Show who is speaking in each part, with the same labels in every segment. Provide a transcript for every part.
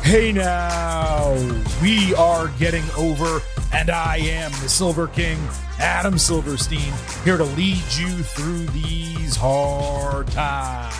Speaker 1: Hey now, we are getting over, and I am the Silver King, Adam Silverstein, here to lead you through these hard times.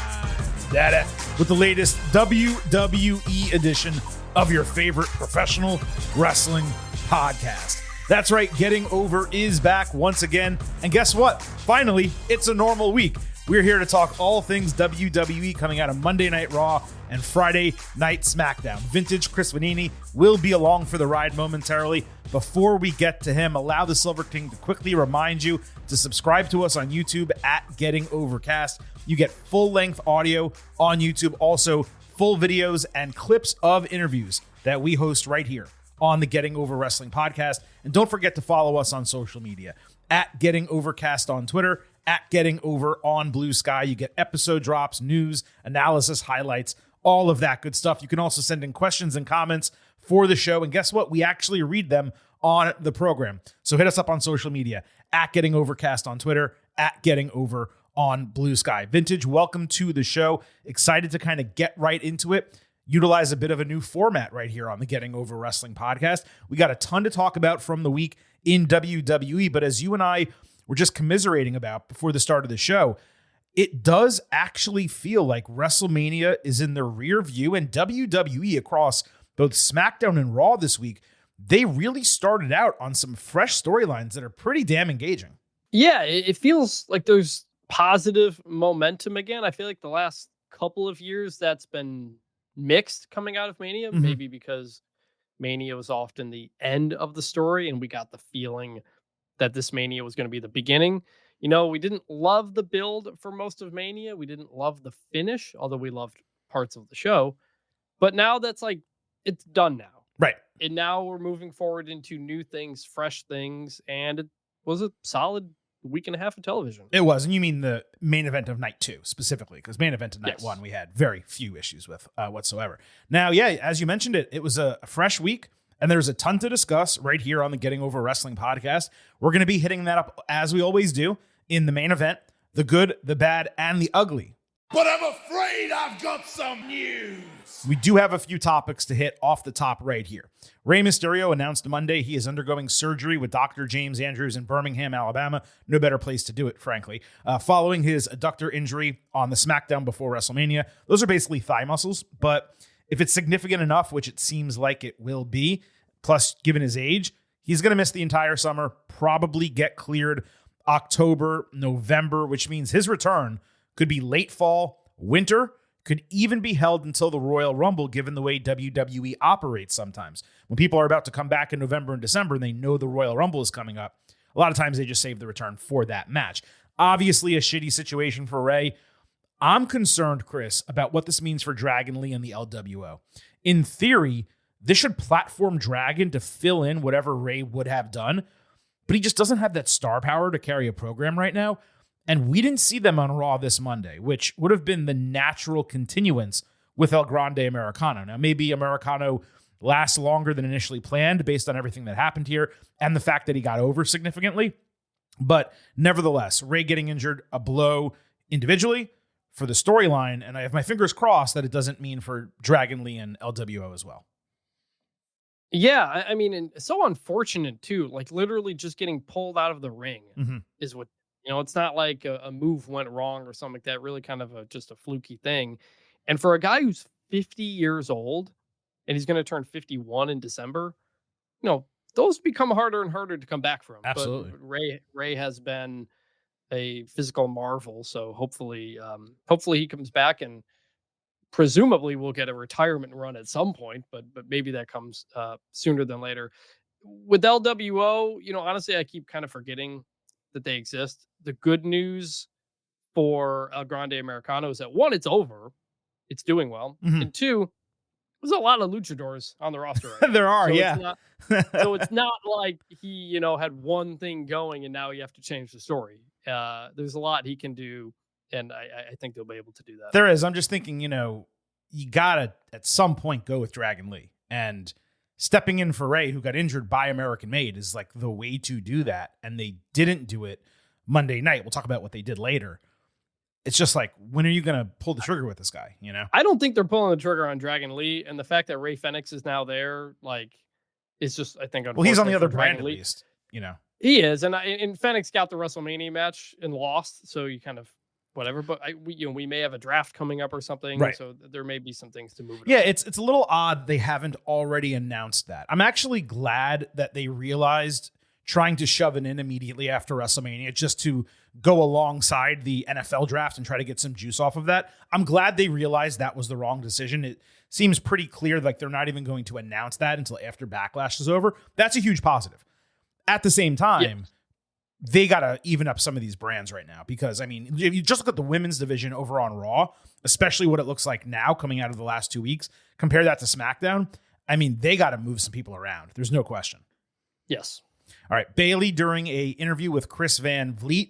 Speaker 1: With the latest WWE edition of your favorite professional wrestling podcast. That's right, Getting Over is back once again, and guess what? Finally, it's a normal week. We're here to talk all things WWE coming out of Monday Night Raw and Friday Night SmackDown. Vintage Chris Vanini will be along for the ride momentarily. Before we get to him, allow the Silver King to quickly remind you to subscribe to us on YouTube at Getting Overcast. You get full-length audio on YouTube, also full videos and clips of interviews that we host right here on the Getting Over Wrestling podcast. And don't forget to follow us on social media at Getting Overcast on Twitter, at Getting Over on Blue Sky. You get episode drops, news, analysis, highlights, all of that good stuff. You can also send in questions and comments for the show. And guess what? We actually read them on the program. So hit us up on social media at Getting Overcast on Twitter, at Getting Over on Blue Sky. Vintage, welcome to the show. Excited to kind of get right into it. Utilize a bit of a new format right here on the Getting Over Wrestling podcast. We got a ton to talk about from the week in WWE, but as you and I were just commiserating about before the start of the show, it does actually feel like WrestleMania is in the rear view, and WWE across both SmackDown and Raw this week, they really started out on some fresh storylines that are pretty damn engaging.
Speaker 2: Yeah, it feels like there's positive momentum again. I feel like the last couple of years that's been mixed coming out of Mania, maybe because Mania was often the end of the story and we got the feeling that this Mania was going to be the beginning. You know, we didn't love the build for most of Mania. We didn't love the finish, although we loved parts of the show. But now that's like, it's done now.
Speaker 1: Right.
Speaker 2: And now we're moving forward into new things, fresh things. And it was a solid week and a half of television.
Speaker 1: It was. And you mean the main event of night 2 specifically, because main event of night 1, we had very few issues with whatsoever. Now, yeah, as you mentioned it was a fresh week. And there's a ton to discuss right here on the Getting Over Wrestling podcast. We're going to be hitting that up as we always do in the main event, the good, the bad, and the ugly.
Speaker 3: But I'm afraid I've got some news.
Speaker 1: We do have a few topics to hit off the top right here. Rey Mysterio announced Monday he is undergoing surgery with Dr. James Andrews in Birmingham, Alabama. No better place to do it, frankly. Following his adductor injury on the SmackDown before WrestleMania. Those are basically thigh muscles, but if it's significant enough, which it seems like it will be, plus given his age, he's going to miss the entire summer, probably get cleared October, November, which means his return could be late fall, winter, could even be held until the Royal Rumble, given the way WWE operates sometimes. When people are about to come back in November and December and they know the Royal Rumble is coming up, a lot of times they just save the return for that match. Obviously a shitty situation for Rey. I'm concerned, Chris, about what this means for Dragon Lee and the LWO. In theory, this should platform Dragon to fill in whatever Rey would have done, but he just doesn't have that star power to carry a program right now. And we didn't see them on Raw this Monday, which would have been the natural continuance with El Grande Americano. Now, maybe Americano lasts longer than initially planned based on everything that happened here and the fact that he got over significantly. But nevertheless, Rey getting injured, a blow individually for the storyline, and I have my fingers crossed that it doesn't mean for Dragon Lee and LWO as well.
Speaker 2: Yeah, I mean, and so unfortunate too. Like literally just getting pulled out of the ring is what, you know, it's not like a move went wrong or something like that. Really kind of just a fluky thing. And for a guy who's 50 years old and he's going to turn 51 in December, you know, those become harder and harder to come back from.
Speaker 1: Absolutely.
Speaker 2: But Rey has been a physical marvel. So hopefully he comes back and presumably we'll get a retirement run at some point, but maybe that comes sooner than later. With LWO, you know, honestly, I keep kind of forgetting that they exist. The good news for El Grande Americano is that one, it's over. It's doing well. And two, there's a lot of luchadors on the roster right now.
Speaker 1: There are,
Speaker 2: so
Speaker 1: yeah.
Speaker 2: So it's not like he, you know, had one thing going and now you have to change the story. There's a lot he can do, and I think they'll be able to do that.
Speaker 1: There is. I'm just thinking, you know, you gotta at some point go with Dragon Lee, and stepping in for Rey, who got injured by American Made, is like the way to do that. And they didn't do it Monday night. We'll talk about what they did later. it's just like, when are you going to pull the trigger with this guy? You know,
Speaker 2: I don't think they're pulling the trigger on Dragon Lee, and the fact that Ray Fenix is now there, like, it's just, I think,
Speaker 1: well, he's on the other
Speaker 2: for
Speaker 1: brand
Speaker 2: Dragon
Speaker 1: at
Speaker 2: Lee.
Speaker 1: least, you know.
Speaker 2: He is, and Fenix got the WrestleMania match and lost, so you kind of whatever. But we may have a draft coming up or something,
Speaker 1: right?
Speaker 2: So there may be some things to move.
Speaker 1: Yeah, it's a little odd they haven't already announced that. I'm actually glad that they realized trying to shove it in immediately after WrestleMania just to go alongside the NFL draft and try to get some juice off of that. I'm glad they realized that was the wrong decision. It seems pretty clear like they're not even going to announce that until after Backlash is over. That's a huge positive. At the same time, they got to even up some of these brands right now because, I mean, if you just look at the women's division over on Raw, especially what it looks like now coming out of the last 2 weeks, compare that to SmackDown. I mean, they got to move some people around. There's no question.
Speaker 2: Yes.
Speaker 1: All right. Bayley, during a interview with Chris Van Vliet,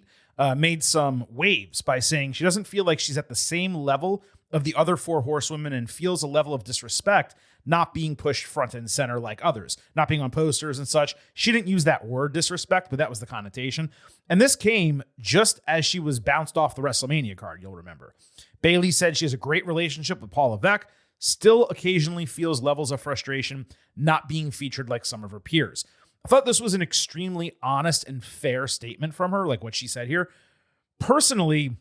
Speaker 1: made some waves by saying she doesn't feel like she's at the same level of the other 4 horsewomen and feels a level of disrespect not being pushed front and center like others, not being on posters and such. She didn't use that word disrespect, but that was the connotation. And this came just as she was bounced off the WrestleMania card, you'll remember. Bayley said she has a great relationship with Paul Levesque, still occasionally feels levels of frustration not being featured like some of her peers. I thought this was an extremely honest and fair statement from her, like what she said here. Personally,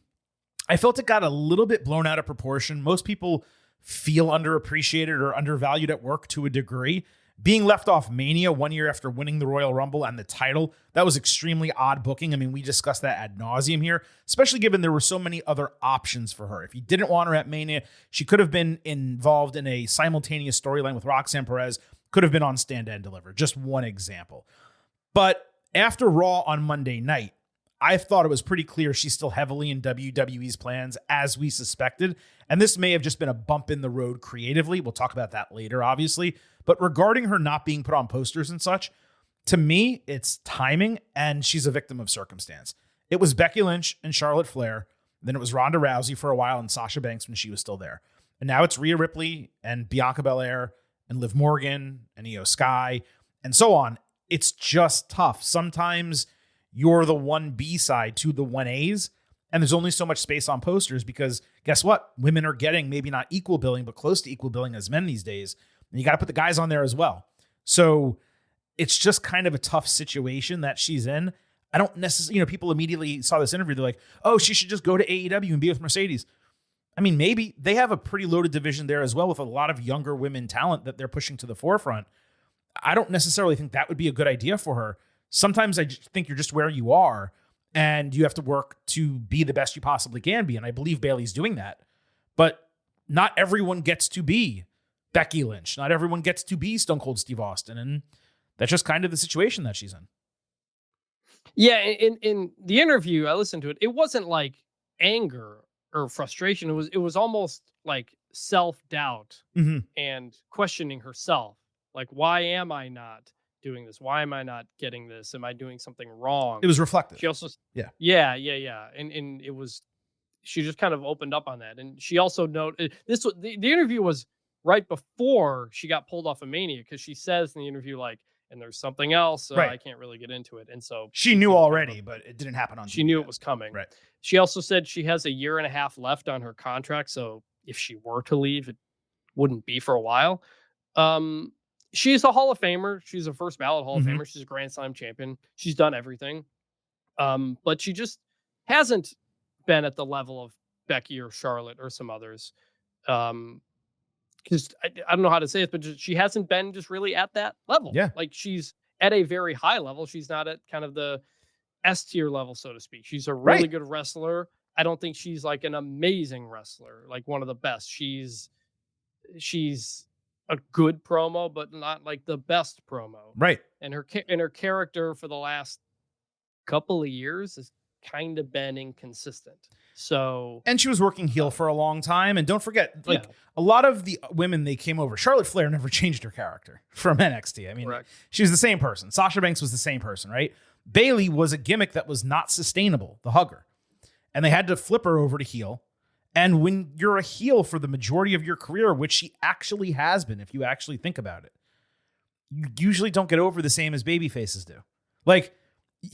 Speaker 1: I felt it got a little bit blown out of proportion. Most people feel underappreciated or undervalued at work to a degree. Being left off Mania 1 year after winning the Royal Rumble and the title, that was extremely odd booking. I mean, we discussed that ad nauseum here, especially given there were so many other options for her. If you didn't want her at Mania, she could have been involved in a simultaneous storyline with Roxanne Perez, could have been on Stand and Deliver. Just one example. But after Raw on Monday night, I thought it was pretty clear she's still heavily in WWE's plans, as we suspected. And this may have just been a bump in the road creatively. We'll talk about that later, obviously. But regarding her not being put on posters and such, to me, it's timing, and she's a victim of circumstance. It was Becky Lynch and Charlotte Flair. Then it was Ronda Rousey for a while and Sasha Banks when she was still there. And now it's Rhea Ripley and Bianca Belair and Liv Morgan and Io Sky and so on. It's just tough. Sometimes you're the 1B side to the 1As, and there's only so much space on posters because guess what? Women are getting maybe not equal billing, but close to equal billing as men these days. And you got to put the guys on there as well. So it's just kind of a tough situation that she's in. I don't necessarily, people immediately saw this interview. They're like, oh, she should just go to AEW and be with Mercedes. I mean, maybe they have a pretty loaded division there as well with a lot of younger women talent that they're pushing to the forefront. I don't necessarily think that would be a good idea for her. Sometimes I just think you're just where you are and you have to work to be the best you possibly can be. And I believe Bayley's doing that. But not everyone gets to be Becky Lynch. Not everyone gets to be Stone Cold Steve Austin. And that's just kind of the situation that she's in.
Speaker 2: Yeah, in the interview, I listened to it. It wasn't like anger or frustration. It was almost like self-doubt and questioning herself. Like, why am I not doing this? Why am I not getting this? Am I doing something wrong?
Speaker 1: It was reflective.
Speaker 2: She also,
Speaker 1: yeah.
Speaker 2: And it was, she just kind of opened up on that. And she also noted this, the interview was right before she got pulled off of Mania. Cause she says in the interview, like, and there's something else. So I can't really get into it. And so
Speaker 1: she knew already, but it didn't happen on
Speaker 2: She knew it was coming.
Speaker 1: Right.
Speaker 2: She also said she has a year and a half left on her contract. So if she were to leave, it wouldn't be for a while. She's a Hall of Famer. She's a first ballot Hall of Famer. She's a Grand Slam champion. She's done everything. But she just hasn't been at the level of Becky or Charlotte or some others. Because I don't know how to say it, but she hasn't been just really at that level.
Speaker 1: Yeah.
Speaker 2: Like she's at a very high level. She's not at kind of the S tier level, so to speak. She's a really good wrestler. I don't think she's like an amazing wrestler, like one of the best. She's a good promo, but not like the best promo.
Speaker 1: Right.
Speaker 2: And her character for the last couple of years has kind of been inconsistent. So, and
Speaker 1: she was working heel for a long time. And don't forget, like a lot of the women they came over, Charlotte Flair never changed her character from NXT. I mean, she was the same person. Sasha Banks was the same person, right? Bayley was a gimmick that was not sustainable, the hugger. And they had to flip her over to heel. And when you're a heel for the majority of your career, which she actually has been, if you actually think about it, you usually don't get over the same as baby faces do. Like,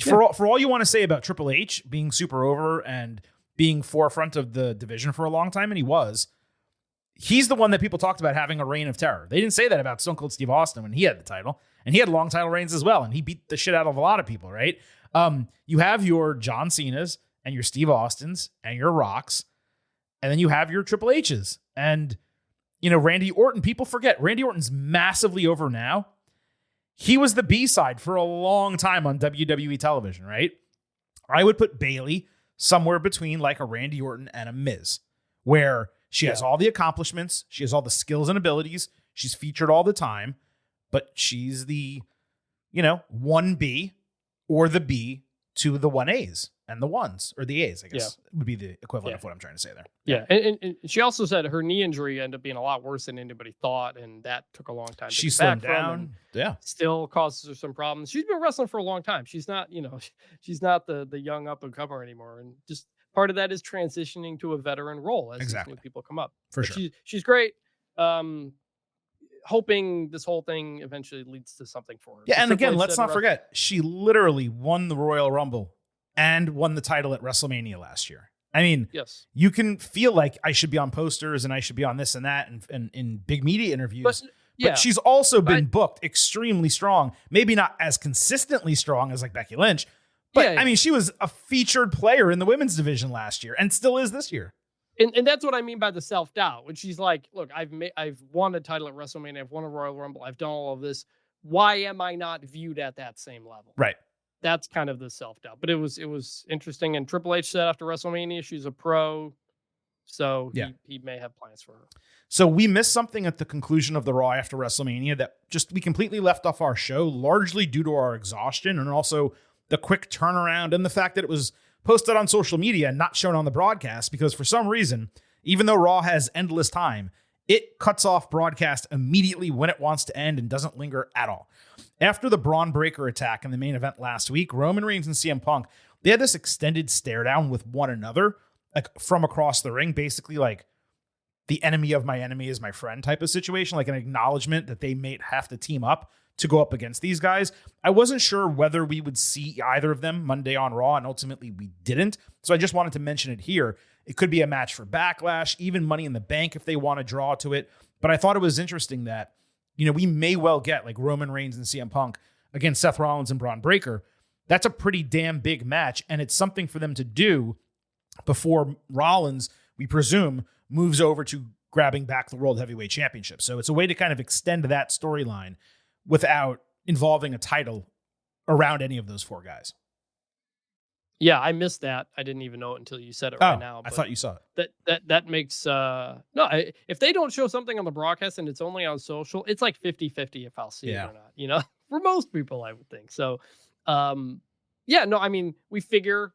Speaker 1: for all you want to say about Triple H being super over and being forefront of the division for a long time, and he was. He's the one that people talked about having a reign of terror. They didn't say that about Stone Cold Steve Austin when he had the title, and he had long title reigns as well, and he beat the shit out of a lot of people, right? You have your John Cena's and your Steve Austins and your Rocks, and then you have your Triple H's. And, Randy Orton, people forget, Randy Orton's massively over now. He was the B-side for a long time on WWE television, right? I would put Bayley somewhere between like a Randy Orton and a Miz, where she has all the accomplishments, she has all the skills and abilities, she's featured all the time, but she's the, 1B or the B to the 1As and the 1s, or the A's, I guess would be the equivalent of what I'm trying to say there.
Speaker 2: Yeah. And she also said her knee injury ended up being a lot worse than anybody thought, and that took a long time to get back from. Yeah. Still causes her some problems. She's been wrestling for a long time. She's not, she's not the young up and comer anymore. And just part of that is transitioning to a veteran role as these new people come up.
Speaker 1: For sure.
Speaker 2: She's great. Hoping this whole thing eventually leads to something for her.
Speaker 1: Yeah, and again, let's not forget, she literally won the Royal Rumble and won the title at WrestleMania last year. I mean,
Speaker 2: yes,
Speaker 1: you can feel like I should be on posters and I should be on this and that and in big media interviews. But she's also been booked extremely strong. Maybe not as consistently strong as like Becky Lynch, but I mean, she was a featured player in the women's division last year and still is this year.
Speaker 2: And that's what I mean by the self-doubt, when she's like, look, I've won a title at WrestleMania, I've won a Royal Rumble, I've done all of this. Why am I not viewed at that same level?
Speaker 1: Right.
Speaker 2: That's kind of the self-doubt. But it was interesting. And Triple H said after WrestleMania, she's a pro. So he may have plans for her.
Speaker 1: So we missed something at the conclusion of the Raw after WrestleMania that we completely left off our show, largely due to our exhaustion and also the quick turnaround and the fact that it was posted on social media and not shown on the broadcast, because for some reason, even though Raw has endless time, it cuts off broadcast immediately when it wants to end and doesn't linger at all. After the Braun Breaker attack in the main event last week, Roman Reigns and CM Punk, they had this extended stare down with one another, like from across the ring, basically like the enemy of my enemy is my friend type of situation, like an acknowledgement that they may have to team up to go up against these guys. I wasn't sure whether we would see either of them Monday on Raw, and ultimately we didn't. So I just wanted to mention it here. It could be a match for Backlash, even Money in the Bank if they want to draw to it. But I thought it was interesting that, we may well get like Roman Reigns and CM Punk against Seth Rollins and Braun Breaker. That's a pretty damn big match, and it's something for them to do before Rollins, we presume, moves over to grabbing back the World Heavyweight Championship. So it's a way to kind of extend that storyline without involving a title around any of those four guys.
Speaker 2: Yeah, I missed that. I didn't even know it until you said it right now.
Speaker 1: I thought you saw
Speaker 2: it. That makes if they don't show something on the broadcast and it's only on social, it's like 50-50 if I'll see it or not, for most people, I would think. So I mean, we figure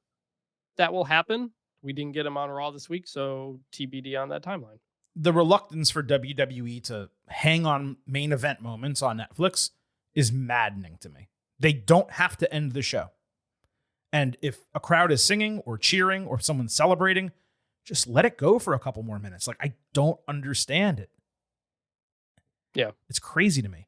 Speaker 2: that will happen. We didn't get him on Raw this week, so TBD on that timeline.
Speaker 1: The reluctance for WWE to hang on main event moments on Netflix is maddening to me. They don't have to end the show. And if a crowd is singing or cheering or someone's celebrating, just let it go for a couple more minutes. Like, I don't understand it.
Speaker 2: Yeah.
Speaker 1: It's crazy to me.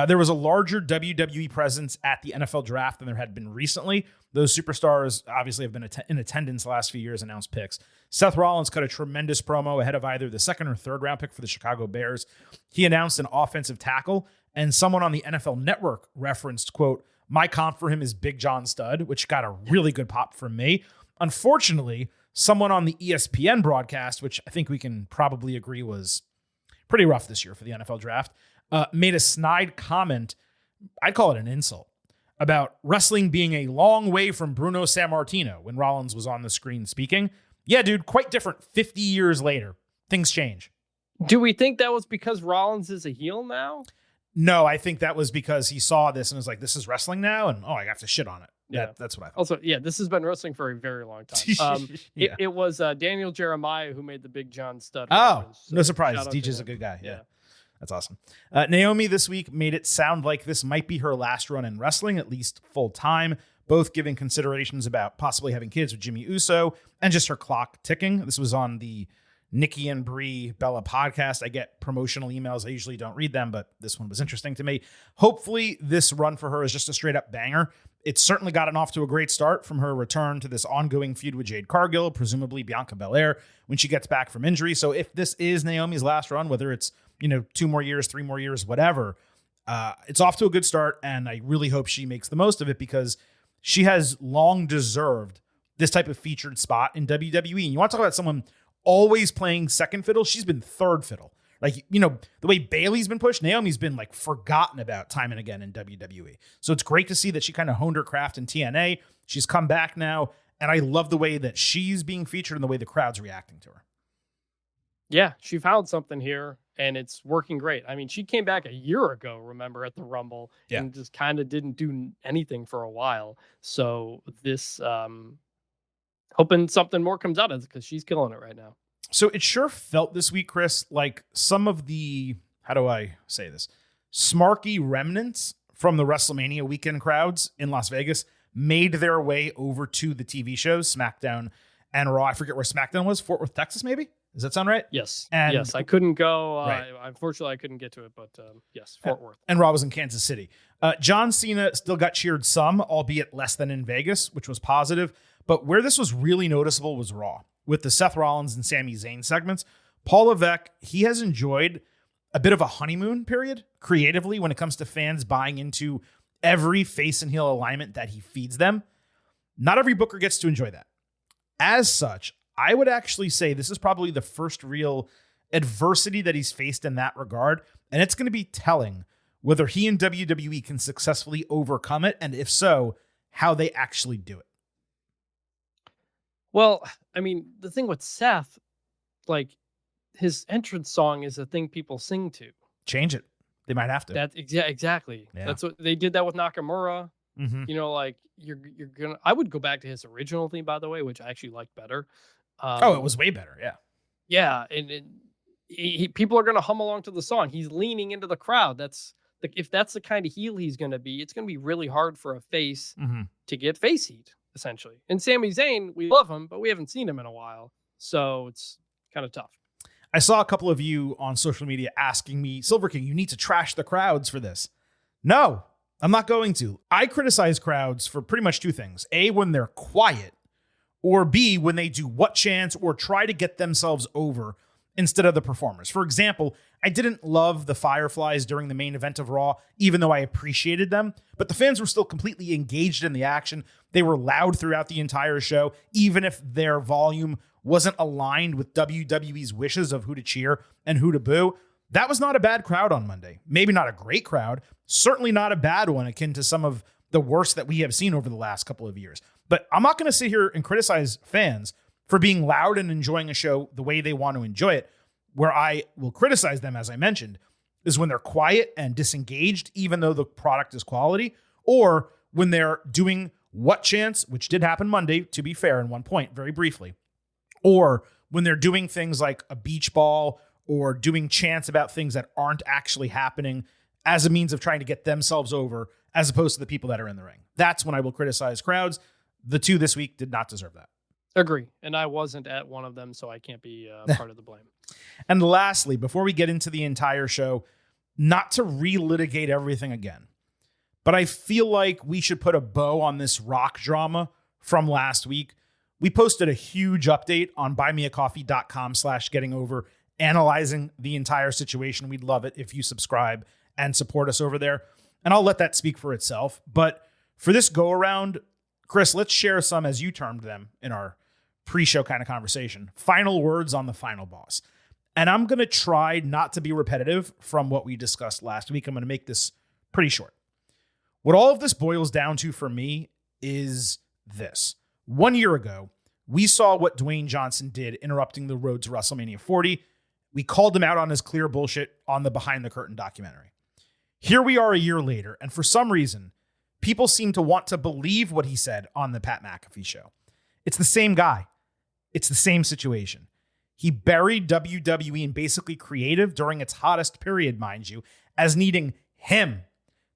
Speaker 1: There was a larger WWE presence at the NFL draft than there had been recently. Those superstars obviously have been in attendance the last few years, announced picks. Seth Rollins cut a tremendous promo ahead of either the second or third round pick for the Chicago Bears. He announced an offensive tackle, and someone on the NFL Network referenced, quote, "My comp for him is Big John Studd," which got a really good pop from me. Unfortunately, someone on the ESPN broadcast, which I think we can probably agree was pretty rough this year for the NFL draft, made a snide comment, I'd call it an insult, about wrestling being a long way from Bruno Sammartino when Rollins was on the screen speaking. Yeah, dude, quite different 50 years later. Things change.
Speaker 2: Do we think that was because Rollins is a heel now?
Speaker 1: No, I think that was because he saw this and was like, this is wrestling now, and I have to shit on it. Yeah, that's what I thought.
Speaker 2: Also, this has been wrestling for a very long time. It was Daniel Jeremiah who made the Big John Studd reference.
Speaker 1: No surprise. DJ's a good guy. Yeah. That's awesome. Naomi this week made it sound like this might be her last run in wrestling, at least full time, both giving considerations about possibly having kids with Jimmy Uso and just her clock ticking. This was on the Nikki and Brie Bella podcast. I get promotional emails. I usually don't read them, but this one was interesting to me. Hopefully this run for her is just a straight up banger. It's certainly gotten off to a great start from her return to this ongoing feud with Jade Cargill, presumably Bianca Belair, when she gets back from injury. So if this is Naomi's last run, whether it's 2 more years, 3 more years, whatever, it's off to a good start, and I really hope she makes the most of it because she has long deserved this type of featured spot in WWE. And you want to talk about someone always playing second fiddle? She's been third fiddle. Like, the way Bayley's been pushed, Naomi's been like forgotten about time and again in WWE. So it's great to see that she kind of honed her craft in TNA. She's come back now, and I love the way that she's being featured and the way the crowd's reacting to her.
Speaker 2: Yeah, she found something here, and it's working great. I mean, she came back a year ago, remember, at the Rumble, and just kind of didn't do anything for a while. So this, hoping something more comes out of it because she's killing it right now.
Speaker 1: So it sure felt this week, Chris, like some of the, how do I say this, smarky remnants from the WrestleMania weekend crowds in Las Vegas made their way over to the TV shows, SmackDown and Raw. I forget where SmackDown was, Fort Worth, Texas, maybe? Does that sound right?
Speaker 2: Yes.
Speaker 1: And
Speaker 2: yes, I couldn't go.
Speaker 1: Right.
Speaker 2: Unfortunately, I couldn't get to it, but yes, Fort Worth.
Speaker 1: And Raw was in Kansas City. John Cena still got cheered some, albeit less than in Vegas, which was positive. But where this was really noticeable was Raw. With the Seth Rollins and Sami Zayn segments, Paul Levesque, he has enjoyed a bit of a honeymoon period creatively when it comes to fans buying into every face and heel alignment that he feeds them. Not every booker gets to enjoy that. As such, I would actually say this is probably the first real adversity that he's faced in that regard, and it's going to be telling whether he and WWE can successfully overcome it, and if so, how they actually do it.
Speaker 2: Well, I mean, the thing with Seth, like his entrance song is a thing people sing to.
Speaker 1: Change it. They might have to.
Speaker 2: Exactly.
Speaker 1: Yeah.
Speaker 2: That's what they did that with Nakamura.
Speaker 1: Mm-hmm.
Speaker 2: Like you're gonna. I would go back to his original theme, by the way, which I actually liked better.
Speaker 1: It was way better. Yeah.
Speaker 2: Yeah, and people are gonna hum along to the song. He's leaning into the crowd. If that's the kind of heel he's gonna be, it's gonna be really hard for a face to get face heat. Essentially. And Sami Zayn, we love him, but we haven't seen him in a while. So it's kind of tough.
Speaker 1: I saw a couple of you on social media asking me, Silver King, you need to trash the crowds for this. No, I'm not going to. I criticize crowds for pretty much 2 things. A, when they're quiet, or B, when they do what chants or try to get themselves over instead of the performers. For example, I didn't love the Fireflies during the main event of Raw, even though I appreciated them, but the fans were still completely engaged in the action. They were loud throughout the entire show, even if their volume wasn't aligned with WWE's wishes of who to cheer and who to boo. That was not a bad crowd on Monday. Maybe not a great crowd, certainly not a bad one, akin to some of the worst that we have seen over the last couple of years. But I'm not going to sit here and criticize fans for being loud and enjoying a show the way they want to enjoy it. Where I will criticize them, as I mentioned, is when they're quiet and disengaged, even though the product is quality, or when they're doing what chants, which did happen Monday, to be fair, in one point, very briefly, or when they're doing things like a beach ball or doing chants about things that aren't actually happening as a means of trying to get themselves over, as opposed to the people that are in the ring. That's when I will criticize crowds. The 2 this week did not deserve that.
Speaker 2: Agree. And I wasn't at one of them, so I can't be part of the blame.
Speaker 1: And lastly, before we get into the entire show, not to relitigate everything again, but I feel like we should put a bow on this Rock drama from last week. We posted a huge update on buymeacoffee.com/gettingover, analyzing the entire situation. We'd love it if you subscribe and support us over there. And I'll let that speak for itself. But for this go around, Chris, let's share some, as you termed them in our pre-show kind of conversation, final words on the final boss. And I'm going to try not to be repetitive from what we discussed last week. I'm going to make this pretty short. What all of this boils down to for me is this. 1 year ago, we saw what Dwayne Johnson did interrupting the road to WrestleMania 40. We called him out on his clear bullshit on the Behind the Curtain documentary. Here we are a year later, and for some reason, people seem to want to believe what he said on the Pat McAfee show. It's the same guy. It's the same situation. He buried WWE in basically creative during its hottest period, mind you, as needing him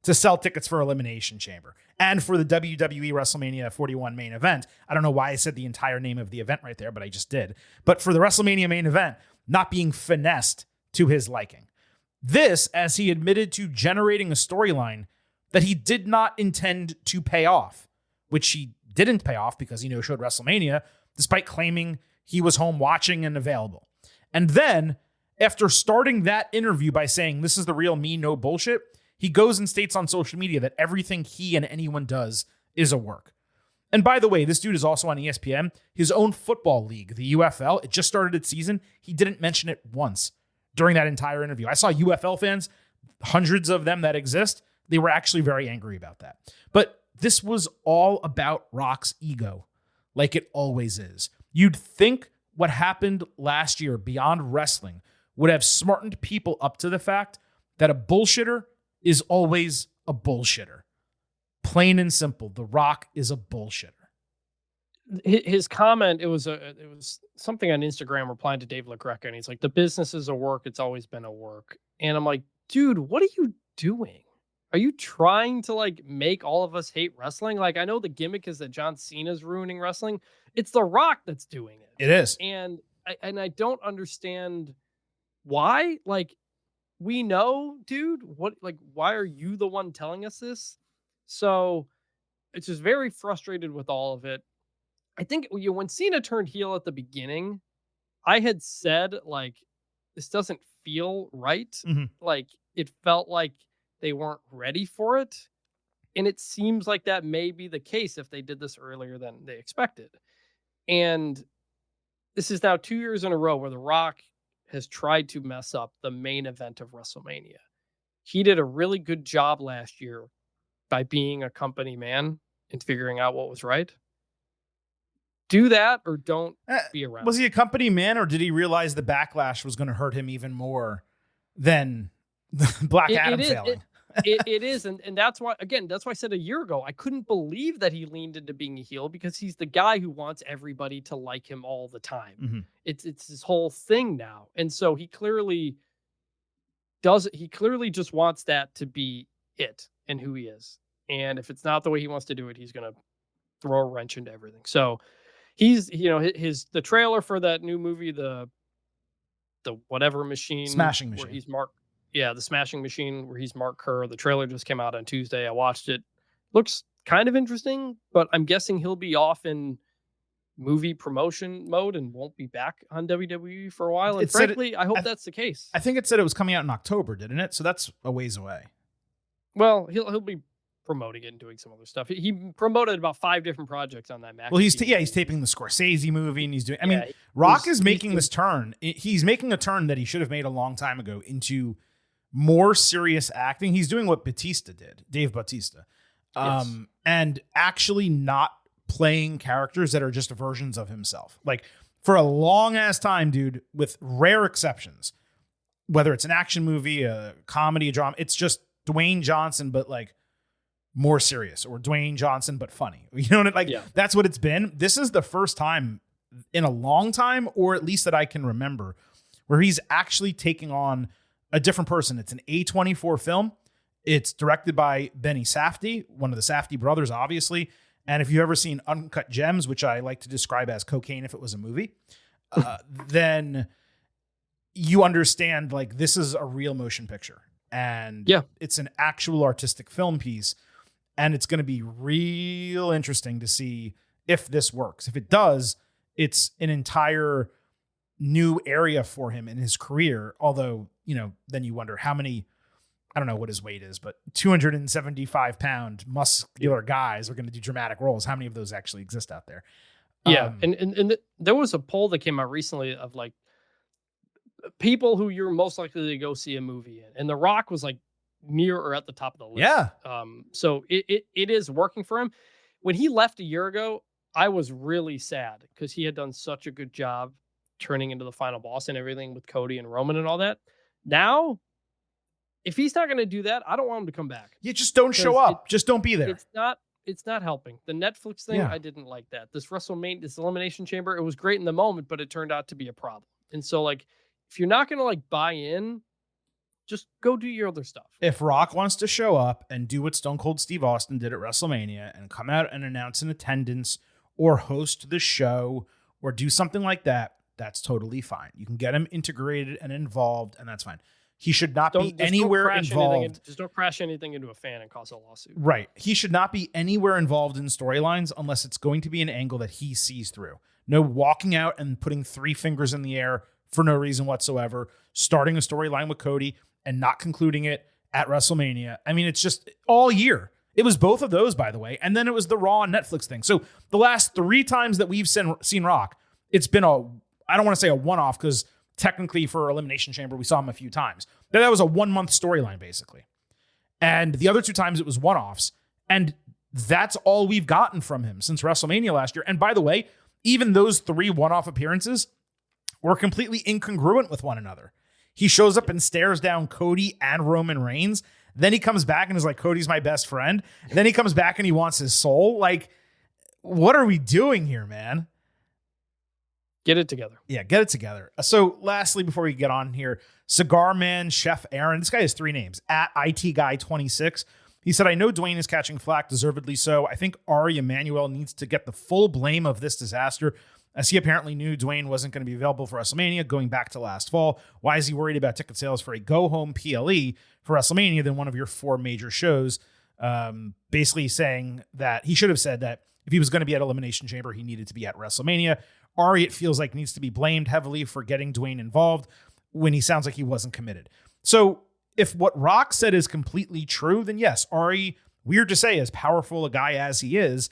Speaker 1: to sell tickets for Elimination Chamber and for the WWE WrestleMania 41 main event. I don't know why I said the entire name of the event right there, but I just did. But for the WrestleMania main event, not being finessed to his liking. This, as he admitted to generating a storyline that he did not intend to pay off, which he didn't pay off because he no-showed WrestleMania, despite claiming he was home watching and available. And then, after starting that interview by saying, "This is the real me, no bullshit," he goes and states on social media that everything he and anyone does is a work. And by the way, this dude is also on ESPN. His own football league, the UFL, it just started its season. He didn't mention it once during that entire interview. I saw UFL fans, hundreds of them that exist, they were actually very angry about that. But this was all about Rock's ego, like it always is. You'd think what happened last year beyond wrestling would have smartened people up to the fact that a bullshitter is always a bullshitter. Plain and simple, The Rock is a bullshitter.
Speaker 2: His comment, it was something on Instagram replying to Dave LaGreca, and he's like, "The business is a work. It's always been a work." And I'm like, dude, what are you doing? Are you trying to like make all of us hate wrestling? Like, I know the gimmick is that John Cena's ruining wrestling. It's The Rock that's doing it.
Speaker 1: It is.
Speaker 2: And I don't understand why. Like, we know, dude, why are you the one telling us this? So it's just very frustrated with all of it. I think when Cena turned heel at the beginning, I had said, like, this doesn't feel right.
Speaker 1: Mm-hmm.
Speaker 2: Like, it felt like they weren't ready for it. And it seems like that may be the case if they did this earlier than they expected. And this is now 2 years in a row where The Rock has tried to mess up the main event of WrestleMania. He did a really good job last year by being a company man and figuring out what was right. Do that or don't be around.
Speaker 1: Was he a company man, or did he realize the Backlash was going to hurt him even more than the Black Adam failing?
Speaker 2: It is. And that's why I said a year ago, I couldn't believe that he leaned into being a heel, because he's the guy who wants everybody to like him all the time.
Speaker 1: Mm-hmm.
Speaker 2: It's his whole thing now. And so he clearly just wants that to be it and who he is. And if it's not the way he wants to do it, he's going to throw a wrench into everything. So he's, the trailer for that new movie, the whatever machine,
Speaker 1: Smashing Machine,
Speaker 2: where he's Mark. Yeah, the Smashing Machine, where he's Mark Kerr. The trailer just came out on Tuesday. I watched it. Looks kind of interesting, but I'm guessing he'll be off in movie promotion mode and won't be back on WWE for a while. And frankly, I hope that's the case.
Speaker 1: I think it said it was coming out in October, didn't it? So that's a ways away.
Speaker 2: Well, he'll be promoting it and doing some other stuff. He promoted about 5 different projects on that McAfee.
Speaker 1: Well, he's taping the Scorsese movie, and he's doing. I mean, Rock is making this turn. He's making a turn that he should have made a long time ago into more serious acting. He's doing what Batista did, Dave Bautista, and actually not playing characters that are just versions of himself. Like, for a long ass time, dude, with rare exceptions, whether it's an action movie, a comedy, a drama, it's just Dwayne Johnson, but like more serious, or Dwayne Johnson, but funny. You know what? That's what it's been. This is the first time in a long time, or at least that I can remember, where he's actually taking on a different person. It's an A24 film. It's directed by Benny Safdie, one of the Safdie brothers, obviously. And if you've ever seen Uncut Gems, which I like to describe as cocaine if it was a movie, then you understand, like, this is a real motion picture. And it's an actual artistic film piece. And it's going to be real interesting to see if this works. If it does, it's an entire new area for him in his career. Although, then you wonder how many, I don't know what his weight is, but 275-pound muscular guys are going to do dramatic roles. How many of those actually exist out there?
Speaker 2: Yeah. And there was a poll that came out recently of like people who you're most likely to go see a movie in. And The Rock was like near or at the top of the list.
Speaker 1: Yeah.
Speaker 2: So it is working for him. When he left a year ago, I was really sad because he had done such a good job turning into the final boss and everything with Cody and Roman and all that. Now, if he's not going to do that, I don't want him to come back.
Speaker 1: You just don't show up. Just don't be there.
Speaker 2: It's not helping. The Netflix thing, I didn't like that. This WrestleMania, this Elimination Chamber, it was great in the moment, but it turned out to be a problem. And so, like, if you're not going to like buy in, just go do your other stuff.
Speaker 1: If Rock wants to show up and do what Stone Cold Steve Austin did at WrestleMania and come out and announce an attendance or host the show or do something like that, that's totally fine. You can get him integrated and involved, and that's fine. He should not be anywhere involved.
Speaker 2: Just don't crash anything into a fan and cause a lawsuit.
Speaker 1: Right. He should not be anywhere involved in storylines unless it's going to be an angle that he sees through. No walking out and putting 3 fingers in the air for no reason whatsoever, starting a storyline with Cody and not concluding it at WrestleMania. I mean, it's just all year. It was both of those, by the way. And then it was the Raw and Netflix thing. So the last 3 times that we've seen Rock, it's been I don't want to say a one-off because technically for Elimination Chamber, we saw him a few times. But that was a 1-month storyline, basically. And the other 2 times it was one-offs. And that's all we've gotten from him since WrestleMania last year. And by the way, even those 3 one-off appearances were completely incongruent with one another. He shows up and stares down Cody and Roman Reigns. Then he comes back and is like, Cody's my best friend. And then he comes back and he wants his soul. Like, what are we doing here, man?
Speaker 2: Get it together.
Speaker 1: Yeah, get it together. So lastly, before we get on here, Cigar Man Chef Aaron. This guy has 3 names. At IT Guy 26. He said, I know Dwayne is catching flack, deservedly so. I think Ari Emanuel needs to get the full blame of this disaster, as he apparently knew Dwayne wasn't going to be available for WrestleMania going back to last fall. Why is he worried about ticket sales for a go-home PLE for WrestleMania than one of your 4 major shows? Basically saying that he should have said that if he was going to be at Elimination Chamber, he needed to be at WrestleMania. Ari, it feels like, needs to be blamed heavily for getting Dwayne involved when he sounds like he wasn't committed. So if what Rock said is completely true, then yes, Ari, weird to say, as powerful a guy as he is,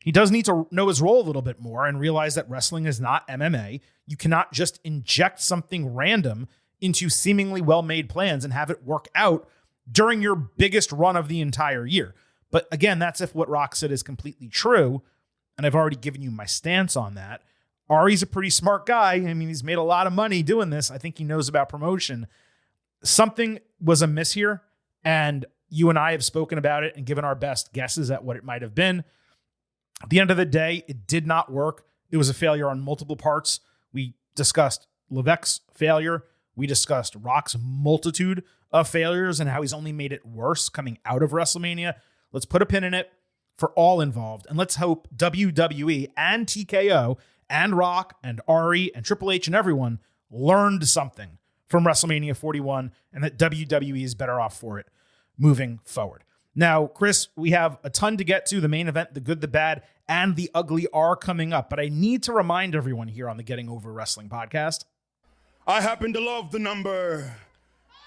Speaker 1: he does need to know his role a little bit more and realize that wrestling is not MMA. You cannot just inject something random into seemingly well-made plans and have it work out during your biggest run of the entire year. But again, that's if what Rock said is completely true. And I've already given you my stance on that. Ari's a pretty smart guy. I mean, he's made a lot of money doing this. I think he knows about promotion. Something was amiss here, and you and I have spoken about it and given our best guesses at what it might have been. At the end of the day, it did not work. It was a failure on multiple parts. We discussed Levesque's failure. We discussed Rock's multitude of failures and how he's only made it worse coming out of WrestleMania. Let's put a pin in it for all involved, and let's hope WWE and TKO and Rock and Ari and Triple H and everyone learned something from WrestleMania 41 and that WWE is better off for it moving forward. Now, Chris, we have a ton to get to. The main event, the good, the bad, and the ugly are coming up. But I need to remind everyone here on the Getting Over Wrestling podcast,
Speaker 3: I happen to love the number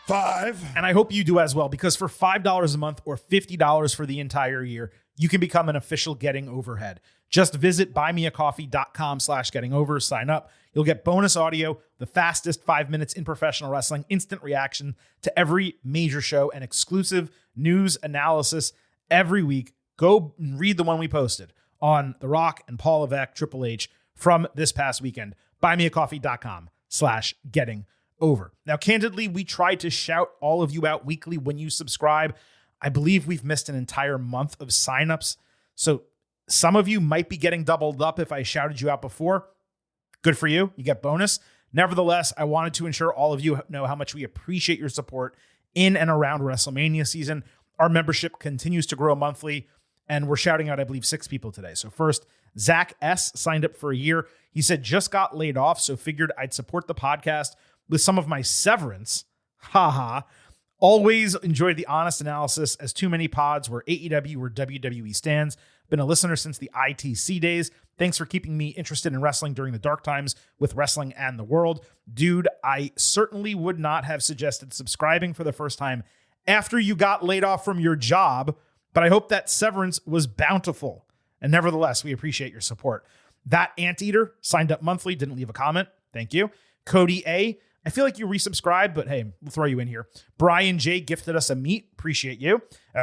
Speaker 3: 5.
Speaker 1: and I hope you do as well, because for $5 a month or $50 for the entire year, you can become an official Getting Overhead. Just visit buymeacoffee.com/gettingover, sign up. You'll get bonus audio, the fastest 5 minutes in professional wrestling, instant reaction to every major show, and exclusive news analysis every week. Go and read the one we posted on The Rock and Paul Levesque, Triple H from this past weekend. Buymeacoffee.com/gettingover. Now, candidly, we try to shout all of you out weekly when you subscribe. I believe we've missed an entire month of signups. So some of you might be getting doubled up if I shouted you out before. Good for you. You get bonus. Nevertheless, I wanted to ensure all of you know how much we appreciate your support in and around WrestleMania season. Our membership continues to grow monthly, and we're shouting out, I believe, 6 people today. So first, Zach S. signed up for a year. He said, just got laid off, so figured I'd support the podcast with some of my severance. Haha. Always enjoyed the honest analysis, as too many pods were AEW or WWE stands. Been a listener since the ITC days. Thanks for keeping me interested in wrestling during the dark times with wrestling and the world. Dude, I certainly would not have suggested subscribing for the first time after you got laid off from your job, but I hope that severance was bountiful. And nevertheless, we appreciate your support. That Anteater signed up monthly, didn't leave a comment. Thank you. Cody A. I feel like you resubscribed, but hey, we'll throw you in here. Brian J. gifted us a meat. Appreciate you.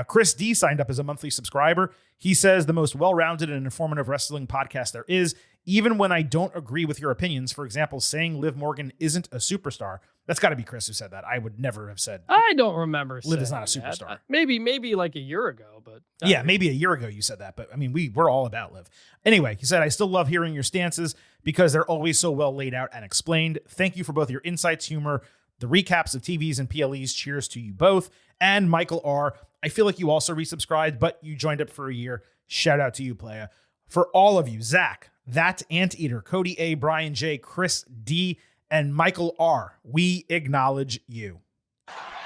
Speaker 1: Chris D. signed up as a monthly subscriber. He says, the most well-rounded and informative wrestling podcast there is, even when I don't agree with your opinions. For example, saying Liv Morgan isn't a superstar. That's got to be Chris who said that. I would never have said.
Speaker 2: I don't remember
Speaker 1: Liv is not a
Speaker 2: that.
Speaker 1: superstar.
Speaker 2: Maybe like a year ago, but
Speaker 1: yeah, maybe a year ago you said that. But I mean, we're all about Liv. Anyway, he said, I still love hearing your stances because they're always so well laid out and explained. Thank you for both your insights, humor, the recaps of TVs and PLEs. Cheers to you both. And Michael R. I feel like you also resubscribed, but you joined up for a year. Shout out to you, playa. For all of you, Zach, That Anteater, Cody A, Brian J, Chris D, and Michael R, we acknowledge you.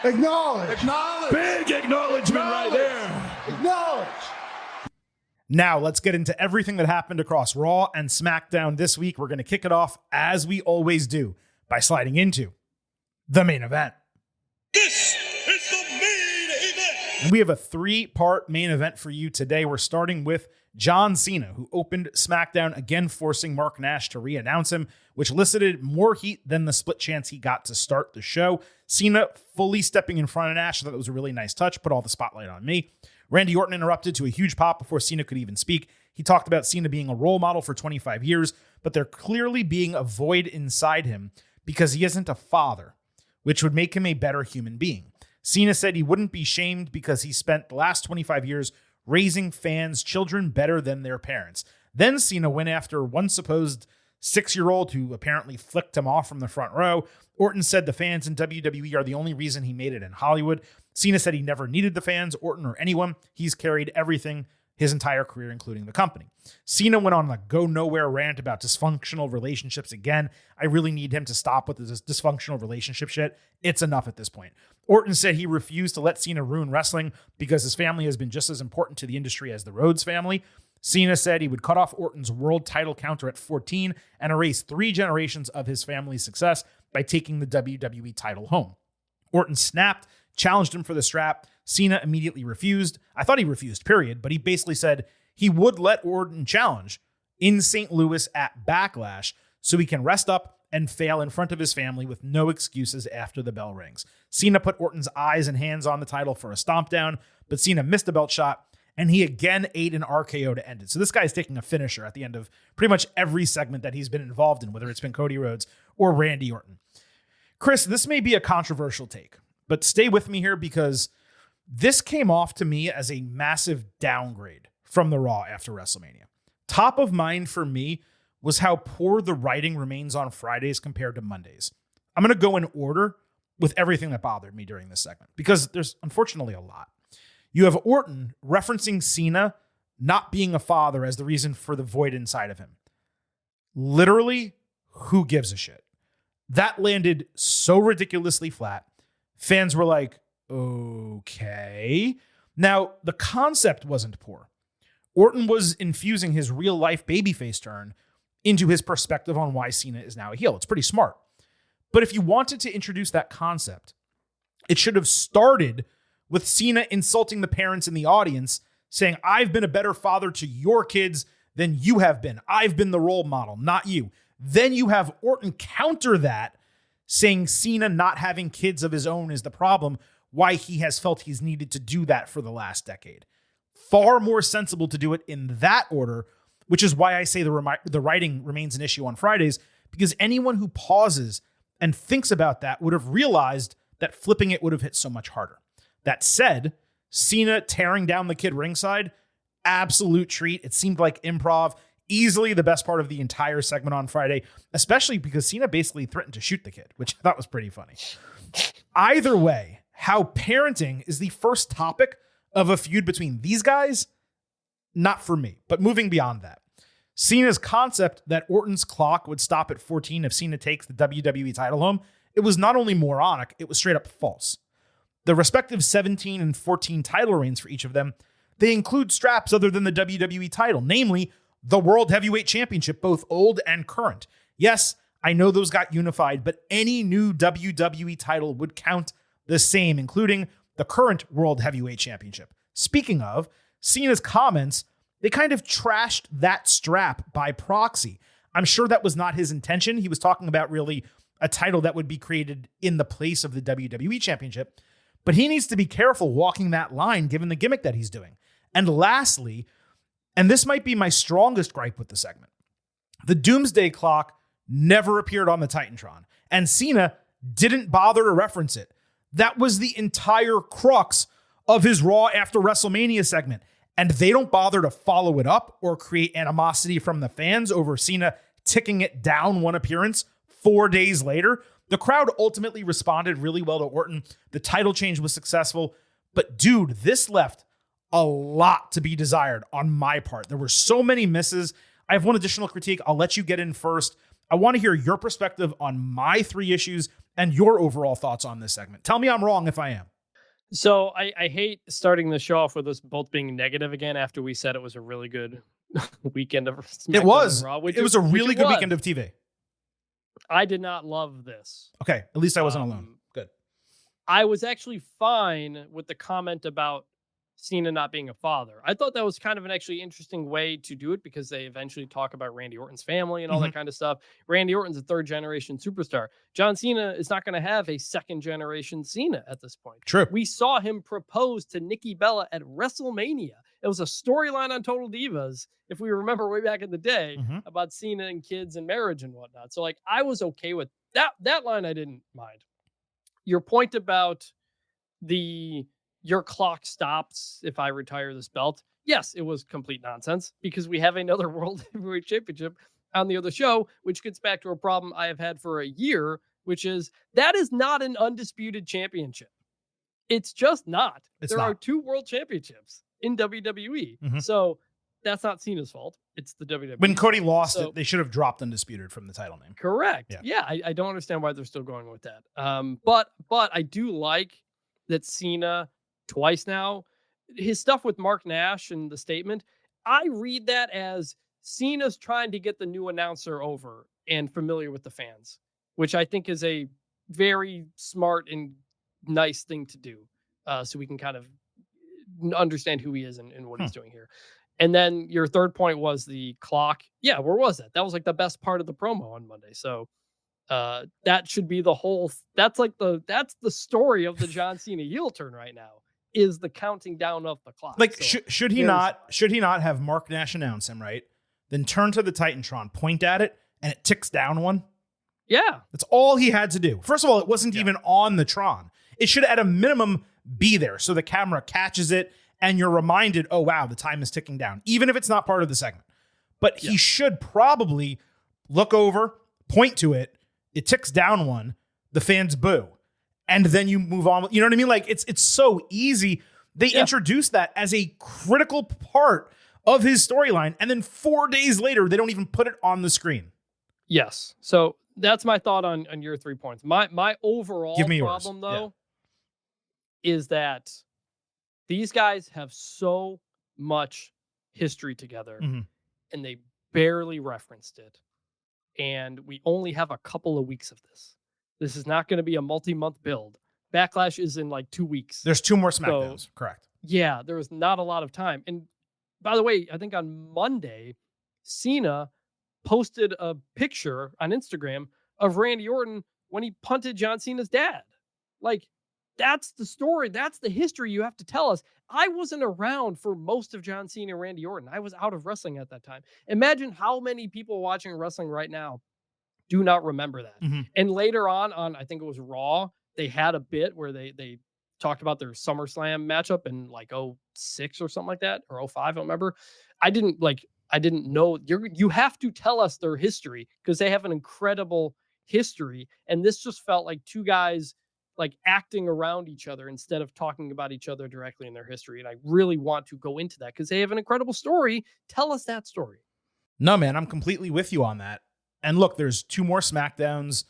Speaker 3: Acknowledge.
Speaker 1: Big acknowledgement right there.
Speaker 3: Acknowledge.
Speaker 1: Now, let's get into everything that happened across Raw and SmackDown this week. We're going to kick it off, as we always do, by sliding into the main event.
Speaker 3: This is the main event.
Speaker 1: And we have a 3-part main event for you today. We're starting with John Cena, who opened SmackDown, again forcing Mark Nash to re-announce him, which elicited more heat than the split chance he got to start the show. Cena fully stepping in front of Nash. I thought that was a really nice touch. Put all the spotlight on me. Randy Orton interrupted to a huge pop before Cena could even speak. He talked about Cena being a role model for 25 years, but there clearly being a void inside him because he isn't a father, which would make him a better human being. Cena said he wouldn't be shamed because he spent the last 25 years raising fans' children better than their parents. Then Cena went after one supposed 6-year-old who apparently flicked him off from the front row. Orton said the fans in WWE are the only reason he made it in Hollywood. Cena said he never needed the fans, Orton, or anyone. He's carried everything his entire career, including the company. Cena went on a go-nowhere rant about dysfunctional relationships again. I really need him to stop with this dysfunctional relationship shit. It's enough at this point. Orton said he refused to let Cena ruin wrestling because his family has been just as important to the industry as the Rhodes family. Cena said he would cut off Orton's world title counter at 14 and erase 3 generations of his family's success by taking the WWE title home. Orton snapped, challenged him for the strap. Cena immediately refused. I thought he refused, period, but he basically said he would let Orton challenge in St. Louis at Backlash so he can rest up and fail in front of his family with no excuses after the bell rings. Cena put Orton's eyes and hands on the title for a stomp down, but Cena missed a belt shot, and he again ate an RKO to end it. So this guy's taking a finisher at the end of pretty much every segment that he's been involved in, whether it's been Cody Rhodes or Randy Orton. Chris, this may be a controversial take, but stay with me here because this came off to me as a massive downgrade from the Raw after WrestleMania. Top of mind for me was how poor the writing remains on Fridays compared to Mondays. I'm going to go in order with everything that bothered me during this segment because there's unfortunately a lot. You have Orton referencing Cena not being a father as the reason for the void inside of him. Literally, who gives a shit? That landed so ridiculously flat. Fans were like, okay. Now, the concept wasn't poor. Orton was infusing his real-life babyface turn into his perspective on why Cena is now a heel. It's pretty smart. But if you wanted to introduce that concept, it should have started with Cena insulting the parents in the audience, saying, I've been a better father to your kids than you have been. I've been the role model, not you. Then you have Orton counter that, saying Cena not having kids of his own is the problem, why he has felt he's needed to do that for the last decade. Far more sensible to do it in that order, which is why I say the writing remains an issue on Fridays, because anyone who pauses and thinks about that would have realized that flipping it would have hit so much harder. That said, Cena tearing down the kid ringside, absolute treat. It seemed like improv, easily the best part of the entire segment on Friday, especially because Cena basically threatened to shoot the kid, which I thought was pretty funny. Either way, how parenting is the first topic of a feud between these guys, not for me. But moving beyond that, Cena's concept that Orton's clock would stop at 14 if Cena takes the WWE title home, it was not only moronic, it was straight up false. The respective 17 and 14 title reigns for each of them, they include straps other than the WWE title, namely the World Heavyweight Championship, both old and current. Yes, I know those got unified, but any new WWE title would count the same, including the current World Heavyweight Championship. Speaking of, Cena's comments, they kind of trashed that strap by proxy. I'm sure that was not his intention. He was talking about really a title that would be created in the place of the WWE Championship, but he needs to be careful walking that line given the gimmick that he's doing. And lastly, and this might be my strongest gripe with the segment, the Doomsday Clock never appeared on the Titantron, and Cena didn't bother to reference it. That was the entire crux of his Raw after WrestleMania segment, and they don't bother to follow it up or create animosity from the fans over Cena ticking it down one appearance 4 days later. The crowd ultimately responded really well to Orton. The title change was successful, but dude, this left a lot to be desired on my part. There were so many misses. I have one additional critique. I'll let you get in first. I want to hear your perspective on my 3 issues and your overall thoughts on this segment. Tell me I'm wrong if I am.
Speaker 2: So I hate starting the show off with us both being negative again after we said it was a really good weekend of SmackDown
Speaker 1: It was.
Speaker 2: and Raw,
Speaker 1: It was a really good weekend of TV.
Speaker 2: I did not love this.
Speaker 1: Okay, at least I wasn't alone. Good.
Speaker 2: I was actually fine with the comment about Cena not being a father. I thought that was kind of an actually interesting way to do it because they eventually talk about Randy Orton's family and all that kind of stuff. Randy Orton's a 3rd generation superstar. John Cena is not going to have a 2nd generation Cena at this point.
Speaker 1: True.
Speaker 2: We saw him propose to Nikki Bella at WrestleMania. It was a storyline on Total Divas, if we remember way back in the day, about Cena and kids and marriage and whatnot. So like I was okay with that line. I didn't mind. Your point about your clock stops if I retire this belt. Yes, it was complete nonsense because we have another World Heavyweight Championship on the other show, which gets back to a problem I have had for a year, which is that is not an undisputed championship. It's just not. There are 2 world championships in WWE. So that's not Cena's fault. It's the WWE.
Speaker 1: When Cody lost it, they should have dropped undisputed from the title name.
Speaker 2: Correct. Yeah, I don't understand why they're still going with that. But I do like that Cena twice now, his stuff with Mark Nash and the statement, I read that as Cena's trying to get the new announcer over and familiar with the fans, which I think is a very smart and nice thing to do. So we can kind of understand who he is and what he's doing here. And then your third point was the clock. Yeah, where was that? That was like the best part of the promo on Monday. So that should be the whole, that's the story of the John Cena heel turn right now, is the counting down of the clock.
Speaker 1: Like, so, should he not have Mark Nash announce him, right? Then turn to the Titantron, point at it, and it ticks down 1?
Speaker 2: Yeah.
Speaker 1: That's all he had to do. First of all, it wasn't even on the Tron. It should at a minimum be there so the camera catches it and you're reminded, oh, wow, the time is ticking down, even if it's not part of the segment. But he should probably look over, point to it, it ticks down 1, the fans boo. And then you move on. You know what I mean? Like, it's so easy. They introduced that as a critical part of his storyline. And then 4 days later, they don't even put it on the screen.
Speaker 2: Yes. So that's my thought on your 3 points. My overall problem, though, is that these guys have so much history together and they barely referenced it. And we only have a couple of weeks of this. This is not going to be a multi-month build. Backlash is in like 2 weeks.
Speaker 1: There's 2 more SmackDowns, correct.
Speaker 2: Yeah, there was not a lot of time. And by the way, I think on Monday, Cena posted a picture on Instagram of Randy Orton when he punted John Cena's dad. Like, that's the story. That's the history you have to tell us. I wasn't around for most of John Cena and Randy Orton. I was out of wrestling at that time. Imagine how many people watching wrestling right now do not remember that. And later on, I think it was Raw, they had a bit where they talked about their SummerSlam matchup in like 06 or something like that, or 05, I don't remember. I didn't know. You have to tell us their history because they have an incredible history. And this just felt like 2 guys like acting around each other instead of talking about each other directly in their history. And I really want to go into that because they have an incredible story. Tell us that story.
Speaker 1: No, man, I'm completely with you on that. And look, there's 2 more SmackDowns,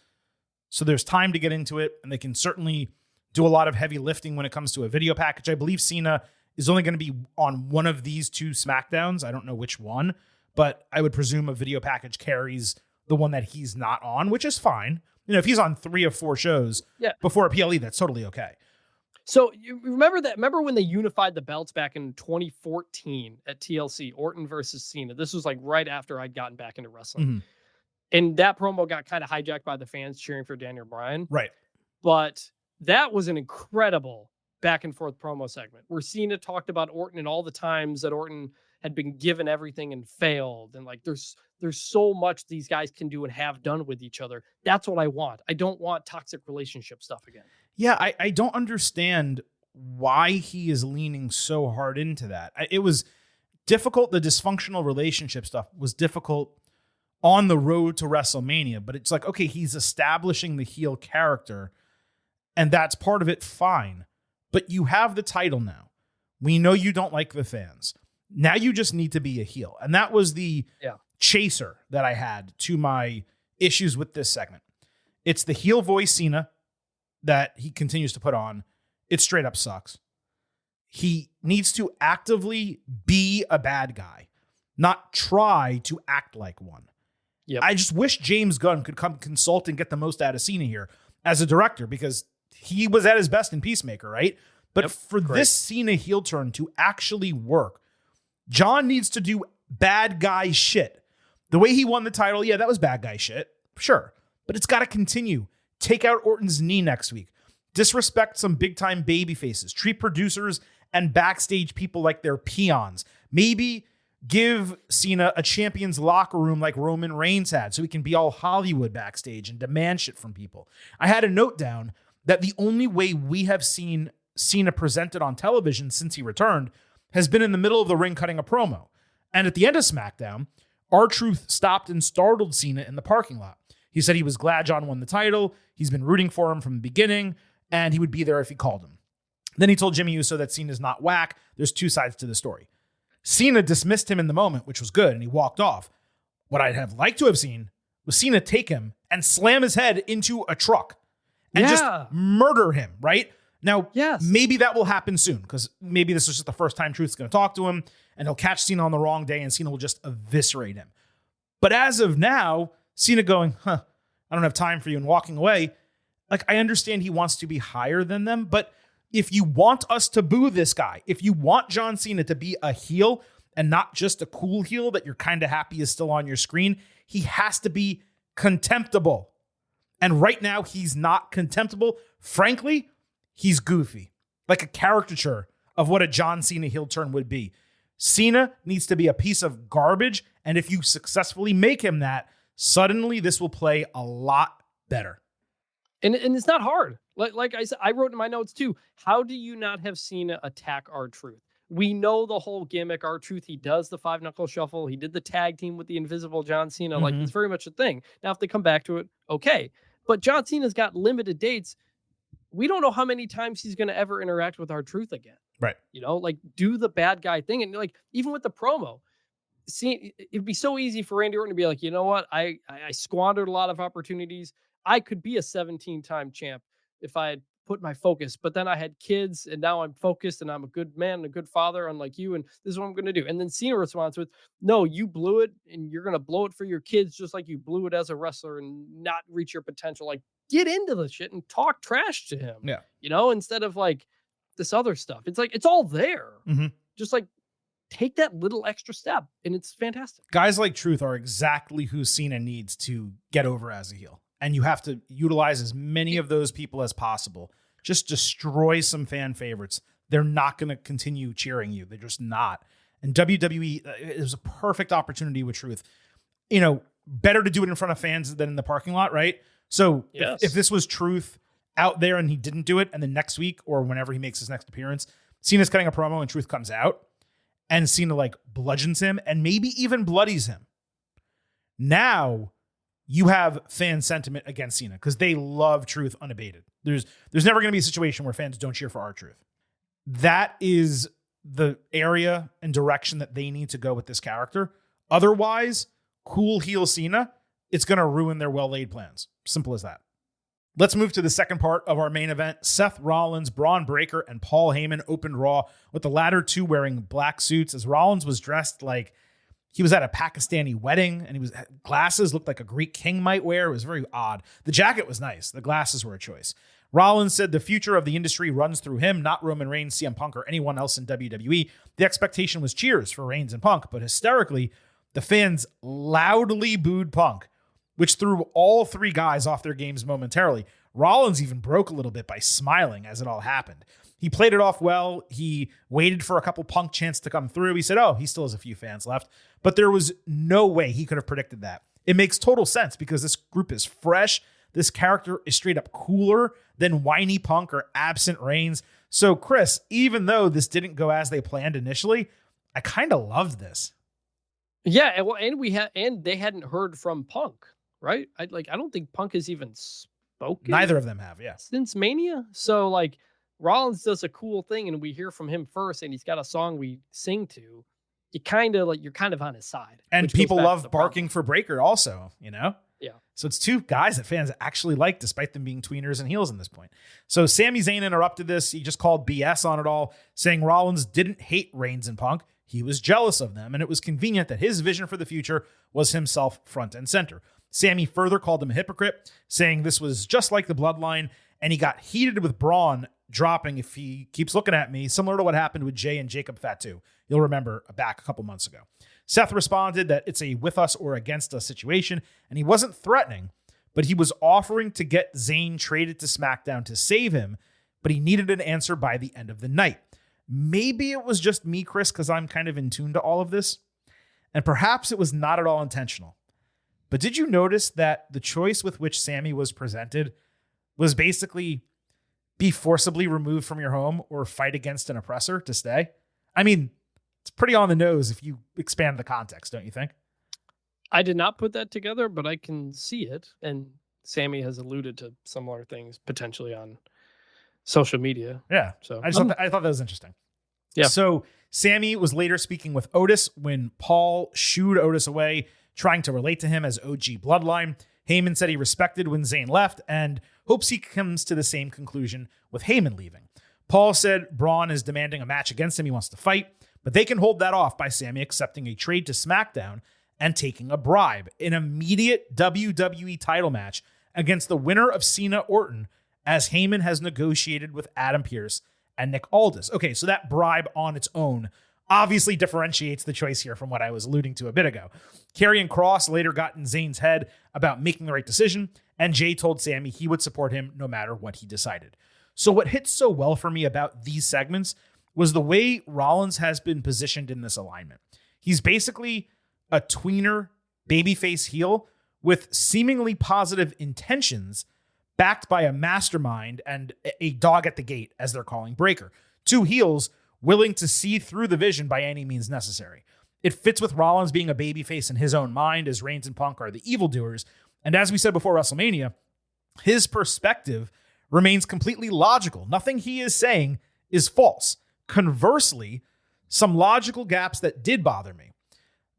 Speaker 1: so there's time to get into it, and they can certainly do a lot of heavy lifting when it comes to a video package. I believe Cena is only going to be on one of these 2 SmackDowns. I don't know which one, but I would presume a video package carries the one that he's not on, which is fine. You know, if he's on 3 or 4 shows before a PLE, that's totally okay.
Speaker 2: So you remember when they unified the belts back in 2014 at TLC, Orton versus Cena? This was like right after I'd gotten back into wrestling. And that promo got kind of hijacked by the fans cheering for Daniel Bryan.
Speaker 1: Right.
Speaker 2: But that was an incredible back and forth promo segment where Cena talked about Orton and all the times that Orton had been given everything and failed. And like, there's so much these guys can do and have done with each other. That's what I want. I don't want toxic relationship stuff again.
Speaker 1: Yeah. I don't understand why he is leaning so hard into that. It was difficult. The dysfunctional relationship stuff was difficult on the road to WrestleMania, but it's like, okay, he's establishing the heel character and that's part of it. Fine. But you have the title now. We know you don't like the fans. Now you just need to be a heel. And that was the chaser that I had to my issues with this segment. It's the heel voice Cena that he continues to put on. It straight up sucks. He needs to actively be a bad guy, not try to act like one.
Speaker 2: Yep.
Speaker 1: I just wish James Gunn could come consult and get the most out of Cena here as a director, because he was at his best in Peacemaker, right? But this Cena heel turn to actually work, John needs to do bad guy shit. The way he won the title, yeah, that was bad guy shit. Sure. But it's got to continue. Take out Orton's knee next week. Disrespect some big-time baby faces. Treat producers and backstage people like they're peons. Maybe give Cena a champion's locker room like Roman Reigns had, so he can be all Hollywood backstage and demand shit from people. I had a note down that the only way we have seen Cena presented on television since he returned has been in the middle of the ring cutting a promo. And at the end of SmackDown, R-Truth stopped and startled Cena in the parking lot. He said he was glad John won the title. He's been rooting for him from the beginning, and he would be there if he called him. Then he told Jimmy Uso that Cena's not whack. There's two sides to the story. Cena dismissed him in the moment, which was good, and he walked off. What I'd have liked to have seen was Cena take him and slam his head into a truck and just murder him, right? Now, maybe that will happen soon, because maybe this is just the first time Truth's going to talk to him, and he'll catch Cena on the wrong day, and Cena will just eviscerate him. But as of now, Cena going, I don't have time for you, and walking away, like, I understand he wants to be higher than them, but if you want us to boo this guy, if you want John Cena to be a heel and not just a cool heel that you're kind of happy is still on your screen, he has to be contemptible. And right now, he's not contemptible. Frankly, he's goofy, like a caricature of what a John Cena heel turn would be. Cena needs to be a piece of garbage, and if you successfully make him that, suddenly this will play a lot better.
Speaker 2: And it's not hard. Like I said, I wrote in my notes too, how do you not have Cena attack R-Truth? We know the whole gimmick, R-Truth. He does the 5-knuckle shuffle. He did the tag team with the invisible John Cena. Like, it's very much a thing. Now, if they come back to it, okay. But John Cena's got limited dates. We don't know how many times he's going to ever interact with R-Truth again.
Speaker 1: Right.
Speaker 2: You know, like, do the bad guy thing. And like, even with the promo, see, it'd be so easy for Randy Orton to be like, you know what? I squandered a lot of opportunities. I could be a 17-time champ if I had put my focus, but then I had kids and now I'm focused and I'm a good man and a good father, unlike you. And this is what I'm going to do. And then Cena responds with, no, you blew it and you're going to blow it for your kids, just like you blew it as a wrestler and not reach your potential. Like, get into the shit and talk trash to him, you know, instead of like this other stuff. It's like, it's all there. Just like, take that little extra step, and it's fantastic.
Speaker 1: Guys like Truth are exactly who Cena needs to get over as a heel. And you have to utilize as many of those people as possible. Just destroy some fan favorites. They're not going to continue cheering you. They're just not. And WWE, it was a perfect opportunity with Truth. You know, better to do it in front of fans than in the parking lot, right? So if this was Truth out there and he didn't do it, and then next week or whenever he makes his next appearance, Cena's cutting a promo and Truth comes out, and Cena like bludgeons him and maybe even bloodies him. Now you have fan sentiment against Cena because they love Truth unabated. There's never going to be a situation where fans don't cheer for R-Truth. That is the area and direction that they need to go with this character. Otherwise, cool heel Cena, it's going to ruin their well-laid plans. Simple as that. Let's move to the second part of our main event. Seth Rollins, Braun Breaker, and Paul Heyman opened Raw, with the latter two wearing black suits as Rollins was dressed like he was at a Pakistani wedding, and glasses looked like a Greek king might wear. It was very odd. The jacket was nice. The glasses were a choice. Rollins said the future of the industry runs through him, not Roman Reigns, CM Punk, or anyone else in WWE. The expectation was cheers for Reigns and Punk, but hysterically, the fans loudly booed Punk, which threw all three guys off their games momentarily. Rollins even broke a little bit by smiling as it all happened. He played it off well. He waited for a couple Punk chants to come through. He said, he still has a few fans left. But there was no way he could have predicted that. It makes total sense because this group is fresh. This character is straight up cooler than whiny Punk or absent Reigns. So, Chris, even though this didn't go as they planned initially, I kind of loved this.
Speaker 2: Yeah, and they hadn't heard from Punk, right? I don't think Punk has even spoken.
Speaker 1: Neither of them have,
Speaker 2: since Mania. So like Rollins does a cool thing, and we hear from him first, and he's got a song we sing to. You're kind of on his side.
Speaker 1: And people love barking for Breaker also, you know?
Speaker 2: Yeah.
Speaker 1: So it's two guys that fans actually like, despite them being tweeners and heels in this point. So Sami Zayn interrupted this. He just called BS on it all, saying Rollins didn't hate Reigns and Punk. He was jealous of them, and it was convenient that his vision for the future was himself front and center. Sami further called him a hypocrite, saying this was just like the bloodline, and he got heated with Braun dropping if he keeps looking at me, similar to what happened with Jay and Jacob Fatu. You'll remember back a couple months ago. Seth responded that it's a with us or against us situation, and he wasn't threatening, but he was offering to get Zayn traded to SmackDown to save him, but he needed an answer by the end of the night. Maybe it was just me, Chris, because I'm kind of in tune to all of this, and perhaps it was not at all intentional. But did you notice that the choice with which Sami was presented was basically be forcibly removed from your home or fight against an oppressor to stay? I mean, it's pretty on the nose if you expand the context, don't you think?
Speaker 2: I did not put that together, but I can see it. And Sami has alluded to similar things potentially on social media.
Speaker 1: Yeah.
Speaker 2: So
Speaker 1: I thought that was interesting.
Speaker 2: Yeah.
Speaker 1: So Sami was later speaking with Otis when Paul shooed Otis away, trying to relate to him as OG Bloodline. Heyman said he respected when Zayn left and hopes he comes to the same conclusion with Heyman leaving. Paul said Braun is demanding a match against him. He wants to fight, but they can hold that off by Sami accepting a trade to SmackDown and taking a bribe, an immediate WWE title match against the winner of Cena Orton, as Heyman has negotiated with Adam Pearce and Nick Aldis. Okay, so that bribe on its own obviously differentiates the choice here from what I was alluding to a bit ago. Karrion Kross later got in Zayn's head about making the right decision, and Jay told Sami he would support him no matter what he decided. So what hits so well for me about these segments was the way Rollins has been positioned in this alignment. He's basically a tweener babyface heel with seemingly positive intentions, backed by a mastermind and a dog at the gate, as they're calling Breaker. Two heels willing to see through the vision by any means necessary. It fits with Rollins being a babyface in his own mind, as Reigns and Punk are the evildoers. And as we said before WrestleMania, his perspective remains completely logical. Nothing he is saying is false. Conversely, some logical gaps that did bother me.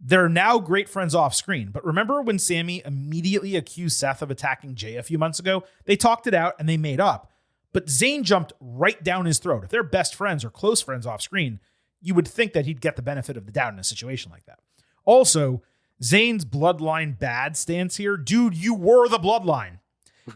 Speaker 1: They're now great friends off screen, but remember when Sami immediately accused Seth of attacking Jay a few months ago? They talked it out and they made up. But Zayn jumped right down his throat. If they're best friends or close friends off screen, you would think that he'd get the benefit of the doubt in a situation like that. Also, Zayn's bloodline bad stance here. Dude, you were the bloodline.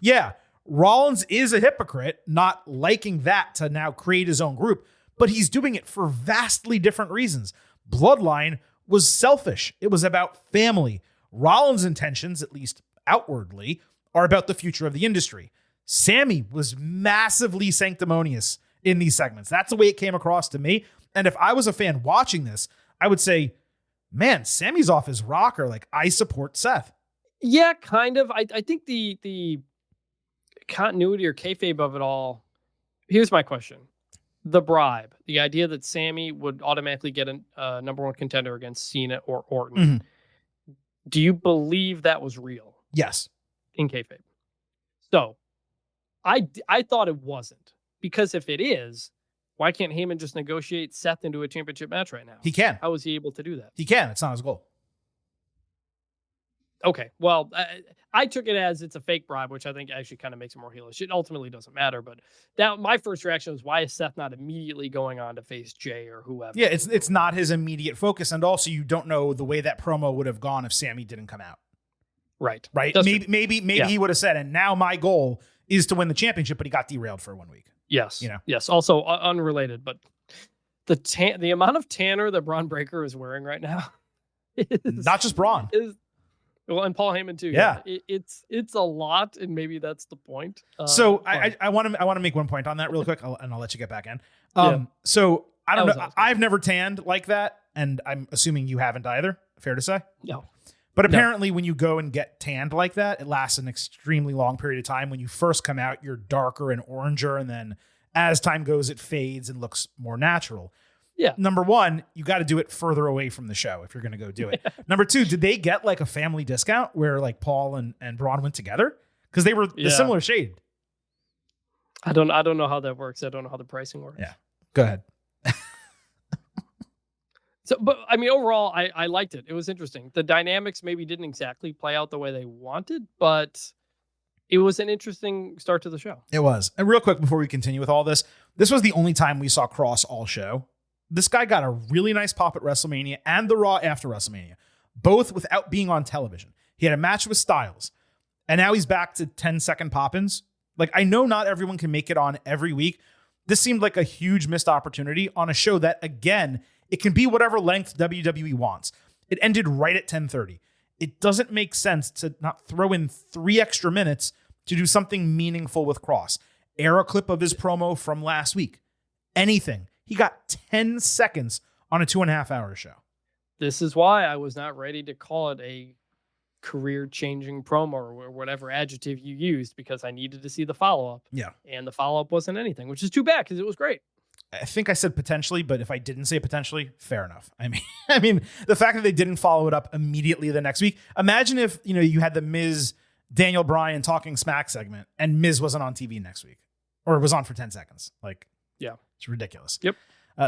Speaker 1: Yeah, Rollins is a hypocrite, not liking that to now create his own group, but he's doing it for vastly different reasons. Bloodline was selfish. It was about family. Rollins' intentions, at least outwardly, are about the future of the industry. Sami was massively sanctimonious in these segments. That's the way it came across to me. And if I was a fan watching this, I would say, man, Sami's off his rocker. Like, I support Seth.
Speaker 2: Yeah, kind of. I think the continuity or kayfabe of it all. Here's my question. The bribe, the idea that Sami would automatically get a number one contender against Cena or Orton. Mm-hmm. Do you believe that was real?
Speaker 1: Yes.
Speaker 2: In kayfabe. So I thought it wasn't, because if it is, why can't Heyman just negotiate Seth into a championship match right now?
Speaker 1: He can.
Speaker 2: How is he able to do that?
Speaker 1: He can. It's not his goal.
Speaker 2: Okay. Well, I took it as it's a fake bribe, which I think actually kind of makes it more heelish. It ultimately doesn't matter, but that my first reaction was, why is Seth not immediately going on to face Jay or whoever?
Speaker 1: Yeah, it's not his immediate focus, and also you don't know the way that promo would have gone if Sami didn't come out.
Speaker 2: Right.
Speaker 1: Maybe yeah. He would have said, and now my goal is to win the championship, but he got derailed for 1 week.
Speaker 2: Yes. Yes. Also unrelated, but the amount of tanner that Braun Breaker is wearing right now is
Speaker 1: not just Braun.
Speaker 2: Well, and Paul Heyman too.
Speaker 1: Yeah.
Speaker 2: It's a lot, and maybe that's the point.
Speaker 1: So I want to make one point on that real quick, and I'll let you get back in. So I don't know. I've never tanned like that, and I'm assuming you haven't either. Fair to say?
Speaker 2: No.
Speaker 1: But apparently when you go and get tanned like that, it lasts an extremely long period of time. When you first come out, you're darker and oranger, and then as time goes, it fades and looks more natural.
Speaker 2: Yeah.
Speaker 1: Number one, you got to do it further away from the show if you're going to go do it. Number two, did they get like a family discount where like Paul and Braun went together? Because they were the similar shade.
Speaker 2: I don't know how that works. I don't know how the pricing works.
Speaker 1: Yeah. Go ahead.
Speaker 2: So, but I mean, overall, I liked it. It was interesting. The dynamics maybe didn't exactly play out the way they wanted, but it was an interesting start to the show.
Speaker 1: It was. And real quick, before we continue with all this was the only time we saw Cross all show. This guy got a really nice pop at WrestleMania and the Raw after WrestleMania, both without being on television. He had a match with Styles, and now he's back to 10-second pop-ins. Like, I know not everyone can make it on every week. This seemed like a huge missed opportunity on a show that, again, it can be whatever length WWE wants. It ended right at 10:30. It doesn't make sense to not throw in 3 extra minutes to do something meaningful with Cross. Air a clip of his promo from last week. Anything. He got 10 seconds on a 2.5-hour show.
Speaker 2: This is why I was not ready to call it a career-changing promo or whatever adjective you used, because I needed to see the follow-up.
Speaker 1: Yeah.
Speaker 2: And the follow-up wasn't anything, which is too bad because it was great.
Speaker 1: I think I said potentially, but if I didn't say potentially, fair enough. I mean, the fact that they didn't follow it up immediately the next week. Imagine if, you had the Miz, Daniel Bryan talking smack segment and Miz wasn't on TV next week, or was on for 10 seconds. Like,
Speaker 2: yeah,
Speaker 1: it's ridiculous.
Speaker 2: Yep.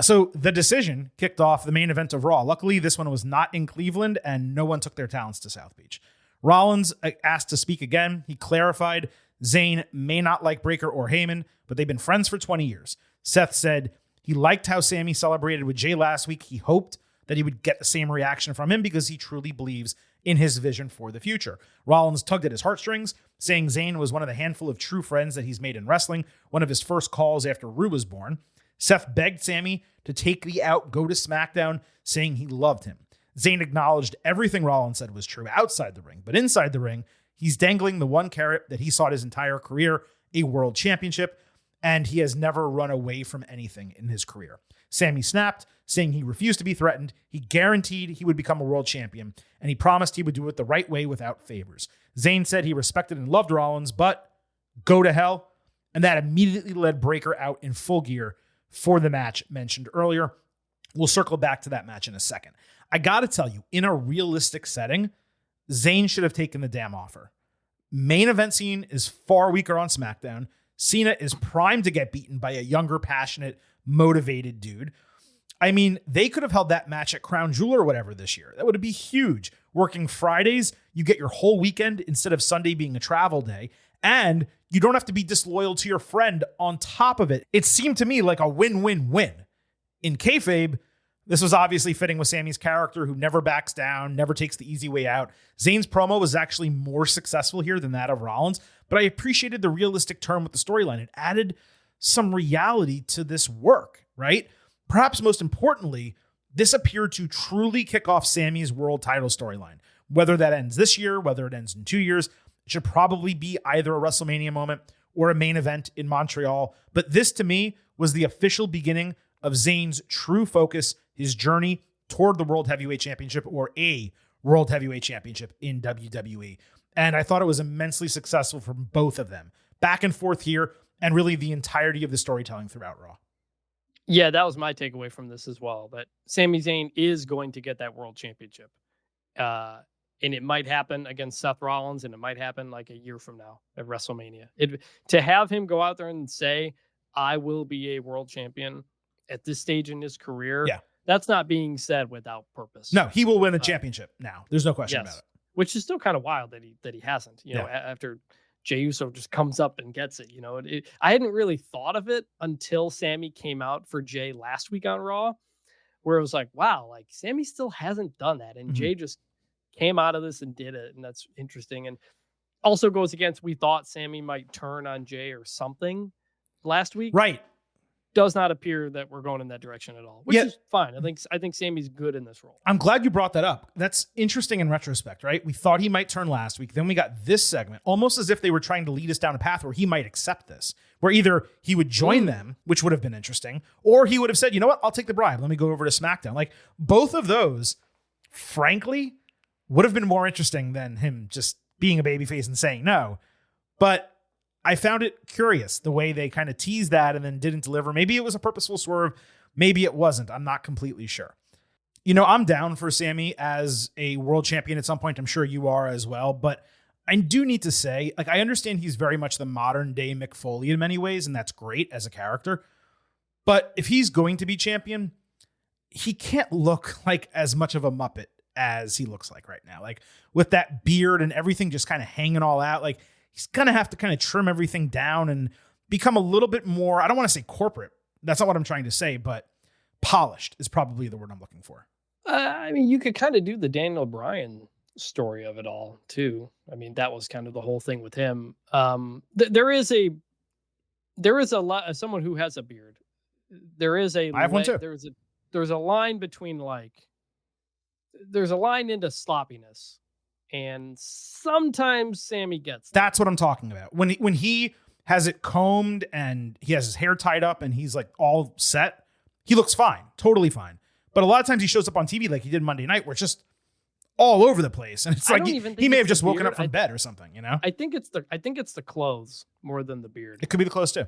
Speaker 1: So the decision kicked off the main event of Raw. Luckily, this one was not in Cleveland and no one took their talents to South Beach. Rollins asked to speak again. He clarified Zayn may not like Breakker or Heyman, but they've been friends for 20 years. Seth said he liked how Sami celebrated with Jay last week. He hoped that he would get the same reaction from him because he truly believes in his vision for the future. Rollins tugged at his heartstrings, saying Zayn was one of the handful of true friends that he's made in wrestling, one of his first calls after Rue was born. Seth begged Sami to take the out, go to SmackDown, saying he loved him. Zayn acknowledged everything Rollins said was true outside the ring, but inside the ring, he's dangling the one carrot that he sought his entire career, a world championship, and he has never run away from anything in his career. Sami snapped, saying he refused to be threatened. He guaranteed he would become a world champion, and he promised he would do it the right way without favors. Zayn said he respected and loved Rollins, but go to hell, and that immediately led Breakker out in full gear for the match mentioned earlier. We'll circle back to that match in a second. I got to tell you, in a realistic setting, Zayn should have taken the damn offer. Main event scene is far weaker on SmackDown. Cena is primed to get beaten by a younger, passionate, motivated dude. I mean, they could have held that match at Crown Jewel or whatever this year. That would be huge. Working Fridays, you get your whole weekend instead of Sunday being a travel day. And you don't have to be disloyal to your friend on top of it. It seemed to me like a win-win-win. In kayfabe, this was obviously fitting with Sami's character, who never backs down, never takes the easy way out. Zayn's promo was actually more successful here than that of Rollins, but I appreciated the realistic turn with the storyline. It added some reality to this work, right? Perhaps most importantly, this appeared to truly kick off Sami's world title storyline. Whether that ends this year, whether it ends in 2 years, it should probably be either a WrestleMania moment or a main event in Montreal. But this, to me, was the official beginning of Zayn's true focus, his journey toward the World Heavyweight Championship, or a World Heavyweight Championship in WWE. And I thought it was immensely successful from both of them. Back and forth here, and really the entirety of the storytelling throughout Raw.
Speaker 2: Yeah, that was my takeaway from this as well, that Sami Zayn is going to get that world championship. And it might happen against Seth Rollins, and it might happen like a year from now at WrestleMania. To have him go out there and say, I will be a world champion at this stage in his career, that's not being said without purpose.
Speaker 1: No, he will win a championship now. There's no question about it.
Speaker 2: Which is still kind of wild that he hasn't, after Jey Uso just comes up and gets it. I hadn't really thought of it until Sami came out for Jey last week on Raw, where it was like, wow, like Sami still hasn't done that. And Jey just came out of this and did it. And that's interesting. And also goes against, we thought Sami might turn on Jey or something last week.
Speaker 1: Right.
Speaker 2: Does not appear that we're going in that direction at all, which is fine. I think Sami's good in this role.
Speaker 1: I'm glad you brought that up. That's interesting in retrospect, right? We thought he might turn last week. Then we got this segment, almost as if they were trying to lead us down a path where he might accept this, where either he would join them, which would have been interesting, or he would have said, you know what, I'll take the bribe. Let me go over to SmackDown. Like, both of those, frankly, would have been more interesting than him just being a babyface and saying no. But I found it curious the way they kind of teased that and then didn't deliver. Maybe it was a purposeful swerve. Maybe it wasn't. I'm not completely sure. I'm down for Sami as a world champion at some point. I'm sure you are as well. But I do need to say, like, I understand he's very much the modern day Mick Foley in many ways, and that's great as a character. But if he's going to be champion, he can't look like as much of a Muppet as he looks like right now. Like with that beard and everything just kind of hanging all out, like he's going to have to kind of trim everything down and become a little bit more, I don't want to say corporate. That's not what I'm trying to say, but polished is probably the word I'm looking for.
Speaker 2: I mean, you could kind of do the Daniel Bryan story of it all too. I mean, that was kind of the whole thing with him. There is a lot, as someone who has a beard, I
Speaker 1: have one too.
Speaker 2: There's a line between there's a line into sloppiness, and sometimes Sammy gets that.
Speaker 1: That's what I'm talking about. When he has it combed and he has his hair tied up and he's like all set, he looks fine, totally fine. But a lot of times he shows up on TV like he did Monday night, where it's just all over the place, and it's like he may have just woken up from bed or something. You know,
Speaker 2: I think it's the clothes more than the beard.
Speaker 1: It could be the clothes too.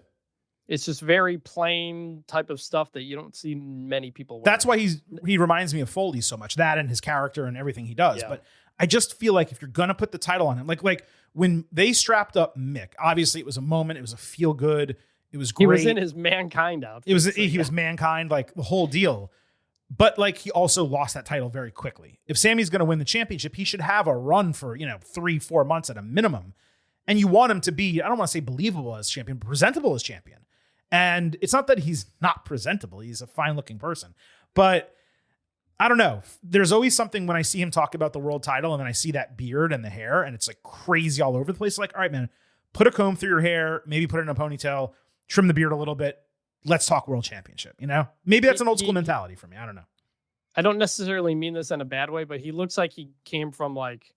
Speaker 2: It's just very plain type of stuff that you don't see many people wear.
Speaker 1: That's why he reminds me of Foley so much, that and his character and everything he does. Yeah. But I just feel like if you're going to put the title on him, like when they strapped up Mick, obviously it was a moment. It was a feel good. It was great.
Speaker 2: He was in his Mankind outfit.
Speaker 1: He was Mankind, like the whole deal. But like he also lost that title very quickly. If Sammy's going to win the championship, he should have a run for, 3-4 months at a minimum. And you want him to be, I don't want to say believable as champion, but presentable as champion. And it's not that he's not presentable. He's a fine looking person, but I don't know. There's always something when I see him talk about the world title and then I see that beard and the hair and it's like crazy all over the place. Like, all right, man, put a comb through your hair, maybe put it in a ponytail, trim the beard a little bit. Let's talk world championship. Maybe that's an old school mentality for me. I don't know.
Speaker 2: I don't necessarily mean this in a bad way, but he looks like he came from like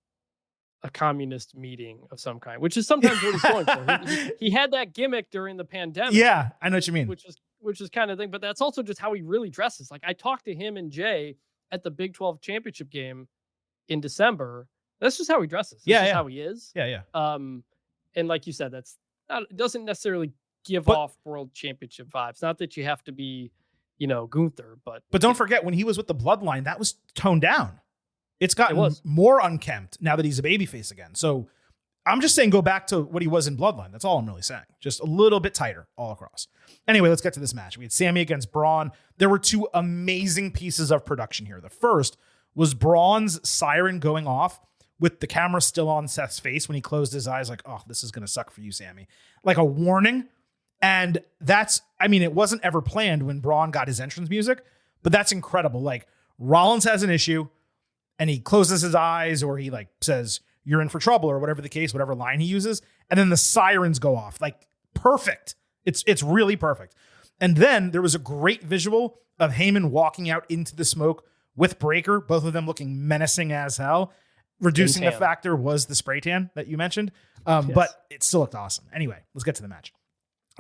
Speaker 2: a communist meeting of some kind, which is sometimes what he's going for. He had that gimmick during the pandemic.
Speaker 1: Yeah, I know what you mean.
Speaker 2: Which is kind of thing, but that's also just how he really dresses. Like I talked to him and Jay at the Big 12 championship game in December. That's just how he dresses. That's just how he is.
Speaker 1: Yeah.
Speaker 2: And like you said, it doesn't necessarily give off world championship vibes. Not that you have to be, Gunther, but
Speaker 1: don't forget when he was with the Bloodline, that was toned down. It's gotten more unkempt now that he's a babyface again. So I'm just saying go back to what he was in Bloodline. That's all I'm really saying. Just a little bit tighter all across. Anyway, let's get to this match. We had Sammy against Braun. There were two amazing pieces of production here. The first was Braun's siren going off with the camera still on Seth's face when he closed his eyes like, oh, this is going to suck for you, Sammy. Like a warning. And it wasn't ever planned when Braun got his entrance music, but that's incredible. Like Rollins has an issue and he closes his eyes or he like says, you're in for trouble or whatever the case, whatever line he uses. And then the sirens go off like perfect. It's really perfect. And then there was a great visual of Heyman walking out into the smoke with Breaker, both of them looking menacing as hell. Reducing the factor was the spray tan that you mentioned.
Speaker 2: Yes.
Speaker 1: But it still looked awesome. Anyway, let's get to the match.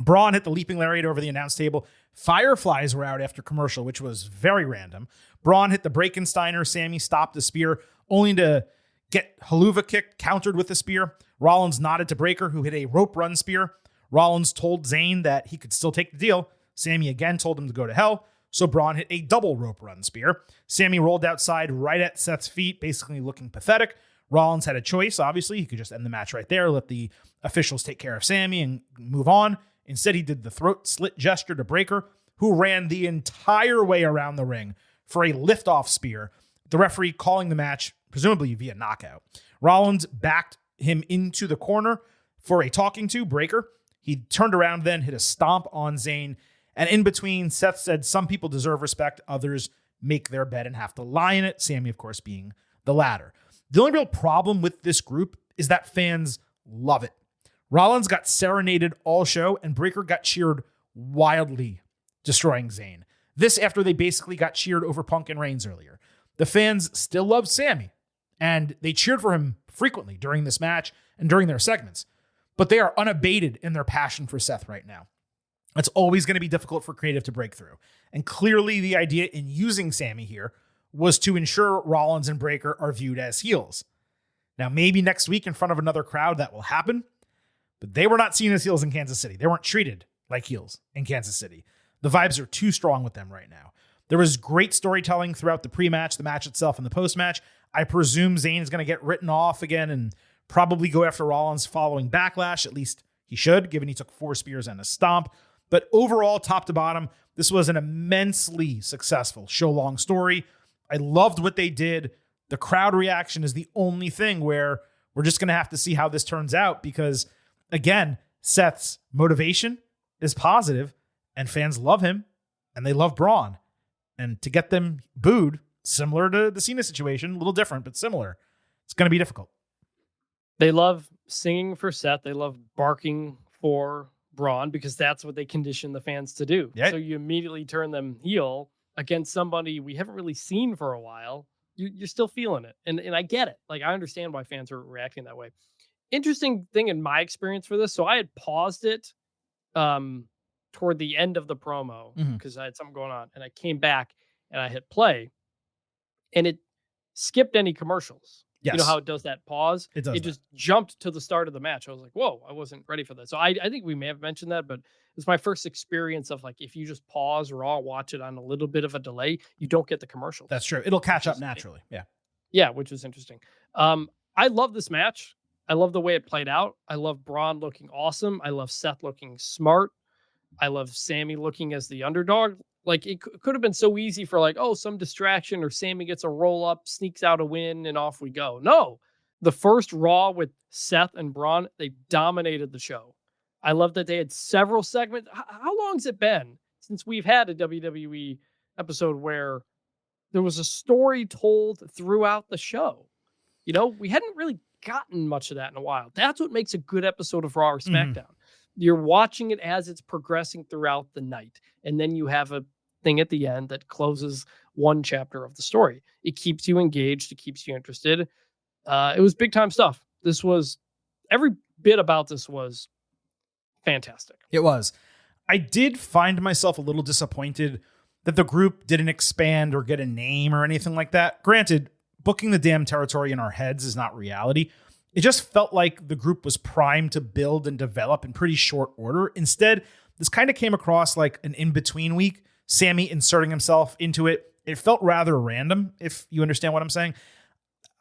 Speaker 1: Braun hit the leaping lariat over the announce table. Fireflies were out after commercial, which was very random. Braun hit the Breakensteiner. Sammy stopped the spear, only to get Haluva kicked, countered with the spear. Rollins nodded to Breaker, who hit a rope run spear. Rollins told Zayn that he could still take the deal. Sammy again told him to go to hell. So Braun hit a double rope run spear. Sammy rolled outside right at Seth's feet, basically looking pathetic. Rollins had a choice, obviously. He could just end the match right there, let the officials take care of Sammy and move on. Instead, he did the throat slit gesture to Breaker, who ran the entire way around the ring for a liftoff spear. The referee calling the match, presumably via knockout. Rollins backed him into the corner for a talking to Breaker. He turned around then, hit a stomp on Zayn. And in between, Seth said some people deserve respect, others make their bed and have to lie in it. Sammy, of course, being the latter. The only real problem with this group is that fans love it. Rollins got serenaded all show, and Breaker got cheered wildly, destroying Zayn. This after they basically got cheered over Punk and Reigns earlier. The fans still love Sammy, and they cheered for him frequently during this match and during their segments. But they are unabated in their passion for Seth right now. It's always going to be difficult for creative to break through. And clearly the idea in using Sammy here was to ensure Rollins and Breaker are viewed as heels. Now, maybe next week in front of another crowd that will happen, but they were not seen as heels in Kansas City. They weren't treated like heels in Kansas City. The vibes are too strong with them right now. There was great storytelling throughout the pre-match, the match itself, and the post-match. I presume Zayn is going to get written off again and probably go after Rollins following Backlash. At least he should, given he took 4 spears and a stomp. But overall, top to bottom, this was an immensely successful show-long story. I loved what they did. The crowd reaction is the only thing where we're just going to have to see how this turns out because, again, Seth's motivation is positive and fans love him and they love Braun. And to get them booed, similar to the Cena situation, a little different, but similar, it's going to be difficult.
Speaker 2: They love singing for Seth. They love barking for Braun because that's what they condition the fans to do.
Speaker 1: Yeah.
Speaker 2: So you immediately turn them heel against somebody we haven't really seen for a while. You're still feeling it. And I get it. Like, I understand why fans are reacting that way. Interesting thing in my experience for this. So I had paused it toward the end of the promo because I had something going on, and I came back and I hit play and it skipped any commercials.
Speaker 1: Yes.
Speaker 2: You know how it does that pause?
Speaker 1: It does.
Speaker 2: Just jumped to the start of the match. I was like, whoa, I wasn't ready for that. So I think we may have mentioned that, but it's my first experience of like, if you just pause Raw, watch it on a little bit of a delay, you don't get the commercials.
Speaker 1: That's true. It'll catch up naturally. Yeah.
Speaker 2: Yeah, which is interesting. I love this match. I love the way it played out. I love Braun looking awesome. I love Seth looking smart. I love Sammy looking as the underdog. Like, it could have been so easy for like, oh, some distraction or Sammy gets a roll up, sneaks out a win, and off we go. No, the first Raw with Seth and Braun, they dominated the show. I love that they had several segments. How long has it been since we've had a WWE episode where there was a story told throughout the show? You know, we hadn't really gotten much of that in a while. That's what makes a good episode of Raw or SmackDown. You're watching it as it's progressing throughout the night. And then you have a thing at the end that closes one chapter of the story. It keeps you engaged. It keeps you interested. It was big time stuff. Every bit about this was fantastic.
Speaker 1: It was. I did find myself a little disappointed that the group didn't expand or get a name or anything like that. Granted, booking the damn territory in our heads is not reality. It just felt like the group was primed to build and develop in pretty short order. Instead, this kind of came across like an in-between week, Sammy inserting himself into it. It felt rather random, if you understand what I'm saying.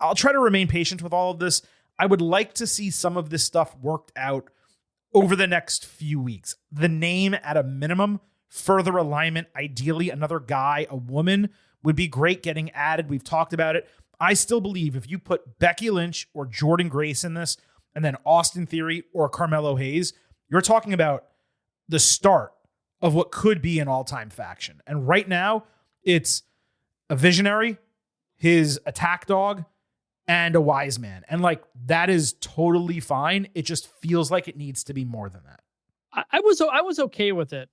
Speaker 1: I'll try to remain patient with all of this. I would like to see some of this stuff worked out over the next few weeks. The name at a minimum, further alignment, ideally another guy, a woman, would be great getting added. We've talked about it. I still believe if you put Becky Lynch or Jordan Grace in this, and then Austin Theory or Carmelo Hayes, you're talking about the start of what could be an all-time faction. And right now, it's a visionary, his attack dog, and a wise man. And like, that is totally fine. It just feels like it needs to be more than that.
Speaker 2: I was okay with it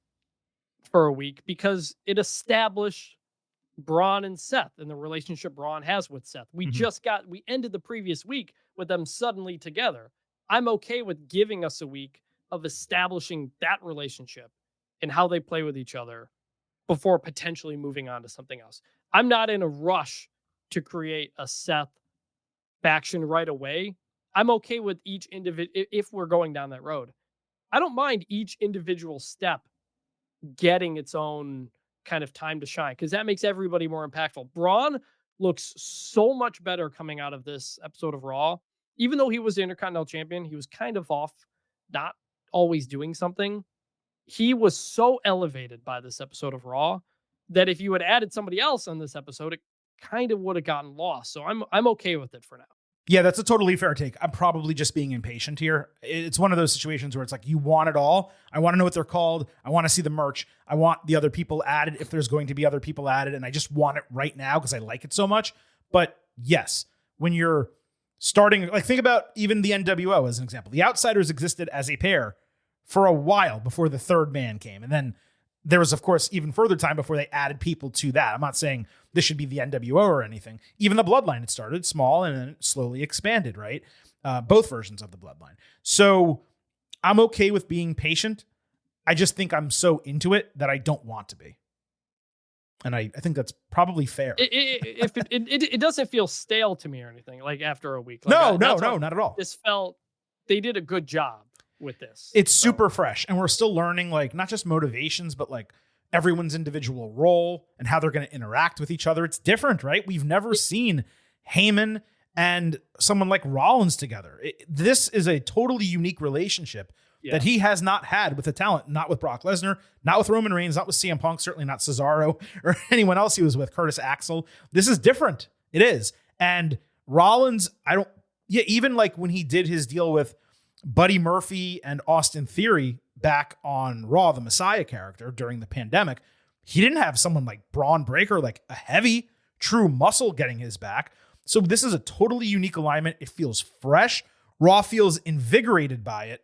Speaker 2: for a week because it established Braun and Seth and the relationship Braun has with Seth. We ended the previous week with them suddenly together. I'm okay with giving us a week of establishing that relationship and how they play with each other before potentially moving on to something else. I'm not in a rush to create a Seth faction right away. I'm okay with each individual, if we're going down that road. I don't mind each individual step getting its own kind of time to shine because that makes everybody more impactful. Braun looks so much better coming out of this episode of Raw. Even though he was the Intercontinental Champion, he was kind of off, not always doing something. He was so elevated by this episode of Raw that if you had added somebody else on this episode, it kind of would have gotten lost. So I'm okay with it for now.
Speaker 1: Yeah, that's a totally fair take. I'm probably just being impatient here. It's one of those situations where it's like, you want it all. I want to know what they're called. I want to see the merch. I want the other people added if there's going to be other people added. And I just want it right now because I like it so much. But yes, when you're starting, like, think about even the NWO as an example. The Outsiders existed as a pair for a while before the third man came. And then there was, of course, even further time before they added people to that. I'm not saying this should be the NWO or anything. Even the Bloodline, it started small and then slowly expanded, right? Both versions of the Bloodline. So I'm okay with being patient. I just think I'm so into it that I don't want to be. And I think that's probably fair.
Speaker 2: It doesn't feel stale to me or anything, like after a week. Like
Speaker 1: no, not at all.
Speaker 2: This felt, they did a good job with this.
Speaker 1: It's super fresh. And we're still learning, like, not just motivations, but like everyone's individual role and how they're going to interact with each other. It's different, right? We've never seen Heyman and someone like Rollins together. This is a totally unique relationship that he has not had with the talent, not with Brock Lesnar, not with Roman Reigns, not with CM Punk, certainly not Cesaro or anyone else he was with, Curtis Axel. This is different. It is. And Rollins, even like when he did his deal with Buddy Murphy and Austin Theory back on Raw, the Messiah character during the pandemic, he didn't have someone like Braun Breaker, like a heavy, true muscle getting his back. So this is a totally unique alignment. It feels fresh. Raw feels invigorated by it.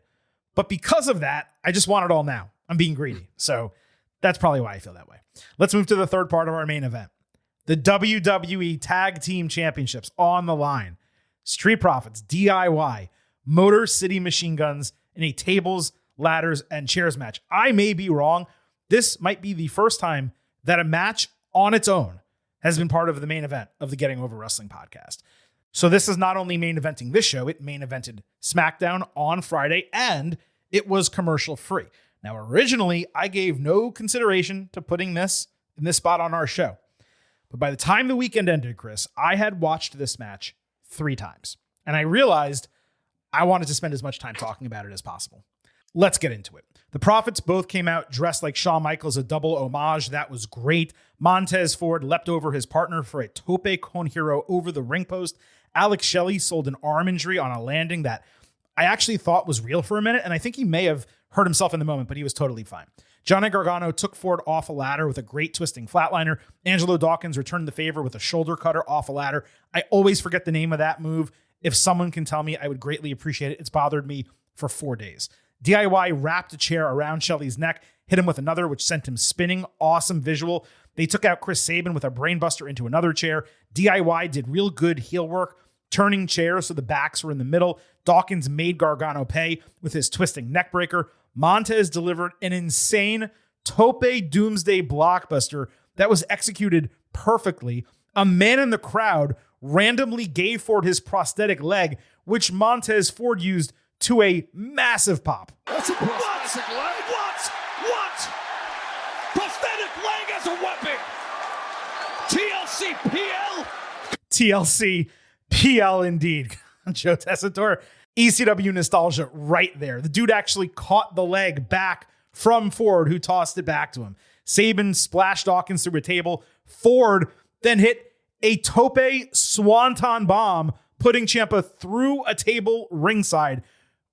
Speaker 1: But because of that, I just want it all now. I'm being greedy. So that's probably why I feel that way. Let's move to the third part of our main event. The WWE Tag Team Championships on the line. Street Profits, DIY, Motor City Machine Guns in a tables, ladders, and chairs match. I may be wrong. This might be the first time that a match on its own has been part of the main event of the Getting Over Wrestling podcast. So this is not only main eventing this show, it main evented SmackDown on Friday, and it was commercial free. Now, originally, I gave no consideration to putting this in this spot on our show. But by the time the weekend ended, Chris, I had watched this match 3 times. And I realized I wanted to spend as much time talking about it as possible. Let's get into it. The Profits both came out dressed like Shawn Michaels, a double homage. That was great. Montez Ford leapt over his partner for a tope con hero over the ring post. Alex Shelley sold an arm injury on a landing that I actually thought was real for a minute, and I think he may have hurt himself in the moment, but he was totally fine. Johnny Gargano took Ford off a ladder with a great twisting flatliner. Angelo Dawkins returned the favor with a shoulder cutter off a ladder. I always forget the name of that move. If someone can tell me, I would greatly appreciate it. It's bothered me for 4 days. DIY wrapped a chair around Shelley's neck, hit him with another, which sent him spinning. Awesome visual. They took out Chris Sabin with a brainbuster into another chair. DIY did real good heel work, turning chairs so the backs were in the middle. Dawkins made Gargano pay with his twisting neckbreaker. Montez delivered an insane tope doomsday blockbuster that was executed perfectly. A man in the crowd randomly gave Ford his prosthetic leg, which Montez Ford used to a massive pop.
Speaker 3: That's a prosthetic leg. What? Prosthetic leg as a weapon. TLC PL.
Speaker 1: TLC PL indeed. Joe Tessitore. ECW nostalgia right there. The dude actually caught the leg back from Ford, who tossed it back to him. Sabin splashed Dawkins through a table. Ford then hit a tope swanton bomb, putting Ciampa through a table ringside,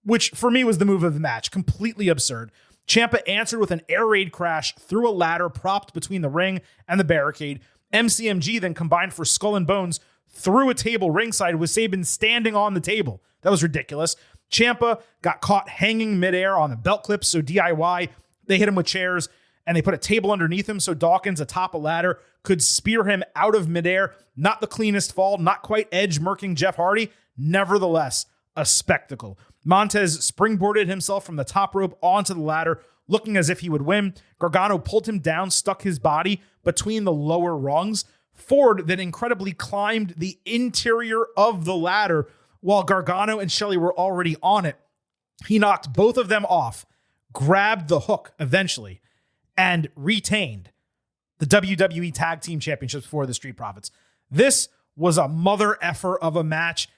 Speaker 1: which for me was the move of the match. Completely absurd. Ciampa answered with an air raid crash through a ladder propped between the ring and the barricade. MCMG then combined for Skull and Bones through a table ringside with Sabin standing on the table. That was ridiculous. Ciampa got caught hanging midair on the belt clip, so DIY, they hit him with chairs, and they put a table underneath him so Dawkins atop a ladder could spear him out of midair. Not the cleanest fall, not quite edge murking Jeff Hardy. Nevertheless, a spectacle. Montez springboarded himself from the top rope onto the ladder, looking as if he would win. Gargano pulled him down, stuck his body between the lower rungs. Ford then incredibly climbed the interior of the ladder while Gargano and Shelley were already on it. He knocked both of them off, grabbed the hook eventually, and retained the WWE Tag Team Championships for the Street Profits. This was a mother effer of a match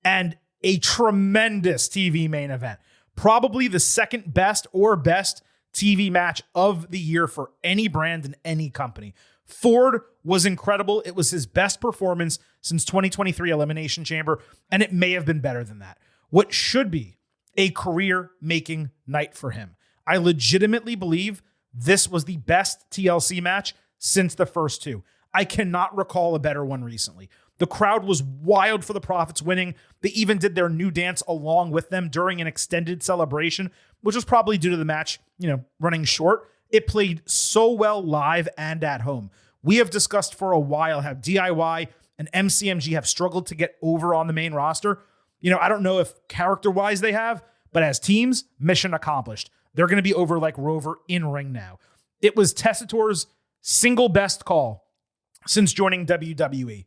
Speaker 1: and a tremendous TV main event. Probably the second best or best TV match of the year for any brand and any company. Ford was incredible. It was his best performance since 2023 Elimination Chamber, and it may have been better than that. What should be a career-making night for him. I legitimately believe this was the best TLC match since the first 2. I cannot recall a better one recently. The crowd was wild for the Profits winning. They even did their new dance along with them during an extended celebration, which was probably due to the match, running short. It played so well live and at home. We have discussed for a while how DIY and MCMG have struggled to get over on the main roster. I don't know if character-wise they have, but as teams, mission accomplished. They're going to be over like Rover in ring now. It was Tessitore's single best call since joining WWE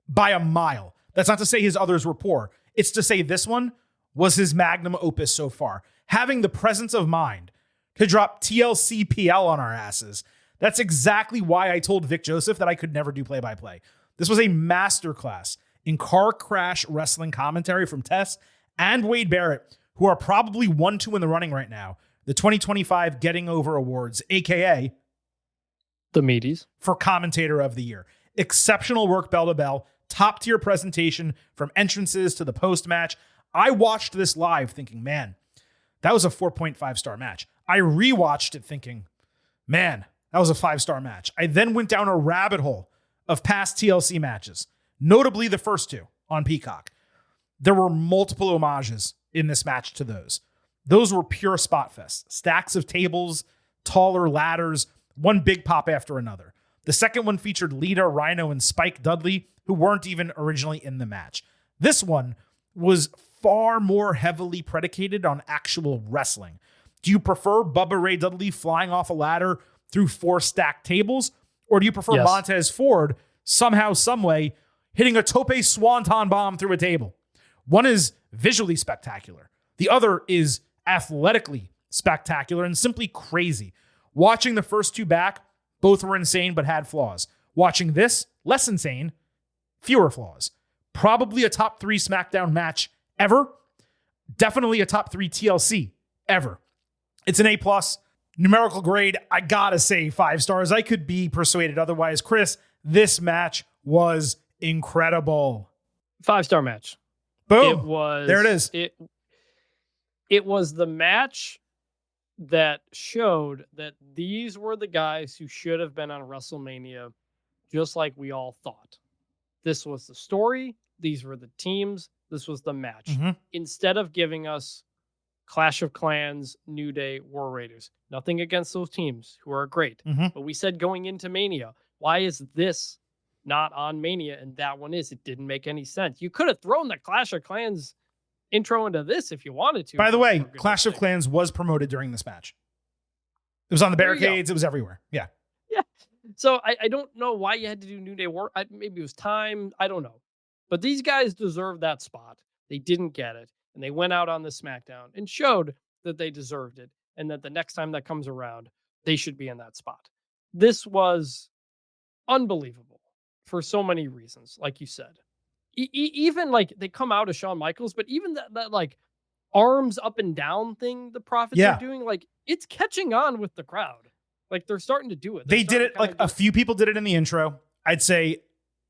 Speaker 1: by a mile. That's not to say his others were poor. It's to say this one was his magnum opus so far. Having the presence of mind to drop TLC PL on our asses. That's exactly why I told Vic Joseph that I could never do play-by-play. This was a masterclass in car crash wrestling commentary from Tess and Wade Barrett, who are probably 1-2 in the running right now, the 2025 Getting Over Awards, aka
Speaker 2: the Meaties,
Speaker 1: for Commentator of the Year. Exceptional work bell to bell, top tier presentation from entrances to the post match. I watched this live thinking, man, that was a 4.5 star match. I rewatched it thinking, man, that was a 5-star match. I then went down a rabbit hole of past TLC matches, notably the first two on Peacock. There were multiple homages in this match to those. Those were pure spot fests. Stacks of tables, taller ladders, one big pop after another. The second one featured Lita, Rhino, and Spike Dudley, who weren't even originally in the match. This one was far more heavily predicated on actual wrestling. Do you prefer Bubba Ray Dudley flying off a ladder through 4 stacked tables? Or do you prefer Montez Ford somehow, someway, hitting a tope swanton bomb through a table? One is visually spectacular. The other is athletically spectacular and simply crazy. Watching the first two back, both were insane but had flaws. Watching this, less insane, fewer flaws. Probably a top 3 SmackDown match ever. Definitely a top 3 TLC ever. It's an A+. Numerical grade, I gotta say 5 stars. I could be persuaded otherwise. Chris, this match was incredible.
Speaker 2: 5-star match.
Speaker 1: Boom. There it is.
Speaker 2: It was the match that showed that these were the guys who should have been on WrestleMania, just like we all thought. This was the story. These were the teams. This was the match.
Speaker 1: Mm-hmm.
Speaker 2: Instead of giving us Clash of Clans, New Day, War Raiders. Nothing against those teams who are great.
Speaker 1: Mm-hmm.
Speaker 2: But we said going into Mania, why is this not on Mania and that one is? It didn't make any sense. You could have thrown the Clash of Clans intro into this if you wanted to.
Speaker 1: By the way, Clash of Clans was promoted during this match. It was on the barricades. It was everywhere. Yeah.
Speaker 2: Yeah. So I don't know why you had to do New Day War. Maybe it was time. I don't know. But these guys deserve that spot. They didn't get it. And they went out on the SmackDown and showed that they deserved it. And that the next time that comes around, they should be in that spot. This was unbelievable for so many reasons, like you said. Even like they come out of Shawn Michaels, but even that like arms up and down thing the Profits are doing, like it's catching on with the crowd. Like they're starting to do it.
Speaker 1: They did it, like a few people did it in the intro. I'd say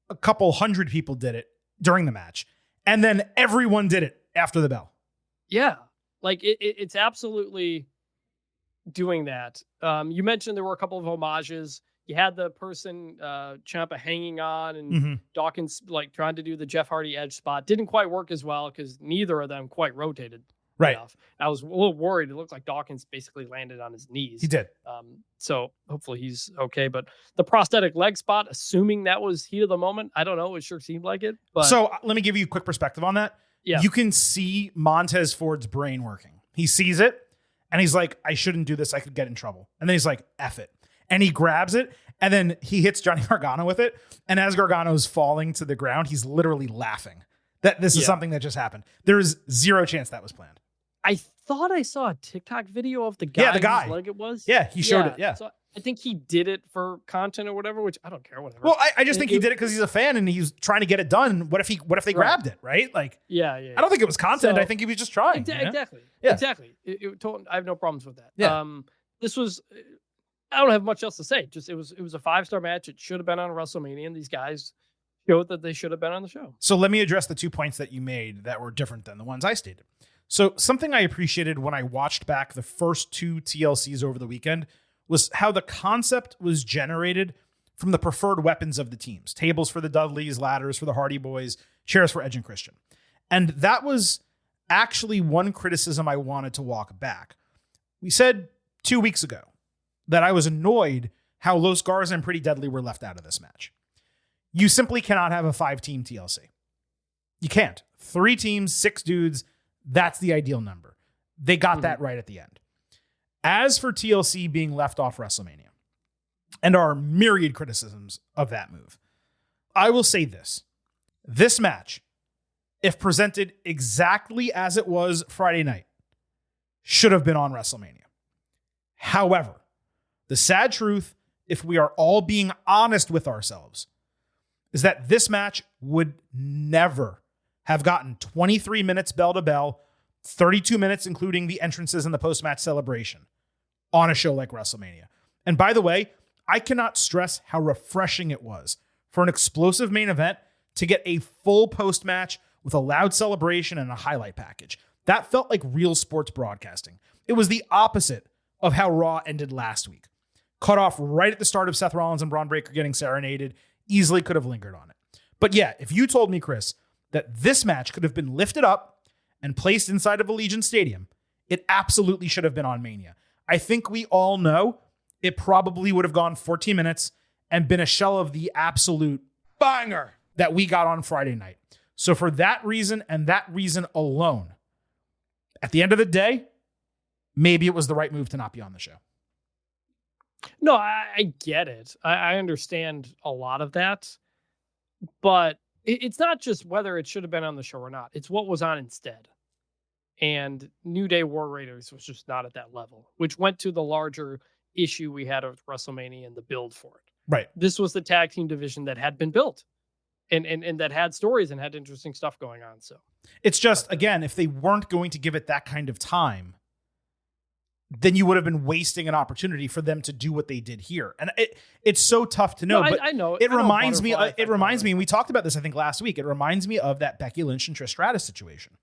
Speaker 1: a couple hundred people did it during the match. And then everyone did it after the bell.
Speaker 2: Yeah. Like it's absolutely doing that. You mentioned there were a couple of homages. You had the person, Ciampa hanging on and Dawkins like trying to do the Jeff Hardy edge spot. Didn't quite work as well because neither of them quite rotated enough. I was a little worried. It looked like Dawkins basically landed on his knees.
Speaker 1: He did.
Speaker 2: So hopefully he's okay. But the prosthetic leg spot, assuming that was heat of the moment, I don't know. It sure seemed like it. But
Speaker 1: so let me give you a quick perspective on that.
Speaker 2: Yeah.
Speaker 1: You can see Montez Ford's brain working. He sees it and he's like, I shouldn't do this. I could get in trouble. And then he's like, F it. And he grabs it and then he hits Johnny Gargano with it. And as Gargano's falling to the ground, he's literally laughing that this is something that just happened. There is zero chance that was planned.
Speaker 2: I thought I saw a TikTok video of the guy whose leg it was.
Speaker 1: Yeah, he showed it. Yeah.
Speaker 2: So I think he did it for content or whatever, which I don't care, whatever.
Speaker 1: Well, I just think he did it because he's a fan and he's trying to get it done. What if they grabbed it, right? Like,
Speaker 2: yeah.
Speaker 1: I don't think it was content. I think he was just trying.
Speaker 2: Exactly.
Speaker 1: Yeah.
Speaker 2: Exactly. I have no problems with that.
Speaker 1: Yeah.
Speaker 2: This was, I don't have much else to say. Just it was a 5-star match. It should have been on WrestleMania, and these guys showed that they should have been on the show.
Speaker 1: So let me address the 2 points that you made that were different than the ones I stated. So something I appreciated when I watched back the first 2 TLCs over the weekend was how the concept was generated from the preferred weapons of the teams. Tables for the Dudleys, ladders for the Hardy Boys, chairs for Edge and Christian. And that was actually one criticism I wanted to walk back. We said 2 weeks ago that I was annoyed how Los Garza and Pretty Deadly were left out of this match. You simply cannot have a 5-team TLC. You can't. 3 teams, 6 dudes. That's the ideal number. They got that right at the end. As for TLC being left off WrestleMania and our myriad criticisms of that move, I will say this. This match, if presented exactly as it was Friday night, should have been on WrestleMania. However, the sad truth, if we are all being honest with ourselves, is that this match would never have gotten 23 minutes bell to bell, 32 minutes, including the entrances and the post-match celebration on a show like WrestleMania. And by the way, I cannot stress how refreshing it was for an explosive main event to get a full post-match with a loud celebration and a highlight package. That felt like real sports broadcasting. It was the opposite of how Raw ended last week. Cut off right at the start of Seth Rollins and Braun Breaker getting serenaded, easily could have lingered on it. But yeah, if you told me, Chris, that this match could have been lifted up and placed inside of Allegiant Stadium, it absolutely should have been on Mania. I think we all know it probably would have gone 14 minutes and been a shell of the absolute banger that we got on Friday night. So for that reason and that reason alone, at the end of the day, maybe it was the right move to not be on the show.
Speaker 2: No, I get it. I understand a lot of that, but it's not just whether it should have been on the show or not. It's what was on instead. And New Day War Raiders was just not at that level, which went to the larger issue we had with WrestleMania and the build for it.
Speaker 1: Right.
Speaker 2: This was the tag team division that had been built and that had stories and had interesting stuff going on. So
Speaker 1: it's just, again, if they weren't going to give it that kind of time, then you would have been wasting an opportunity for them to do what they did here. And it's so tough to know.
Speaker 2: No,
Speaker 1: but
Speaker 2: I know.
Speaker 1: It reminds me, and we talked about this, I think, last week. It reminds me of that Becky Lynch and Trish Stratus situation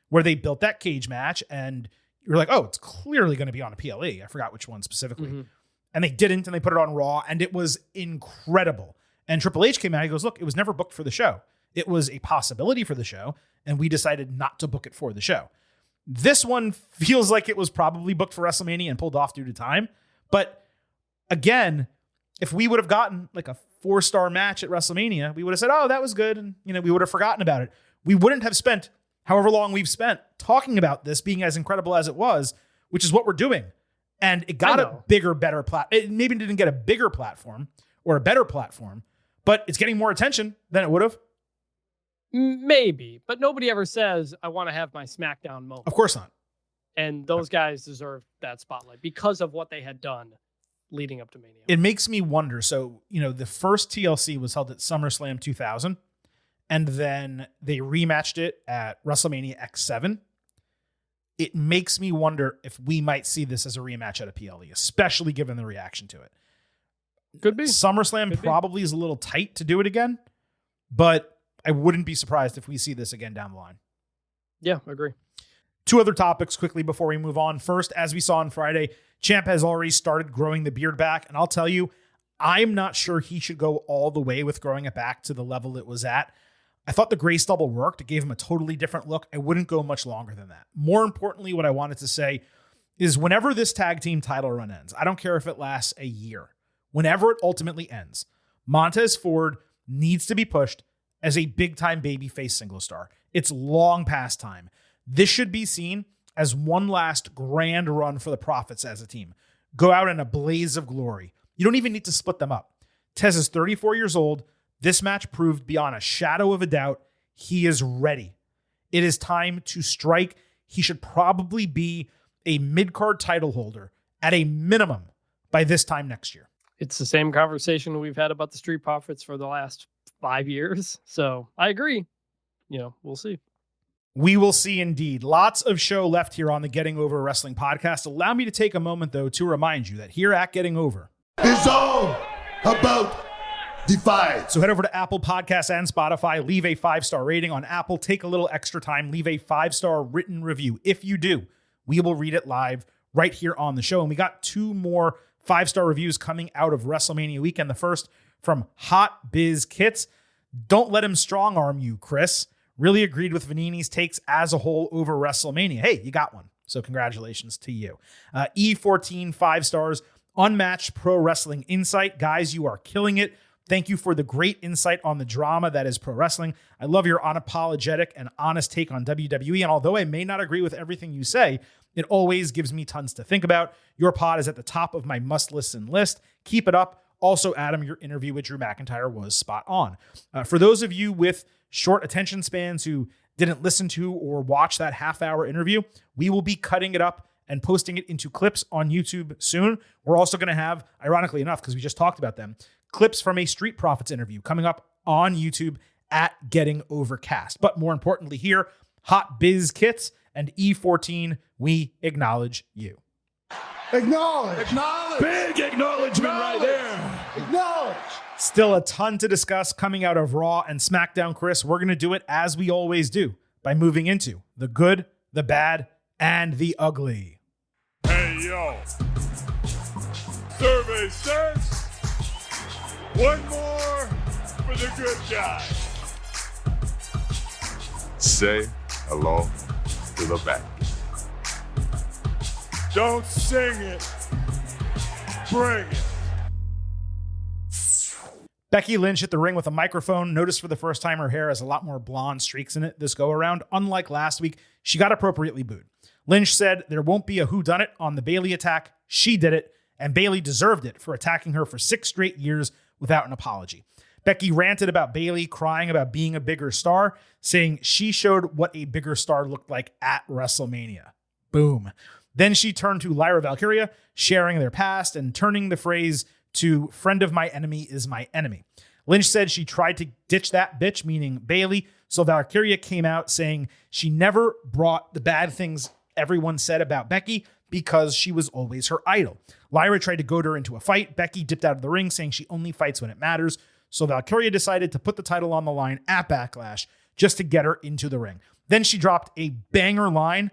Speaker 1: where they built that cage match and you're like, oh, it's clearly going to be on a PLE. I forgot which one specifically. Mm-hmm. And they didn't, and they put it on Raw, and it was incredible. And Triple H came out, he goes, look, it was never booked for the show. It was a possibility for the show, and we decided not to book it for the show. This one feels like it was probably booked for WrestleMania and pulled off due to time. But again, if we would have gotten like a 4-star match at WrestleMania, we would have said, oh, that was good. And, we would have forgotten about it. We wouldn't have spent however long we've spent talking about this being as incredible as it was, which is what we're doing. And it got a bigger, better platform. It maybe didn't get a bigger platform or a better platform, but it's getting more attention than it would have.
Speaker 2: Maybe, but nobody ever says, I want to have my SmackDown moment.
Speaker 1: Of course not.
Speaker 2: And those guys deserve that spotlight because of what they had done leading up to Mania.
Speaker 1: It makes me wonder. So, the first TLC was held at SummerSlam 2000, and then they rematched it at WrestleMania X7. It makes me wonder if we might see this as a rematch at a PLE, especially given the reaction to it.
Speaker 2: Could be.
Speaker 1: SummerSlam probably is a little tight to do it again, but I wouldn't be surprised if we see this again down the line.
Speaker 2: Yeah, I agree.
Speaker 1: 2 other topics quickly before we move on. First, as we saw on Friday, Ciampa has already started growing the beard back. And I'll tell you, I'm not sure he should go all the way with growing it back to the level it was at. I thought the gray stubble worked. It gave him a totally different look. I wouldn't go much longer than that. More importantly, what I wanted to say is whenever this tag team title run ends, I don't care if it lasts a year, whenever it ultimately ends, Montez Ford needs to be pushed as a big-time babyface single star. It's long past time. This should be seen as one last grand run for the Profits as a team. Go out in a blaze of glory. You don't even need to split them up. Tez is 34 years old. This match proved beyond a shadow of a doubt he is ready. It is time to strike. He should probably be a mid-card title holder at a minimum by this time next year.
Speaker 2: It's the same conversation we've had about the Street Profits for the last 5 years. So I agree. We'll see.
Speaker 1: We will see indeed. Lots of show left here on the Getting Over Wrestling podcast. Allow me to take a moment, though, to remind you that here at Getting Over,
Speaker 4: it's all about the fight.
Speaker 1: So head over to Apple Podcasts and Spotify. Leave a 5-star rating on Apple. Take a little extra time. Leave a 5-star written review. If you do, we will read it live right here on the show. And we got 2 more 5-star reviews coming out of WrestleMania weekend. The first from Hot Biz Kits. Don't let him strong arm you, Chris. Really agreed with Vanini's takes as a whole over WrestleMania. Hey, you got one. So congratulations to you. E14, 5 stars. Unmatched pro wrestling insight. Guys, you are killing it. Thank you for the great insight on the drama that is pro wrestling. I love your unapologetic and honest take on WWE. And although I may not agree with everything you say, it always gives me tons to think about. Your pod is at the top of my must-listen list. Keep it up. Also, Adam, your interview with Drew McIntyre was spot on. For those of you with short attention spans who didn't listen to or watch that half-hour interview, we will be cutting it up and posting it into clips on YouTube soon. We're also going to have, ironically enough, because we just talked about them, clips from a Street Profits interview coming up on YouTube at Getting Overcast. But more importantly here, Hot Biz Kits And E14, we acknowledge you.
Speaker 4: Acknowledge.
Speaker 3: Big acknowledgement right there.
Speaker 4: Acknowledge.
Speaker 1: Still a ton to discuss coming out of Raw and SmackDown, Chris. We're going to do it as we always do by moving into the good, the bad, and the ugly.
Speaker 3: Hey, yo. Survey says one more for the good guy.
Speaker 5: Say hello to the back.
Speaker 3: Don't sing it. Bring it.
Speaker 1: Becky Lynch hit the ring with a microphone. Noticed for the first time her hair has a lot more blonde streaks in it this go around. Unlike last week, she got appropriately booed. Lynch said there won't be a whodunit on the Bayley attack. She did it, and Bayley deserved it for attacking her for 6 straight years without an apology. Becky ranted about Bayley, crying about being a bigger star, saying she showed what a bigger star looked like at WrestleMania. Boom. Then she turned to Lyra Valkyria, sharing their past and turning the phrase to "friend of my enemy is my enemy." Lynch said she tried to ditch that bitch, meaning Bayley, so Valkyria came out saying she never brought the bad things everyone said about Becky because she was always her idol. Lyra tried to goad her into a fight. Becky dipped out of the ring saying she only fights when it matters. So Valkyria decided to put the title on the line at Backlash just to get her into the ring. Then she dropped a banger line.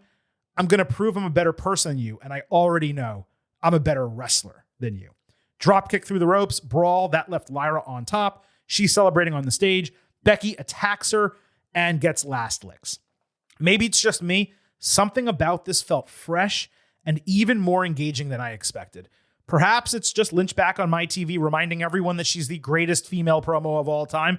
Speaker 1: "I'm going to prove I'm a better person than you, and I already know I'm a better wrestler than you." Dropkick through the ropes, brawl, that left Lyra on top. She's celebrating on the stage. Becky attacks her and gets last licks. Maybe it's just me. Something about this felt fresh and even more engaging than I expected. Perhaps it's just Lynch back on my TV reminding everyone that she's the greatest female promo of all time.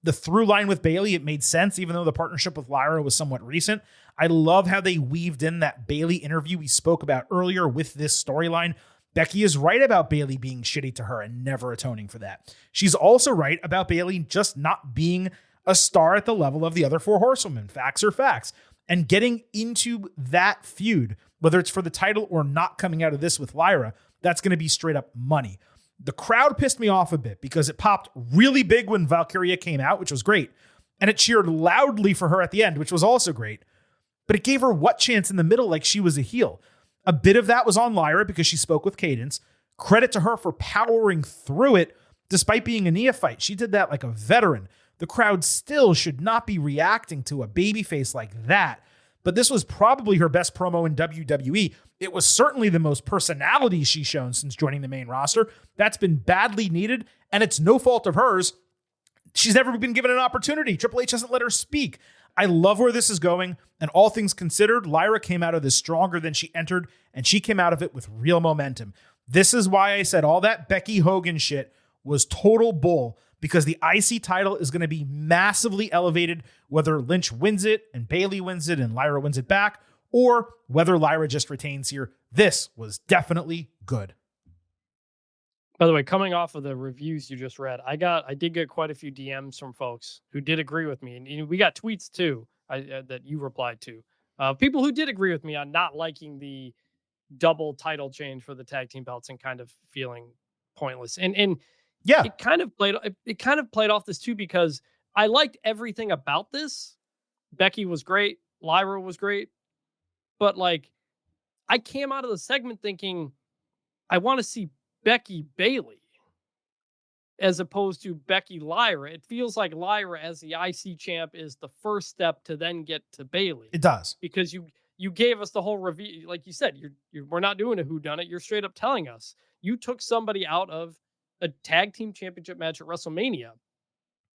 Speaker 1: The through line with Bayley, it made sense, even though the partnership with Lyra was somewhat recent. I love how they weaved in that Bayley interview we spoke about earlier with this storyline. Becky is right about Bayley being shitty to her and never atoning for that. She's also right about Bayley just not being a star at the level of the other 4 horsewomen. Facts are facts. And getting into that feud, whether it's for the title or not coming out of this with Lyra, that's going to be straight up money. The crowd pissed me off a bit because it popped really big when Valkyria came out, which was great. And it cheered loudly for her at the end, which was also great. But it gave her what chance in the middle like she was a heel? A bit of that was on Lyra because she spoke with cadence. Credit to her for powering through it despite being a neophyte. She did that like a veteran. The crowd still should not be reacting to a babyface like that. But this was probably her best promo in WWE. It was certainly the most personality she's shown since joining the main roster. That's been badly needed, and it's no fault of hers. She's never been given an opportunity. Triple H hasn't let her speak. I love where this is going, and all things considered, Lyra came out of this stronger than she entered, and she came out of it with real momentum. This is why I said all that Becky Hogan shit was total bull, because the IC title is going to be massively elevated, whether Lynch wins it and Bayley wins it and Lyra wins it back, or whether Lyra just retains here. This was definitely good.
Speaker 2: By the way, coming off of the reviews you just read, I did get quite a few DMs from folks who did agree with me, and we got tweets too that you replied to. People who did agree with me on not liking the double title change for the tag team belts and kind of feeling pointless. And
Speaker 1: yeah,
Speaker 2: it kind of played off this too, because I liked everything about this. Becky was great, Lyra was great, but like I came out of the segment thinking I want to see Becky Bayley as opposed to Becky Lyra. It feels like Lyra as the IC champ is the first step to then get to Bayley.
Speaker 1: It does.
Speaker 2: Because you gave us the whole review. Like you said, we're not doing a whodunit. You're straight up telling us you took somebody out of a tag team championship match at WrestleMania.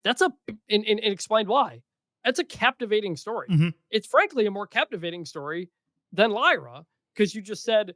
Speaker 2: That's and explained why. That's a captivating story.
Speaker 1: Mm-hmm.
Speaker 2: It's frankly a more captivating story than Lyra, because you just said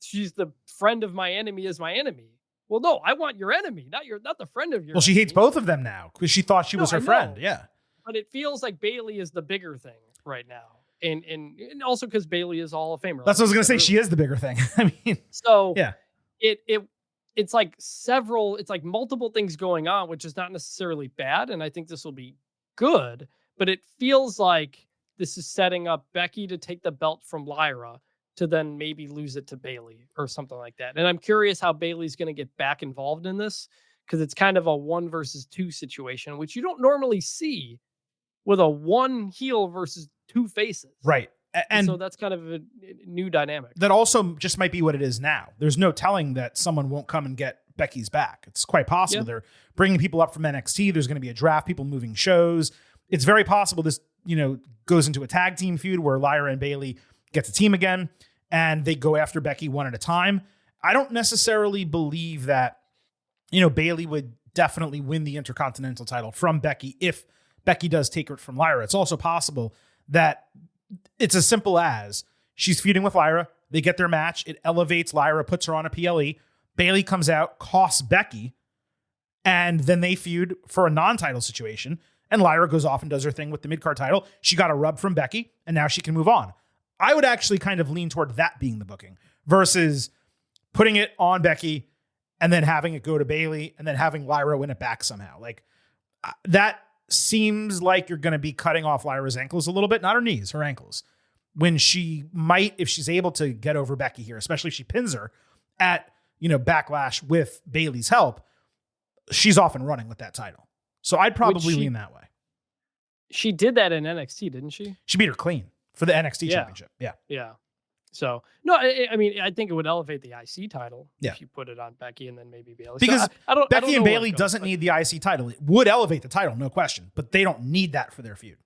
Speaker 2: she's the friend of my enemy is my enemy. Well, no, I want your enemy, not the friend of your.
Speaker 1: Well, she
Speaker 2: enemy.
Speaker 1: hates both of them now because she thought she was her friend. Yeah,
Speaker 2: but it feels like Bayley is the bigger thing right now, and also because Bayley is a Hall of Famer.
Speaker 1: That's what I was gonna say. She is the bigger thing. I mean,
Speaker 2: so
Speaker 1: yeah,
Speaker 2: it's like multiple things going on, which is not necessarily bad, and I think this will be good. But it feels like this is setting up Becky to take the belt from Lyra to then maybe lose it to Bayley or something like that. And I'm curious how Bayley's going to get back involved in this, because it's kind of a 1 versus 2 situation, which you don't normally see with a 1 heel versus 2 faces.
Speaker 1: Right. And
Speaker 2: so that's kind of a new dynamic.
Speaker 1: that also just might be what it is now. There's no telling that someone won't come and get Becky's back. It's quite possible.
Speaker 2: Yeah.
Speaker 1: They're bringing people up from NXT. There's going to be a draft, people moving shows. It's very possible this, goes into a tag team feud where Lyra and Bayley gets a team again and they go after Becky one at a time. I don't necessarily believe that, Bayley would definitely win the Intercontinental title from Becky if Becky does take it from Lyra. It's also possible that it's as simple as she's feuding with Lyra. They get their match. It elevates Lyra, puts her on a PLE. Bayley comes out, costs Becky, and then they feud for a non-title situation. And Lyra goes off and does her thing with the mid-card title. She got a rub from Becky, and now she can move on. I would actually kind of lean toward that being the booking versus putting it on Becky and then having it go to Bayley and then having Lyra win it back somehow. Like that seems like you're going to be cutting off Lyra's ankles a little bit, not her knees, her ankles. When she might, if she's able to get over Becky here, especially if she pins her at, Backlash with Bayley's help, she's off and running with that title. So I'd probably lean that way.
Speaker 2: She did that in NXT, didn't she?
Speaker 1: She beat her clean for the NXT championship. Yeah.
Speaker 2: Yeah. So, no, I mean, I think it would elevate the IC title if you put it on Becky and then maybe Bayley.
Speaker 1: Because Becky and Bayley
Speaker 2: goes,
Speaker 1: doesn't need the IC title. It would elevate the title, no question, but they don't need that for their feud.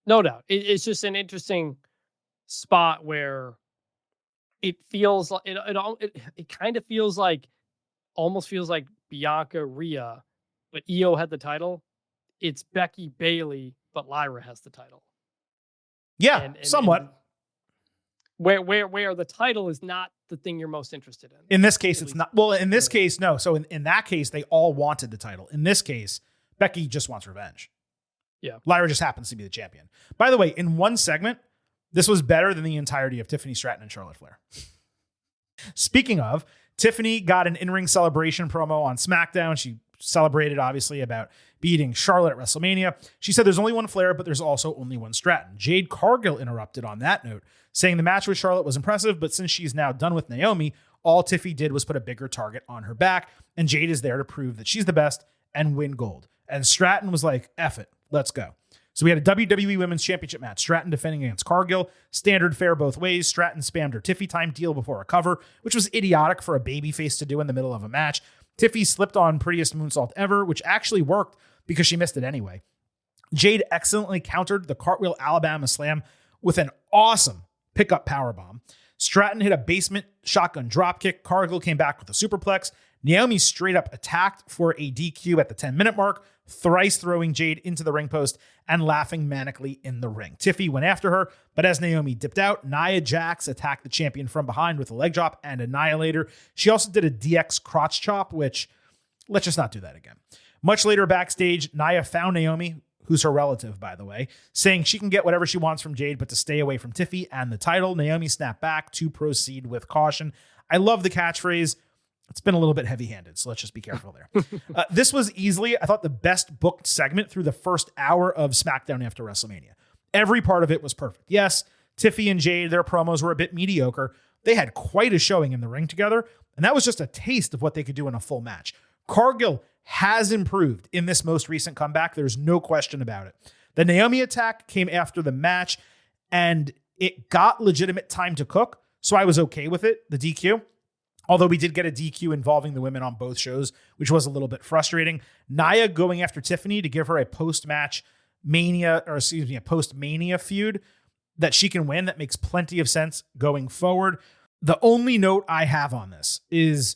Speaker 2: No doubt. It's just an interesting spot where it feels like it kind of feels like, almost feels like Bianca, Rhea, but Io had the title. It's Becky, Bayley, but Lyra has the title.
Speaker 1: Yeah,
Speaker 2: and
Speaker 1: somewhat.
Speaker 2: Where the title is not the thing you're most interested in.
Speaker 1: In this case, it's not. Well, in this case, no. So in that case, they all wanted the title. In this case, Becky just wants revenge.
Speaker 2: Yeah.
Speaker 1: Lyra just happens to be the champion. By the way, in one segment, this was better than the entirety of Tiffany Stratton and Charlotte Flair. Speaking of, Tiffany got an in-ring celebration promo on SmackDown. She celebrated, obviously, about beating Charlotte at WrestleMania. She said there's only one Flair, but there's also only one Stratton. Jade Cargill interrupted on that note, saying the match with Charlotte was impressive, but since she's now done with Naomi, all Tiffy did was put a bigger target on her back, and Jade is there to prove that she's the best and win gold. And Stratton was like, F it, let's go. So we had a WWE Women's Championship match. Stratton defending against Cargill. Standard fare both ways. Stratton spammed her Tiffy time deal before a cover, which was idiotic for a babyface to do in the middle of a match. Tiffy slipped on prettiest moonsault ever, which actually worked because she missed it anyway. Jade excellently countered the cartwheel Alabama slam with an awesome pickup powerbomb. Stratton hit a basement shotgun dropkick. Cargill came back with a superplex. Naomi straight up attacked for a DQ at the 10-minute mark, thrice throwing Jade into the ring post and laughing manically in the ring. Tiffy went after her, but as Naomi dipped out, Nia Jax attacked the champion from behind with a leg drop and annihilator. She also did a DX crotch chop, which let's just not do that again. Much later backstage, Nia found Naomi, who's her relative, by the way, saying she can get whatever she wants from Jade, but to stay away from Tiffy and the title. Naomi snapped back to proceed with caution. I love the catchphrase. It's been a little bit heavy-handed, so let's just be careful there. This was easily, I thought, the best booked segment through the first hour of SmackDown after WrestleMania. Every part of it was perfect. Yes, Tiffy and Jade, their promos were a bit mediocre. They had quite a showing in the ring together, and that was just a taste of what they could do in a full match. Cargill has improved in this most recent comeback. There's no question about it. The Naomi attack came after the match, and it got legitimate time to cook, so I was okay with it, the DQ. Although we did get a DQ involving the women on both shows, which was a little bit frustrating. Nia going after Tiffany to give her a post-match Mania, or excuse me, a post-Mania feud that she can win. That makes plenty of sense going forward. The only note I have on this is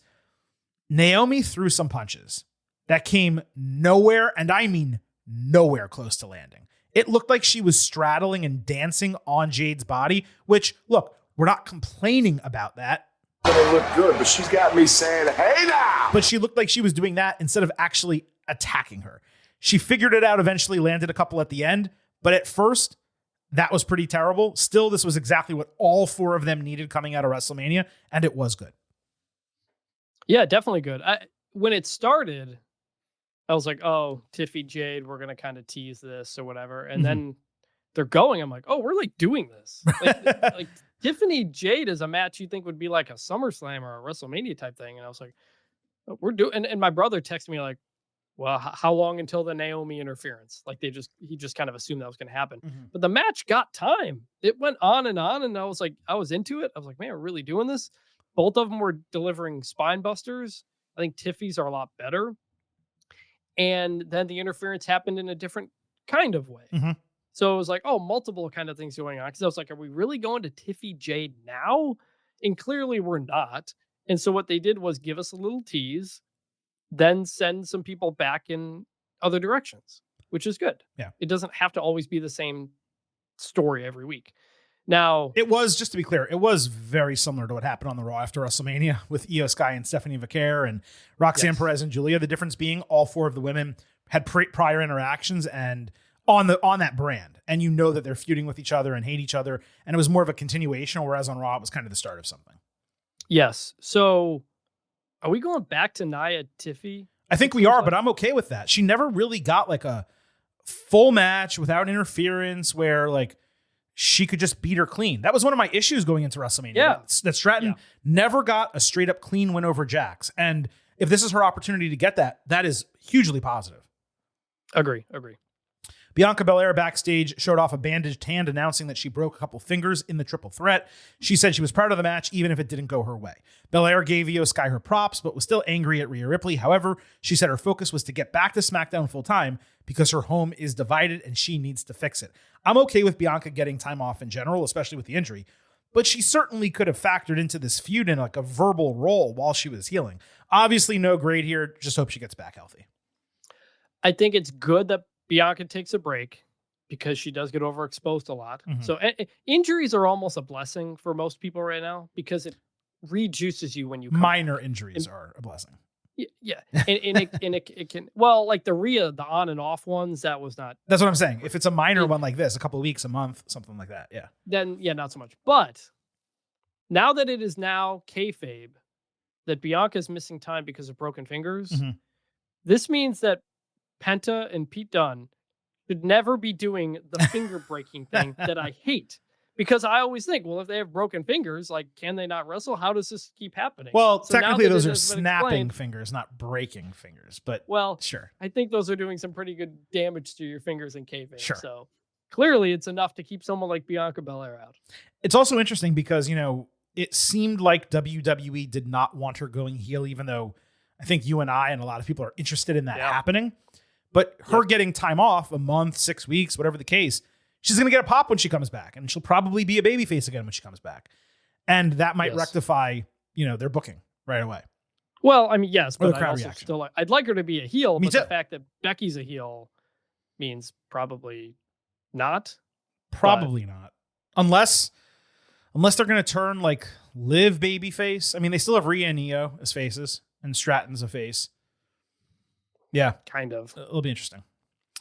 Speaker 1: Naomi threw some punches that came nowhere, and I mean nowhere close to landing. It looked like she was straddling and dancing on Jade's body, which, look, we're not complaining about that.
Speaker 5: Gonna look good, but she's got me saying, hey now!
Speaker 1: But she looked like she was doing that instead of actually attacking her. She figured it out eventually, landed a couple at the end, but at first, that was pretty terrible. Still, this was exactly what all four of them needed coming out of WrestleMania, and it was good.
Speaker 2: Yeah, definitely good. When it started, I was like, oh, Tiffy, Jade, we're going to kind of tease this or whatever. And then they're going. I'm like, oh, we're like doing this. Like Tiffany Jade is a match you think would be like a SummerSlam or a WrestleMania type thing. And I was like, oh, we're doing, and my brother texted me like, well, how long until the Naomi interference? Like he just kind of assumed that was going to happen.
Speaker 1: Mm-hmm.
Speaker 2: But the match got time. It went on, and I was into it. I was like, man, we're really doing this. Both of them were delivering spine busters. I think Tiffy's are a lot better. And then the interference happened in a different kind of way.
Speaker 1: Mm-hmm.
Speaker 2: So it was like, oh, multiple kind of things going on. Because I was like, are we really going to Tiffy Jade now? And clearly we're not. And so what they did was give us a little tease, then send some people back in other directions, which is good.
Speaker 1: Yeah.
Speaker 2: It doesn't have to always be the same story every week. Now,
Speaker 1: it was, just to be clear, it was very similar to what happened on the Raw after WrestleMania with Io Sky and Stephanie Vaquer and Roxanne Perez and Julia. The difference being all four of the women had prior interactions and on that brand. And you know that they're feuding with each other and hate each other. And it was more of a continuation, whereas on Raw, it was kind of the start of something.
Speaker 2: Yes. So are we going back to Nia Tiffy?
Speaker 1: I think we are, but I'm okay with that. She never really got like a full match without interference where like she could just beat her clean. That was one of my issues going into WrestleMania.
Speaker 2: Yeah.
Speaker 1: That Stratton never got a straight up clean win over Jax. And if this is her opportunity to get that, that is hugely positive.
Speaker 2: Agree.
Speaker 1: Bianca Belair backstage showed off a bandaged hand, announcing that she broke a couple fingers in the triple threat. She said she was proud of the match, even if it didn't go her way. Belair gave Io Sky her props, but was still angry at Rhea Ripley. However, she said her focus was to get back to SmackDown full time because her home is divided and she needs to fix it. I'm okay with Bianca getting time off in general, especially with the injury, but she certainly could have factored into this feud in like a verbal role while she was healing. Obviously, no grade here. Just hope she gets back healthy.
Speaker 2: I think it's good that Bianca takes a break because she does get overexposed a lot.
Speaker 1: Mm-hmm.
Speaker 2: So injuries are almost a blessing for most people right now because it rejuices you when you come
Speaker 1: minor
Speaker 2: back.
Speaker 1: Injuries are a blessing.
Speaker 2: Yeah. And it can, well, like the Rhea, the on and off ones, that was not.
Speaker 1: That's what I'm saying. If it's a minor one like this, a couple of weeks, a month, something like that. Yeah.
Speaker 2: Then, yeah, not so much. But now that it is now kayfabe that Bianca is missing time because of broken fingers,
Speaker 1: Mm-hmm.
Speaker 2: this means that Penta and Pete Dunne should never be doing the finger breaking thing that I hate. Because I always think, well, if they have broken fingers, like, can they not wrestle? How does this keep happening?
Speaker 1: Well,
Speaker 2: So
Speaker 1: technically,
Speaker 2: now that
Speaker 1: those
Speaker 2: it
Speaker 1: are
Speaker 2: has been
Speaker 1: snapping
Speaker 2: explained-
Speaker 1: fingers, not breaking fingers. But
Speaker 2: Well,
Speaker 1: sure.
Speaker 2: I think those are doing some pretty good damage to your fingers in kayfabe.
Speaker 1: Sure.
Speaker 2: So clearly, it's enough to keep someone like Bianca Belair out.
Speaker 1: It's also interesting because, you know, it seemed like WWE did not want her going heel, even though I think you and I and a lot of people are interested in that happening. But her getting time off, a month, 6 weeks, whatever the case, she's going to get a pop when she comes back. And she'll probably be a babyface again when she comes back. And that might rectify, you know, their booking right away.
Speaker 2: Well, I mean, yes,
Speaker 1: Or the
Speaker 2: but
Speaker 1: crowd
Speaker 2: I also
Speaker 1: reaction.
Speaker 2: still like, I'd like her to be a heel,
Speaker 1: Me
Speaker 2: but
Speaker 1: too.
Speaker 2: the fact that Becky's a heel means probably not.
Speaker 1: Probably not. Unless they're going to turn like Liv babyface. I mean, they still have Rhea and Io as faces and Stratton's a face. Yeah,
Speaker 2: Kind of.
Speaker 1: it'll be interesting.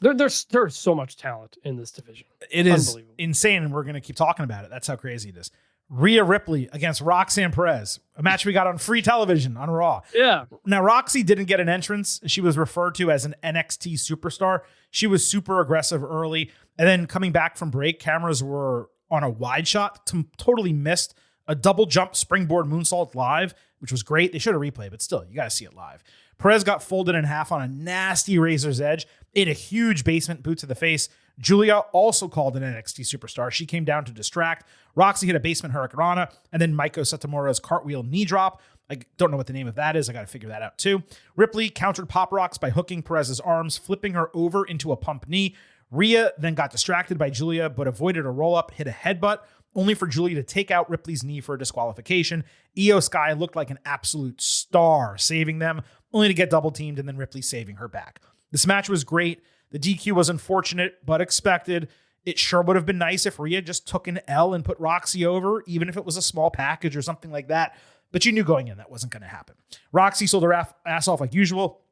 Speaker 2: There's so much talent in this division.
Speaker 1: It is
Speaker 2: Unbelievable.
Speaker 1: insane, and we're going to keep talking about it. That's how crazy it is. Rhea Ripley against Roxanne Perez, a match we got on free television on Raw.
Speaker 2: Yeah.
Speaker 1: Now, Roxy didn't get an entrance. She was referred to as an NXT superstar. She was super aggressive early, and then coming back from break, cameras were on a wide shot, totally missed a double jump springboard moonsault live, which was great. They showed a replay, but still, you got to see it live. Perez got folded in half on a nasty razor's edge, ate a huge basement boot to the face. Julia, also called an NXT superstar. She came down to distract. Roxy hit a basement hurricanrana, and then Maiko Satomura's cartwheel knee drop. I don't know what the name of that is. I got to figure that out too. Ripley countered Pop Rocks by hooking Perez's arms, flipping her over into a pump knee. Rhea then got distracted by Julia, but avoided a roll-up, hit a headbutt, only for Julia to take out Ripley's knee for a disqualification. Io Sky looked like an absolute star, saving them, only to get double-teamed and then Ripley saving her back. This match was great. The DQ was unfortunate, but expected. It sure would have been nice if Rhea just took an L and put Roxy over, even if it was a small package or something like that. But you knew going in that wasn't going to happen. Roxy sold her ass off like usual.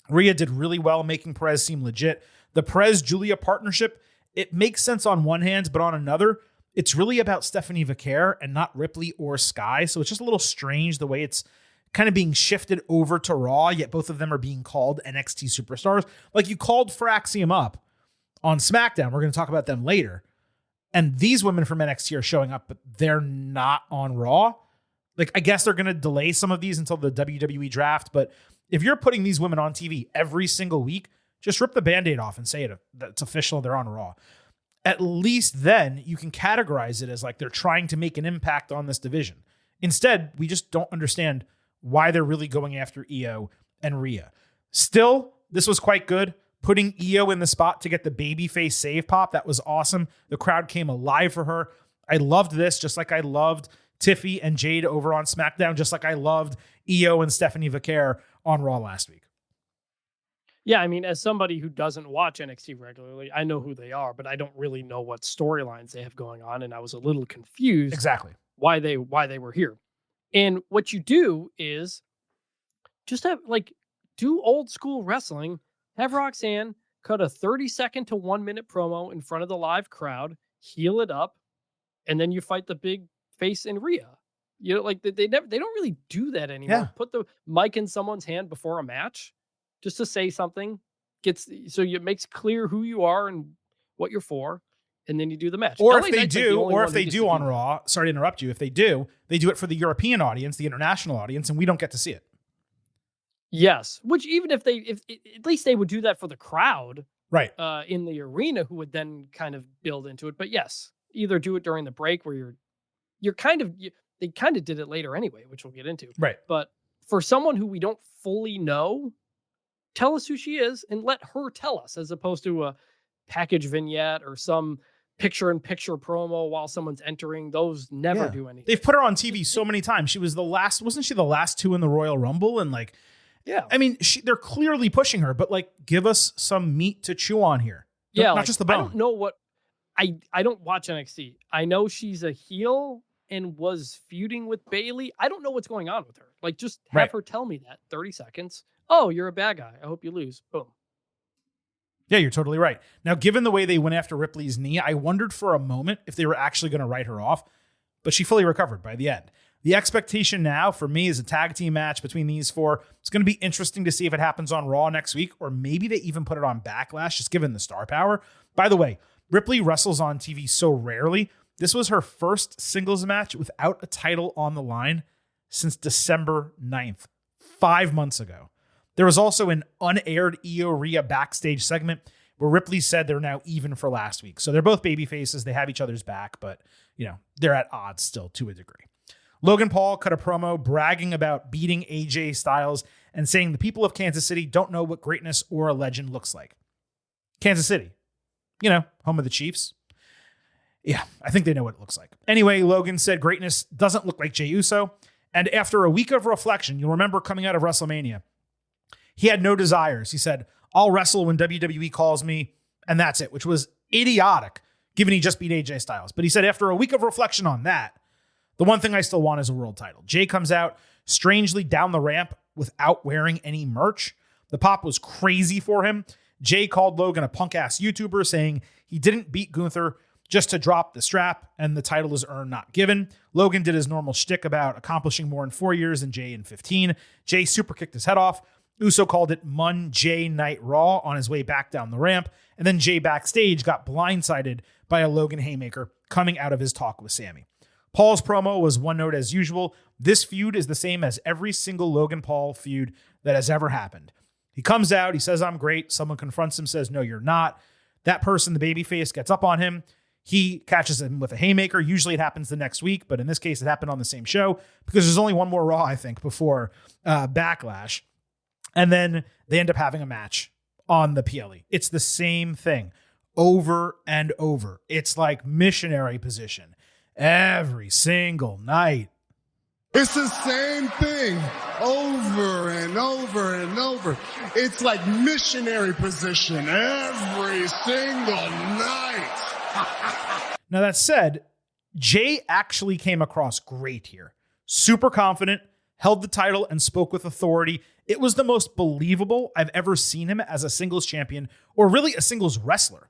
Speaker 1: Rhea did really well, making Perez seem legit. The Perez-Julia partnership, it makes sense on one hand, but on another, it's really about Stephanie Vaquer and not Ripley or Sky. So it's just a little strange the way it's kind of being shifted over to Raw, yet both of them are being called NXT superstars. Like you called Fraxium up on SmackDown. We're going to talk about them later. And these women from NXT are showing up, but they're not on Raw. Like, I guess they're going to delay some of these until the WWE draft, but If you're putting these women on TV every single week, just rip the Band-Aid off and say it's official, they're on Raw. At least then you can categorize it as like they're trying to make an impact on this division. Instead, we just don't understand why they're really going after Io and Rhea. Still, this was quite good. Putting Io in the spot to get the babyface save pop, that was awesome. The crowd came alive for her. I loved this, just like I loved Tiffy and Jade over on SmackDown, just like I loved Io and Stephanie Vaquer on Raw last week.
Speaker 2: Yeah, I mean, as somebody who doesn't watch NXT regularly, I know who they are, but I don't really know what storylines they have going on, and I was a little confused
Speaker 1: Exactly
Speaker 2: why they were here. And what you do is just do old school wrestling. Have Roxanne cut a 30-second to 1 minute promo in front of the live crowd, heal it up, and then you fight the big face in Rhea. You know, like they don't really do that anymore.
Speaker 1: Yeah.
Speaker 2: Put the mic in someone's hand before a match just to say something, it makes clear who you are and what you're for, and then you do the match.
Speaker 1: Or
Speaker 2: LA
Speaker 1: if they
Speaker 2: Knight's like
Speaker 1: do,
Speaker 2: the only
Speaker 1: or
Speaker 2: one
Speaker 1: if
Speaker 2: who
Speaker 1: they
Speaker 2: gets
Speaker 1: do
Speaker 2: to
Speaker 1: on
Speaker 2: that.
Speaker 1: Raw, sorry to interrupt you, if they do it for the European audience, the international audience, and we don't get to see it.
Speaker 2: Yes, which even if at least they would do that for the crowd,
Speaker 1: Right.
Speaker 2: in the arena, who would then kind of build into it. But yes, either do it during the break where they kind of did it later anyway, which we'll get into.
Speaker 1: Right.
Speaker 2: But for someone who we don't fully know, tell us who she is and let her tell us, as opposed to a package vignette or some picture-in-picture promo while someone's entering. Those never do anything.
Speaker 1: They've put her on TV so many times. She was wasn't she the last two in the Royal Rumble? And
Speaker 2: yeah,
Speaker 1: I mean, they're clearly pushing her, but give us some meat to chew on here.
Speaker 2: Yeah,
Speaker 1: not just the bone.
Speaker 2: I don't know what I don't watch NXT. I know she's a heel and was feuding with Bailey. I don't know what's going on with her. Just have her tell me that. 30 seconds. Oh, you're a bad guy. I hope you lose. Boom.
Speaker 1: Yeah, you're totally right. Now, given the way they went after Ripley's knee, I wondered for a moment if they were actually going to write her off, but she fully recovered by the end. The expectation now for me is a tag team match between these four. It's going to be interesting to see if it happens on Raw next week, or maybe they even put it on Backlash, just given the star power. By the way, Ripley wrestles on TV so rarely. This was her first singles match without a title on the line since December 9th, 5 months ago. There was also an unaired Io Rhea backstage segment where Ripley said they're now even for last week. So they're both baby faces. They have each other's back, but they're at odds still to a degree. Logan Paul cut a promo bragging about beating AJ Styles and saying the people of Kansas City don't know what greatness or a legend looks like. Kansas City, home of the Chiefs. Yeah, I think they know what it looks like. Anyway, Logan said greatness doesn't look like Jey Uso. And after a week of reflection, you'll remember coming out of WrestleMania, he had no desires. He said, I'll wrestle when WWE calls me, and that's it, which was idiotic, given he just beat AJ Styles. But he said, after a week of reflection on that, the one thing I still want is a world title. Jey comes out strangely down the ramp without wearing any merch. The pop was crazy for him. Jey called Logan a punk-ass YouTuber, saying he didn't beat Gunther just to drop the strap, and the title is earned, not given. Logan did his normal shtick about accomplishing more in 4 years than Jey in 15. Jey super kicked his head off. Uso called it Monday Night Raw on his way back down the ramp, and then Jey backstage got blindsided by a Logan haymaker coming out of his talk with Sammy. Paul's promo was one note as usual. This feud is the same as every single Logan Paul feud that has ever happened. He comes out, he says, I'm great. Someone confronts him, says, no, you're not. That person, the babyface, gets up on him. He catches him with a haymaker. Usually it happens the next week, but in this case, it happened on the same show because there's only one more Raw, I think, before Backlash. And then they end up having a match on the PLE. It's the same thing over and over. It's like missionary position every single night.
Speaker 4: It's the same thing over and over and over. It's like missionary position every single night.
Speaker 1: Now, that said, Jey actually came across great here. Super confident, held the title, and spoke with authority. It was the most believable I've ever seen him as a singles champion, or really a singles wrestler.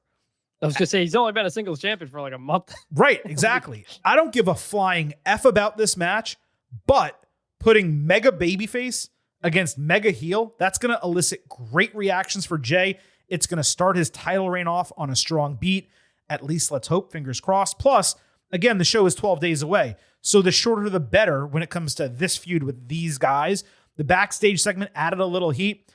Speaker 2: I was going to say, he's only been a singles champion for like a month.
Speaker 1: Right, exactly. I don't give a flying F about this match, but putting mega babyface against mega heel, that's going to elicit great reactions for Jey. It's going to start his title reign off on a strong beat. At least let's hope, fingers crossed. Plus, again, the show is 12 days away. So the shorter the better when it comes to this feud with these guys. The backstage segment added a little heat.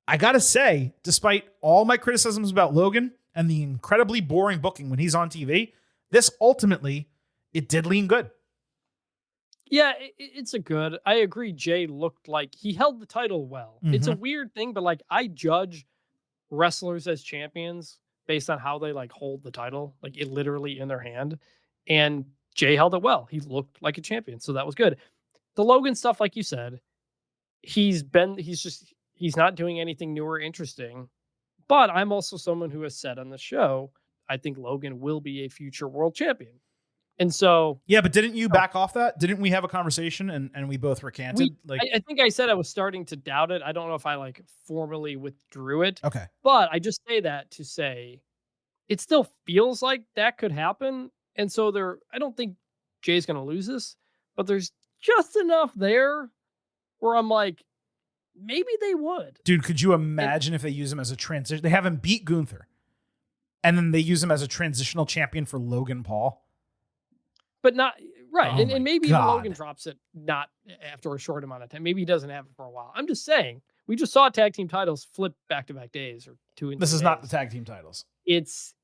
Speaker 1: I got to say, despite all my criticisms about Logan and the incredibly boring booking when he's on TV, this ultimately, it did lean good.
Speaker 2: Yeah, it's a good. I agree. Jay looked like he held the title well. It's a weird thing, but like I judge wrestlers as champions based on how they like hold the title, like it literally in their hand. And Jay held it well. He looked like a champion, so that was good. The Logan stuff, like you said, he's not doing anything new or interesting. But I'm also someone who has said on the show, I think Logan will be a future world champion. And so,
Speaker 1: yeah, but didn't you back off that? Didn't we have a conversation and we both recanted?
Speaker 2: I think I said I was starting to doubt it. I don't know if I like formally withdrew it.
Speaker 1: Okay.
Speaker 2: But I just say that to say it still feels like that could happen. And so I don't think Jay's going to lose this, but there's just enough there where I'm like, maybe they would.
Speaker 1: Dude, could you imagine if they use him as a transition? They have him beat Gunther and then they use him as a transitional champion for Logan Paul.
Speaker 2: But not right.
Speaker 1: Oh
Speaker 2: and maybe
Speaker 1: God.
Speaker 2: Logan drops it not after a short amount of time. Maybe he doesn't have it for a while. I'm just saying, we just saw tag team titles flip back-to-back days or 2 in 2
Speaker 1: This is
Speaker 2: days.
Speaker 1: not the tag team titles.
Speaker 2: It's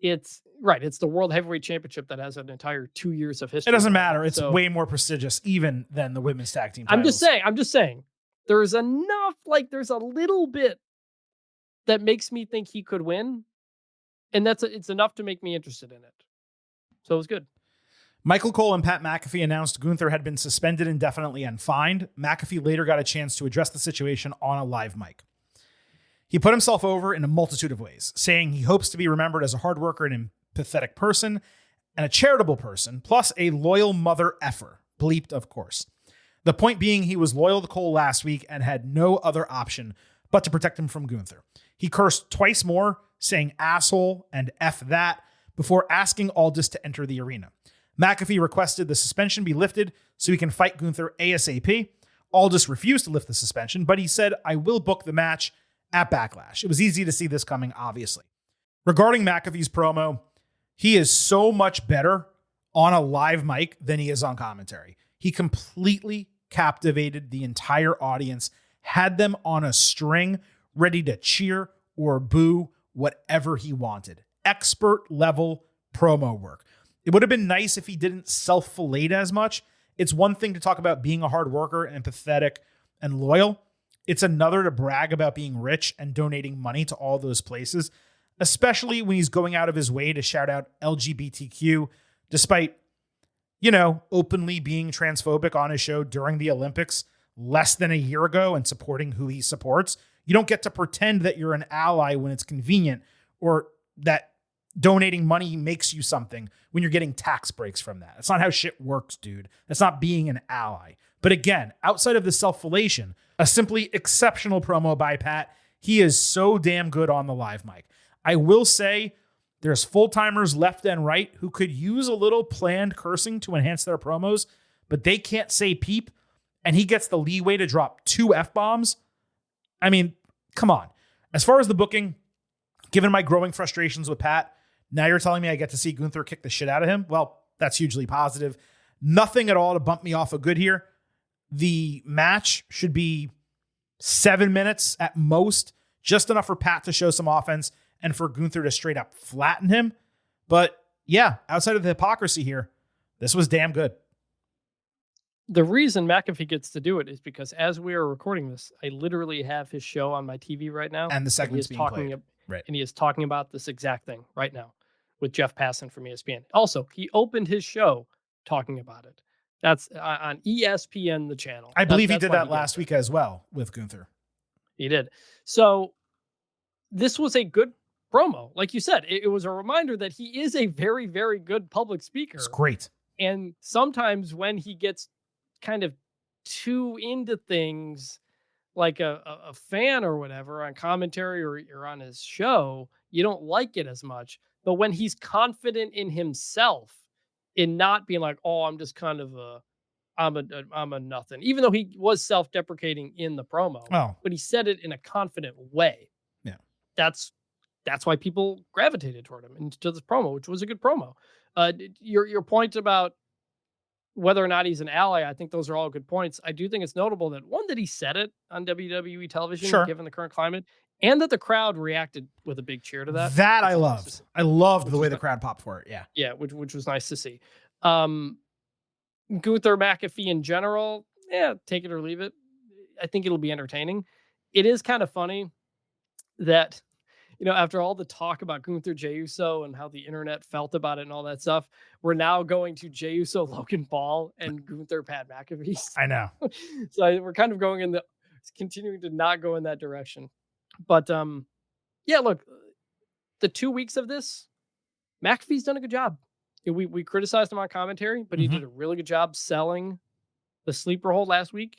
Speaker 2: right. It's the World Heavyweight Championship that has an entire 2 years of history.
Speaker 1: It doesn't matter. It's way more prestigious even than the women's tag team titles.
Speaker 2: I'm just saying there's enough, like there's a little bit that makes me think he could win. And it's enough to make me interested in it. So it was good.
Speaker 1: Michael Cole and Pat McAfee announced Gunther had been suspended indefinitely and fined. McAfee later got a chance to address the situation on a live mic. He put himself over in a multitude of ways, saying he hopes to be remembered as a hard worker and empathetic person and a charitable person, plus a loyal mother effer. Bleeped, of course. The point being he was loyal to Cole last week and had no other option but to protect him from Gunther. He cursed twice more, saying asshole and F that, before asking Aldis to enter the arena. McAfee requested the suspension be lifted so he can fight Gunther ASAP. Aldis refused to lift the suspension, but he said, I will book the match at Backlash. It was easy to see this coming, obviously. Regarding McAfee's promo, he is so much better on a live mic than he is on commentary. He completely captivated the entire audience, had them on a string, ready to cheer or boo whatever he wanted. Expert level promo work. It would have been nice if he didn't self-fillet as much. It's one thing to talk about being a hard worker and empathetic and loyal. It's another to brag about being rich and donating money to all those places, especially when he's going out of his way to shout out LGBTQ, despite, openly being transphobic on his show during the Olympics less than a year ago and supporting who he supports. You don't get to pretend that you're an ally when it's convenient or that donating money makes you something when you're getting tax breaks from that. That's not how shit works, dude. That's not being an ally. But again, outside of the self-filation, a simply exceptional promo by Pat. He is so damn good on the live mic. I will say there's full-timers left and right who could use a little planned cursing to enhance their promos, but they can't say peep, and he gets the leeway to drop 2 F-bombs. I mean, come on. As far as the booking, given my growing frustrations with Pat, now you're telling me I get to see Gunther kick the shit out of him? Well, that's hugely positive. Nothing at all to bump me off of good here. The match should be 7 minutes at most, just enough for Pat to show some offense and for Gunther to straight up flatten him. But yeah, outside of the hypocrisy here, this was damn good.
Speaker 2: The reason McAfee gets to do it is because as we are recording this, I literally have his show on my TV right now.
Speaker 1: And the segment's being played. Right.
Speaker 2: And he is talking about this exact thing right now with Jeff Passan from ESPN. Also, he opened his show talking about it. That's on ESPN, the channel.
Speaker 1: I believe he did that last week as well with Gunther.
Speaker 2: He did. So this was a good promo. Like you said, it was a reminder that he is a very, very good public speaker.
Speaker 1: It's great.
Speaker 2: And sometimes when he gets kind of too into things like a fan or whatever on commentary or on his show, you don't like it as much. But when he's confident in himself, in not being like, oh, I'm just kind of I'm a nothing, even though he was self-deprecating in the promo, but he said it in a confident way.
Speaker 1: Yeah.
Speaker 2: That's why people gravitated toward him into this promo, which was a good promo. Your point about whether or not he's an ally, I think those are all good points. I do think it's notable that that he said it on WWE television,
Speaker 1: Sure.
Speaker 2: given the current climate, and that the crowd reacted with a big cheer to that.
Speaker 1: That I loved.
Speaker 2: Nice,
Speaker 1: I loved the way the crowd popped for it. Yeah.
Speaker 2: Yeah, which was nice to see. Gunther, McAfee in general, take it or leave it. I think it'll be entertaining. It is kind of funny that, after all the talk about Gunther, Jey Uso, and how the internet felt about it and all that stuff, we're now going to Jey Uso, Logan Paul, and Gunther, Pat McAfee.
Speaker 1: I know.
Speaker 2: So we're kind of continuing to not go in that direction. But look, the 2 weeks of this, McAfee's done a good job. We criticized him on commentary, but he did a really good job selling the sleeper hold last week.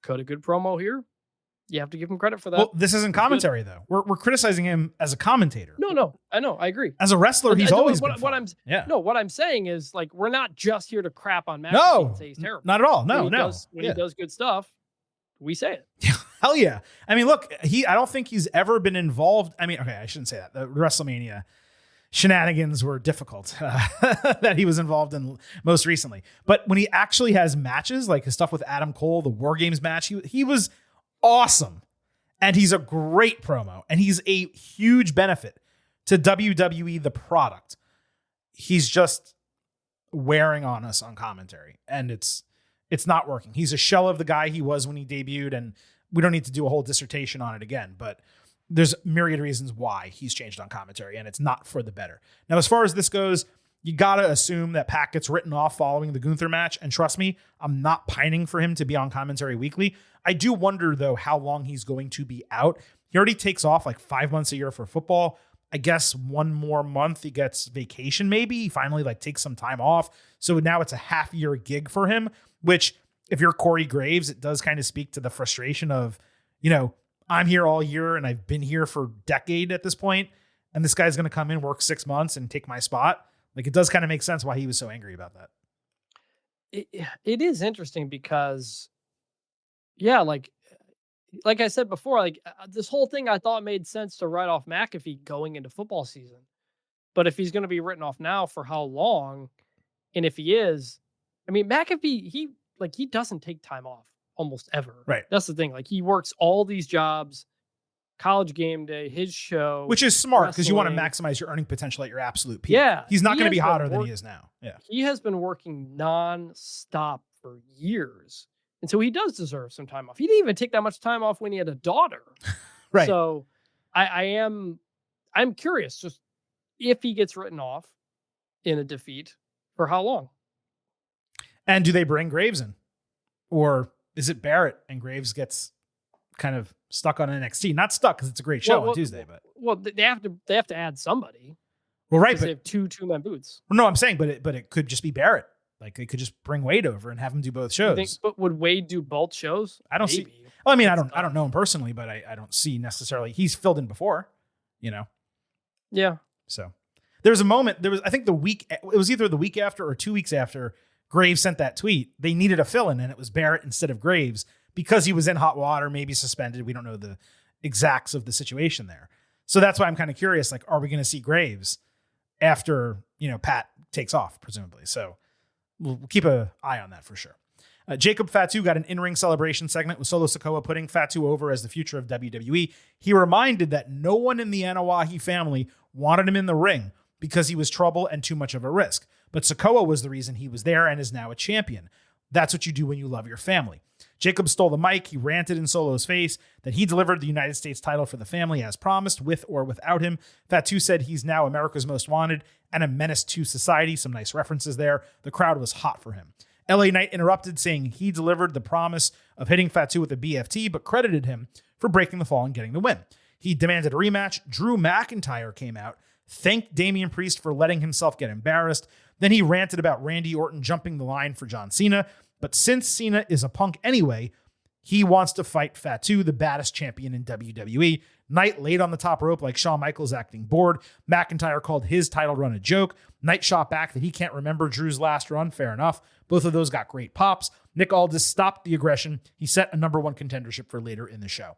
Speaker 2: Cut a good promo here. You have to give him credit for that.
Speaker 1: Well, this isn't commentary though. We're criticizing him as a commentator.
Speaker 2: No, I know, I agree.
Speaker 1: As a wrestler, he's always been
Speaker 2: what I'm saying is, like, we're not just here to crap on McAfee and say he's terrible.
Speaker 1: Not at all. No.
Speaker 2: When he does good stuff, we say it.
Speaker 1: Hell yeah. I mean, look, I don't think he's ever been involved. I mean, okay, I shouldn't say that. The WrestleMania shenanigans were difficult that he was involved in most recently. But when he actually has matches, like his stuff with Adam Cole, the War Games match, he was awesome. And he's a great promo. And he's a huge benefit to WWE, the product. He's just wearing on us on commentary. And it's not working. He's a shell of the guy he was when he debuted. And we don't need to do a whole dissertation on it again. But there's myriad reasons why he's changed on commentary, and it's not for the better. Now, as far as this goes, you got to assume that Pat gets written off following the Gunther match. And trust me, I'm not pining for him to be on commentary weekly. I do wonder, though, how long he's going to be out. He already takes off like 5 months a year for football. I guess one more month he gets vacation, maybe. He finally takes some time off. So now it's a half-year gig for him, which if you're Corey Graves, it does kind of speak to the frustration of, I'm here all year and I've been here for a decade at this point, and this guy's going to come in, work 6 months and take my spot. It does kind of make sense why he was so angry about that.
Speaker 2: It is interesting because, like I said before, this whole thing I thought made sense to write off McAfee going into football season. But if he's going to be written off now, for how long? And if he is, I mean, McAfee, he doesn't take time off almost ever.
Speaker 1: Right.
Speaker 2: That's the thing. He works all these jobs, College Game Day, his show.
Speaker 1: Which is smart because you want to maximize your earning potential at your absolute peak.
Speaker 2: Yeah.
Speaker 1: He's not going to be hotter than he is now. Yeah.
Speaker 2: He has been working non-stop for years. And so he does deserve some time off. He didn't even take that much time off when he had a daughter.
Speaker 1: Right.
Speaker 2: So I'm curious just if he gets written off in a defeat, for how long?
Speaker 1: And do they bring Graves in? Or is it Barrett and Graves gets kind of stuck on NXT? Not stuck because it's a great show on Tuesday, but
Speaker 2: they have to add somebody.
Speaker 1: Well, right, but
Speaker 2: they have two-man boots.
Speaker 1: Well, no, I'm saying, but it could just be Barrett. They could just bring Wade over and have him do both shows.
Speaker 2: But would Wade do both shows?
Speaker 1: I don't see. Well, I mean, I don't know him personally, but I don't see necessarily. He's filled in before,
Speaker 2: Yeah.
Speaker 1: So there was a moment. I think it was either the week after or 2 weeks after Graves sent that tweet. They needed a fill-in, and it was Barrett instead of Graves because he was in hot water, maybe suspended. We don't know the exacts of the situation there. So that's why I'm kind of curious. Are we going to see Graves after Pat takes off, presumably? So we'll keep an eye on that for sure. Jacob Fatu got an in-ring celebration segment with Solo Sikoa putting Fatu over as the future of WWE. He reminded that no one in the Anoa'i family wanted him in the ring because he was trouble and too much of a risk. But Sikoa was the reason he was there and is now a champion. That's what you do when you love your family. Jacob stole the mic. He ranted in Solo's face that he delivered the United States title for the family as promised, with or without him. Fatu said he's now America's Most Wanted and a menace to society. Some nice references there. The crowd was hot for him. LA Knight interrupted, saying he delivered the promise of hitting Fatu with a BFT, but credited him for breaking the fall and getting the win. He demanded a rematch. Drew McIntyre came out, thanked Damian Priest for letting himself get embarrassed. Then he ranted about Randy Orton jumping the line for John Cena. But since Cena is a punk anyway, he wants to fight Fatu, the baddest champion in WWE. Knight laid on the top rope like Shawn Michaels acting bored. McIntyre called his title run a joke. Knight shot back that he can't remember Drew's last run. Fair enough. Both of those got great pops. Nick Aldis stopped the aggression. He set a number one contendership for later in the show.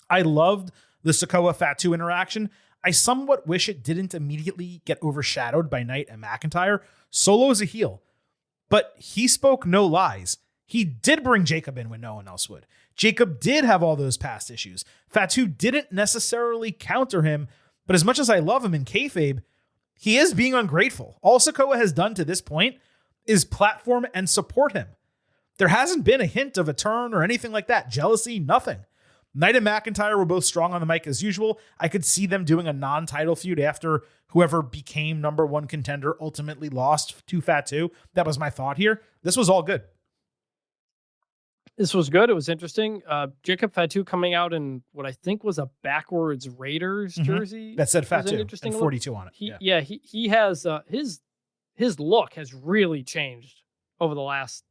Speaker 1: I loved the Sikoa Fatu interaction. I somewhat wish it didn't immediately get overshadowed by Knight and McIntyre. Solo's a heel, But he spoke no lies. He did bring Jacob in when no one else would. Jacob did have all those past issues. Fatu didn't necessarily counter him, but as much as I love him in kayfabe, he is being ungrateful. All Sikoa has done to this point is platform and support him. There hasn't been a hint of a turn or anything like that. Jealousy, nothing. Knight and McIntyre were both strong on the mic as usual. I could see them doing a non-title feud after whoever became number one contender ultimately lost to Fatu. That was my thought here. This was all good.
Speaker 2: This was good. It was interesting. Jacob Fatu coming out in what I think was a backwards Raiders jersey.
Speaker 1: That said Fatu
Speaker 2: interesting
Speaker 1: and 42 on it.
Speaker 2: He has his look has really changed over the last,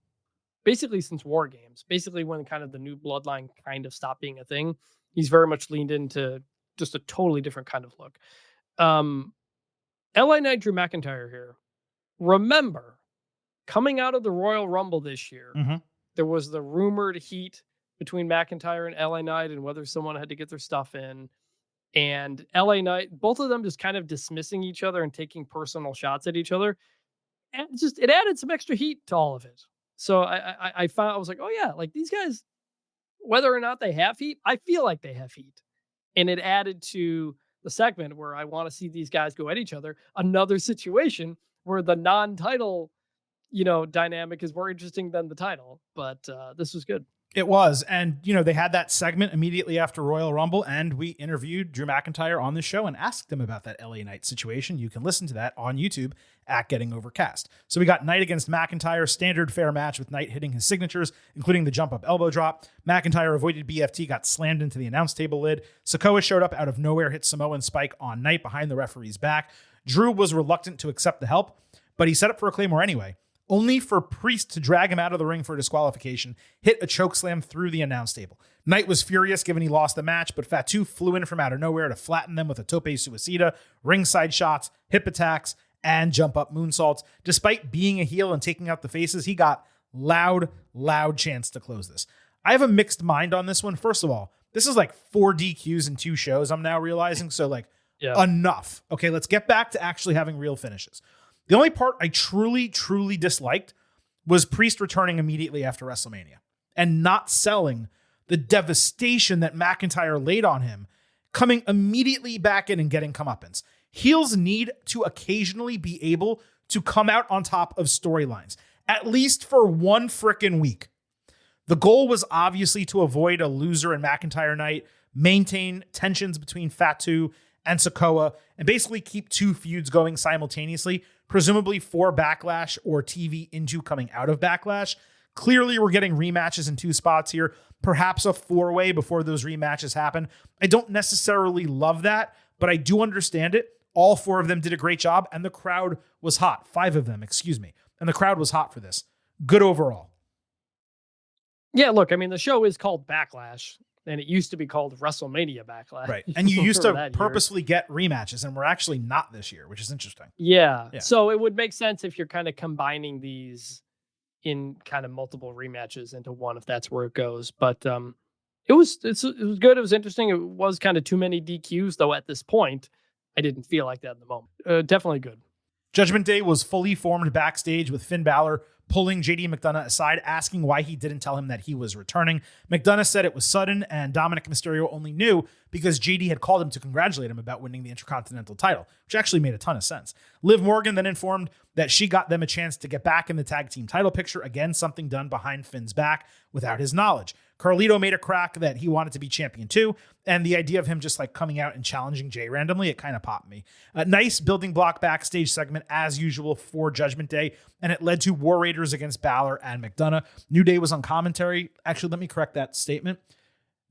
Speaker 2: basically since War Games, basically when kind of the new bloodline kind of stopped being a thing. He's very much leaned into just a totally different kind of look. LA Knight, Drew McIntyre here. Remember, coming out of the Royal Rumble this year, there was the rumored heat between McIntyre and LA Knight and whether someone had to get their stuff in. And LA Knight, both of them just kind of dismissing each other and taking personal shots at each other. And it added some extra heat to all of it. So I was like, oh yeah, like these guys, whether or not they have heat, I feel like they have heat. And it added to the segment where I want to see these guys go at each other. Another situation where the non-title, dynamic is more interesting than the title, but this was good.
Speaker 1: It was. And, they had that segment immediately after Royal Rumble, and we interviewed Drew McIntyre on the show and asked him about that LA Knight situation. You can listen to that on YouTube at Getting Overcast. So we got Knight against McIntyre, standard fair match with Knight hitting his signatures, including the jump up elbow drop. McIntyre avoided BFT, got slammed into the announce table lid. Sikoa showed up out of nowhere, hit Samoan spike on Knight behind the referee's back. Drew was reluctant to accept the help, but he set up for a Claymore anyway, only for Priest to drag him out of the ring for disqualification, hit a chokeslam through the announce table. Knight was furious given he lost the match, but Fatu flew in from out of nowhere to flatten them with a tope suicida, ringside shots, hip attacks, and jump up moonsaults. Despite being a heel and taking out the faces, he got loud chance to close this. I have a mixed mind on this one. First of all, this is like 4 DQs in 2 shows, I'm now realizing. So enough. Okay, let's get back to actually having real finishes. The only part I truly disliked was Priest returning immediately after WrestleMania and not selling the devastation that McIntyre laid on him, coming immediately back in and getting comeuppance. Heels need to occasionally be able to come out on top of storylines, at least for 1 frickin' week. The goal was obviously to avoid a loser in McIntyre Night, maintain tensions between Fatu and Sikoa, and basically keep 2 feuds going simultaneously, presumably for Backlash or TV into coming out of Backlash. Clearly, we're getting rematches in 2 spots here, perhaps a 4-way before those rematches happen. I don't necessarily love that, but I do understand it. All 4 of them did a great job, and the crowd was hot. 5 of them, and the crowd was hot for this. Good overall.
Speaker 2: Yeah, look, I mean, the show is called Backlash, and it used to be called WrestleMania Backlash.
Speaker 1: Right. And you used to purposely get rematches, and we're actually not this year, which is interesting.
Speaker 2: Yeah. So it would make sense if you're kind of combining these in kind of multiple rematches into one, if that's where it goes. But it was good. It was interesting. It was kind of too many DQs, though at this point, I didn't feel like that in the moment. Definitely good.
Speaker 1: Judgment Day was fully formed backstage with Finn Balor pulling JD McDonough aside, asking why he didn't tell him that he was returning. McDonough said it was sudden, and Dominic Mysterio only knew because JD had called him to congratulate him about winning the Intercontinental title, which actually made a ton of sense. Liv Morgan then informed that she got them a chance to get back in the tag team title picture, again, something done behind Finn's back without his knowledge. Carlito made a crack that he wanted to be champion too, and the idea of him just like coming out and challenging Jay randomly, it kind of popped me. A nice building block backstage segment as usual for Judgment Day, and it led to War Raiders against Balor and McDonough. New Day was on commentary. Actually, let me correct that statement.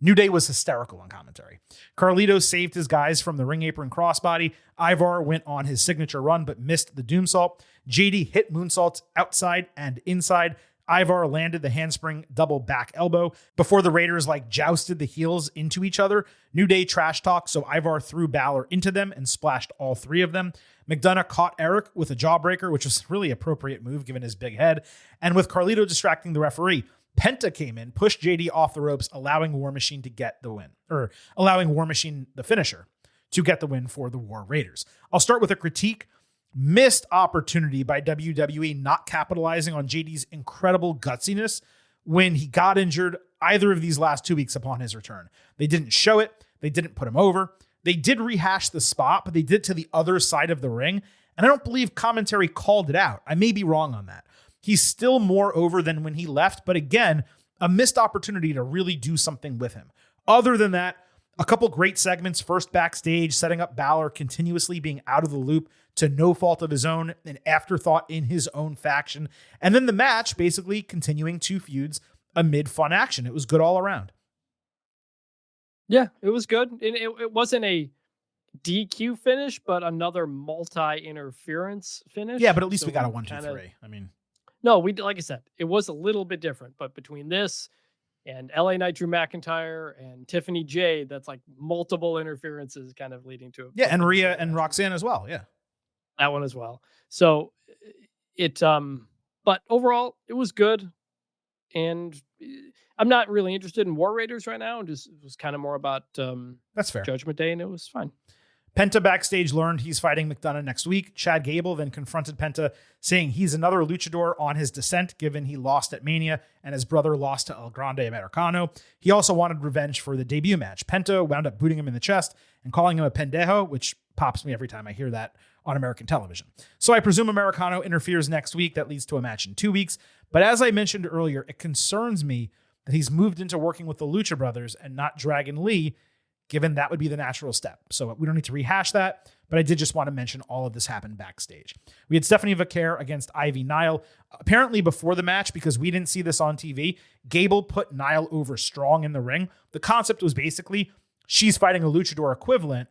Speaker 1: New Day was hysterical on commentary. Carlito saved his guys from the ring apron crossbody. Ivar went on his signature run but missed the doomsault. JD hit moonsaults outside and inside. Ivar landed the handspring double back elbow before the Raiders jousted the heels into each other. New Day trash talk, so Ivar threw Balor into them and splashed all 3 of them. McDonough caught Eric with a jawbreaker, which was a really appropriate move given his big head. And with Carlito distracting the referee, Penta came in, pushed JD off the ropes, allowing War Machine to get the win, or allowing War Machine, the finisher, to get the win for the War Raiders. I'll start with a critique. Missed opportunity by WWE not capitalizing on JD's incredible gutsiness when he got injured either of these last 2 weeks upon his return. They didn't show it. They didn't put him over. They did rehash the spot, but they did it to the other side of the ring. And I don't believe commentary called it out. I may be wrong on that. He's still more over than when he left, but again, a missed opportunity to really do something with him. Other than that, a couple great segments, first backstage, setting up Balor continuously being out of the loop to no fault of his own, an afterthought in his own faction. And then the match basically continuing two feuds amid fun action. It was good all around.
Speaker 2: Yeah, it was good. It wasn't a DQ finish, but another multi-interference finish.
Speaker 1: Yeah, but at least
Speaker 2: So
Speaker 1: we got a
Speaker 2: we
Speaker 1: 1, 2,
Speaker 2: kinda-
Speaker 1: 3. I mean,
Speaker 2: No, like I said, it was a little bit different, but between this and LA Knight Drew McIntyre and Tiffany J, that's like multiple interferences kind of leading to
Speaker 1: yeah, and Rhea and Roxanne as well. Yeah.
Speaker 2: that one as well. So but overall it was good. And I'm not really interested in War Raiders right now. It was kind of more about
Speaker 1: That's fair.
Speaker 2: Judgment Day, and it was fine.
Speaker 1: Penta backstage learned he's fighting McDonough next week. Chad Gable then confronted Penta, saying he's another luchador on his descent, given he lost at Mania and his brother lost to El Grande Americano. He also wanted revenge for the debut match. Penta wound up booting him in the chest and calling him a pendejo, which pops me every time I hear that on American television. So I presume Americano interferes next week. That leads to a match in 2 weeks. But as I mentioned earlier, it concerns me that he's moved into working with the Lucha Brothers and not Dragon Lee, given that would be the natural step. So we don't need to rehash that, but I did just want to mention all of this happened backstage. We had Stephanie Vaquer against Ivy Nile. Apparently before the match, because we didn't see this on TV, Gable put Nile over strong in the ring. The concept was basically she's fighting a luchador equivalent,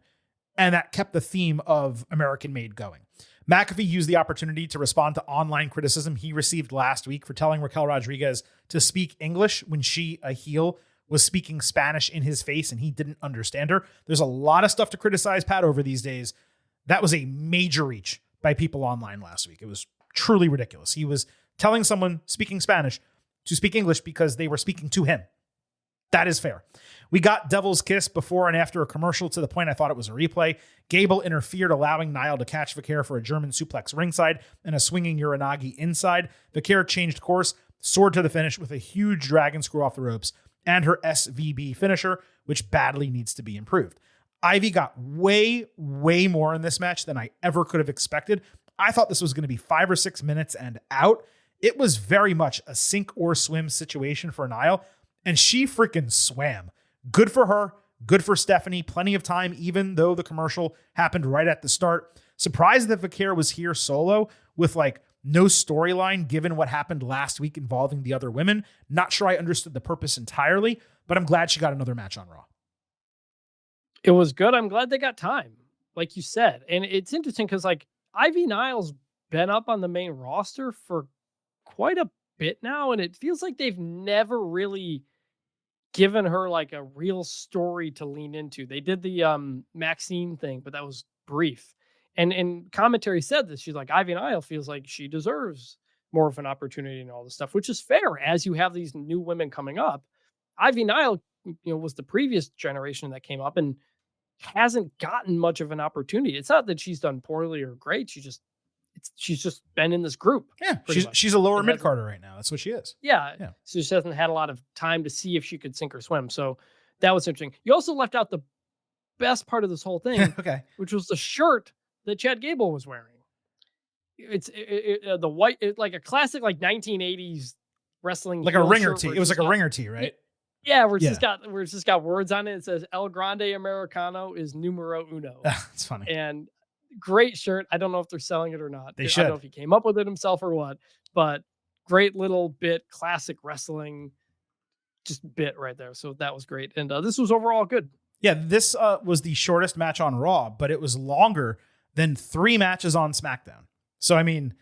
Speaker 1: and that kept the theme of American Made going. McAfee used the opportunity to respond to online criticism he received last week for telling Raquel Rodriguez to speak English when she, a heel, was speaking Spanish in his face and he didn't understand her. There's a lot of stuff to criticize Pat over these days. That was a major reach by people online last week. It was truly ridiculous. He was telling someone speaking Spanish to speak English because they were speaking to him. That is fair. We got Devil's Kiss before and after a commercial to the point I thought it was a replay. Gable interfered, allowing Nile to catch Vaquer for a German suplex ringside and a swinging Uranagi inside. Vaquer changed course, soared to the finish with a huge dragon screw off the ropes and her SVB finisher, which badly needs to be improved. Ivy got way, way more in this match than I ever could have expected. I thought this was going to be 5 or 6 minutes and out. It was very much a sink or swim situation for Nile, and she freaking swam. Good for her. Good for Stephanie. Plenty of time, even though the commercial happened right at the start. Surprised that Vaquer was here solo with no storyline given what happened last week involving the other women. Not sure I understood the purpose entirely, but I'm glad she got another match on Raw.
Speaker 2: It was good. I'm glad they got time, like you said. And it's interesting because Ivy Nile's been up on the main roster for quite a bit now, and it feels like they've never really given her a real story to lean into. They did the Maxine thing, but that was brief. And commentary said this. She's like, Ivy Nile feels like she deserves more of an opportunity and all this stuff, which is fair as you have these new women coming up. Ivy Nile, was the previous generation that came up and hasn't gotten much of an opportunity. It's not that she's done poorly or great. She's just been in this group.
Speaker 1: Yeah, she's a lower mid-carder right now. That's what she is.
Speaker 2: Yeah. So she hasn't had a lot of time to see if she could sink or swim. So that was interesting. You also left out the best part of this whole thing,
Speaker 1: okay,
Speaker 2: which was the shirt that Chad Gable was wearing. It's the white, like a classic 1980s wrestling,
Speaker 1: like a ringer tee. It was like a ringer tee, right?
Speaker 2: Yeah, where it's just got words on it. It says El Grande Americano is numero uno.
Speaker 1: It's funny.
Speaker 2: And great shirt. I don't know if they're selling it or not.
Speaker 1: They should.
Speaker 2: I don't know if he came up with it himself or what, but great little bit, classic wrestling, just bit right there. So that was great. And this was overall good.
Speaker 1: Yeah, this was the shortest match on Raw, but it was longer than 3 matches on SmackDown. So, I mean,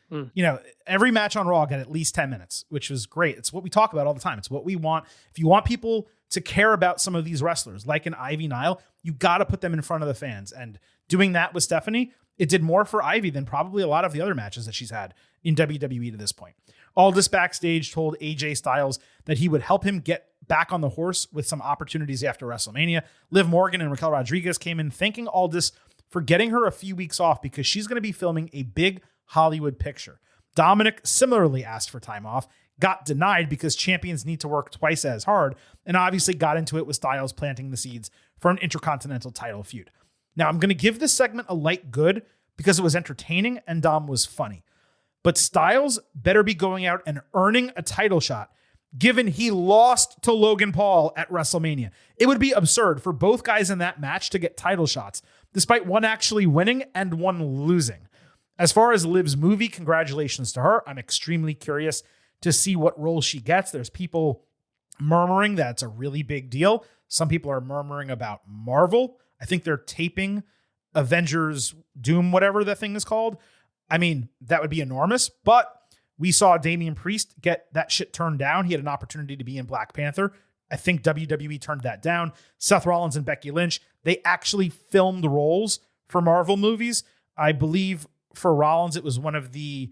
Speaker 1: every match on Raw got at least 10 minutes, which was great. It's what we talk about all the time. It's what we want. If you want people to care about some of these wrestlers, like an Ivy Nile, you got to put them in front of the fans. And doing that with Stephanie, it did more for Ivy than probably a lot of the other matches that she's had in WWE to this point. Aldis backstage told AJ Styles that he would help him get back on the horse with some opportunities after WrestleMania. Liv Morgan and Raquel Rodriguez came in thanking Aldis for getting her a few weeks off because she's going to be filming a big Hollywood picture. Dominic similarly asked for time off, got denied because champions need to work twice as hard, and obviously got into it with Styles planting the seeds for an Intercontinental title feud. Now, I'm going to give this segment a light good because it was entertaining and Dom was funny. But Styles better be going out and earning a title shot, given he lost to Logan Paul at WrestleMania. It would be absurd for both guys in that match to get title shots, despite one actually winning and one losing. As far as Liv's movie, congratulations to her. I'm extremely curious to see what role she gets. There's people murmuring that it's a really big deal. Some people are murmuring about Marvel. I think they're taping Avengers Doom, whatever that thing is called. I mean, that would be enormous, but we saw Damian Priest get that shit turned down. He had an opportunity to be in Black Panther. I think WWE turned that down. Seth Rollins and Becky Lynch, they actually filmed roles for Marvel movies. I believe for Rollins, it was one of the...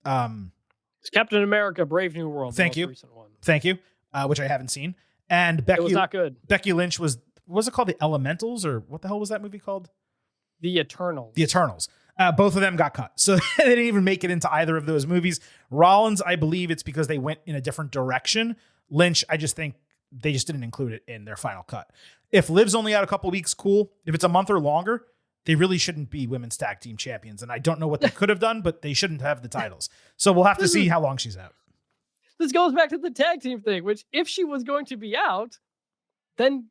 Speaker 2: It's Captain America, Brave New World.
Speaker 1: Thank you.
Speaker 2: Recent one.
Speaker 1: Thank you. Which I haven't seen. And Becky,
Speaker 2: it was not good.
Speaker 1: Becky Lynch was it called The Elementals, or what the hell was that movie called?
Speaker 2: The Eternals.
Speaker 1: The Eternals. Both of them got cut. So they didn't even make it into either of those movies. Rollins, I believe it's because they went in a different direction. Lynch, I just think they just didn't include it in their final cut. If Liv's only out a couple weeks, cool. If it's a month or longer, they really shouldn't be women's tag team champions. And I don't know what they could have done, but they shouldn't have the titles. So we'll have to see how long she's out.
Speaker 2: This goes back to the tag team thing, which if she was going to be out, then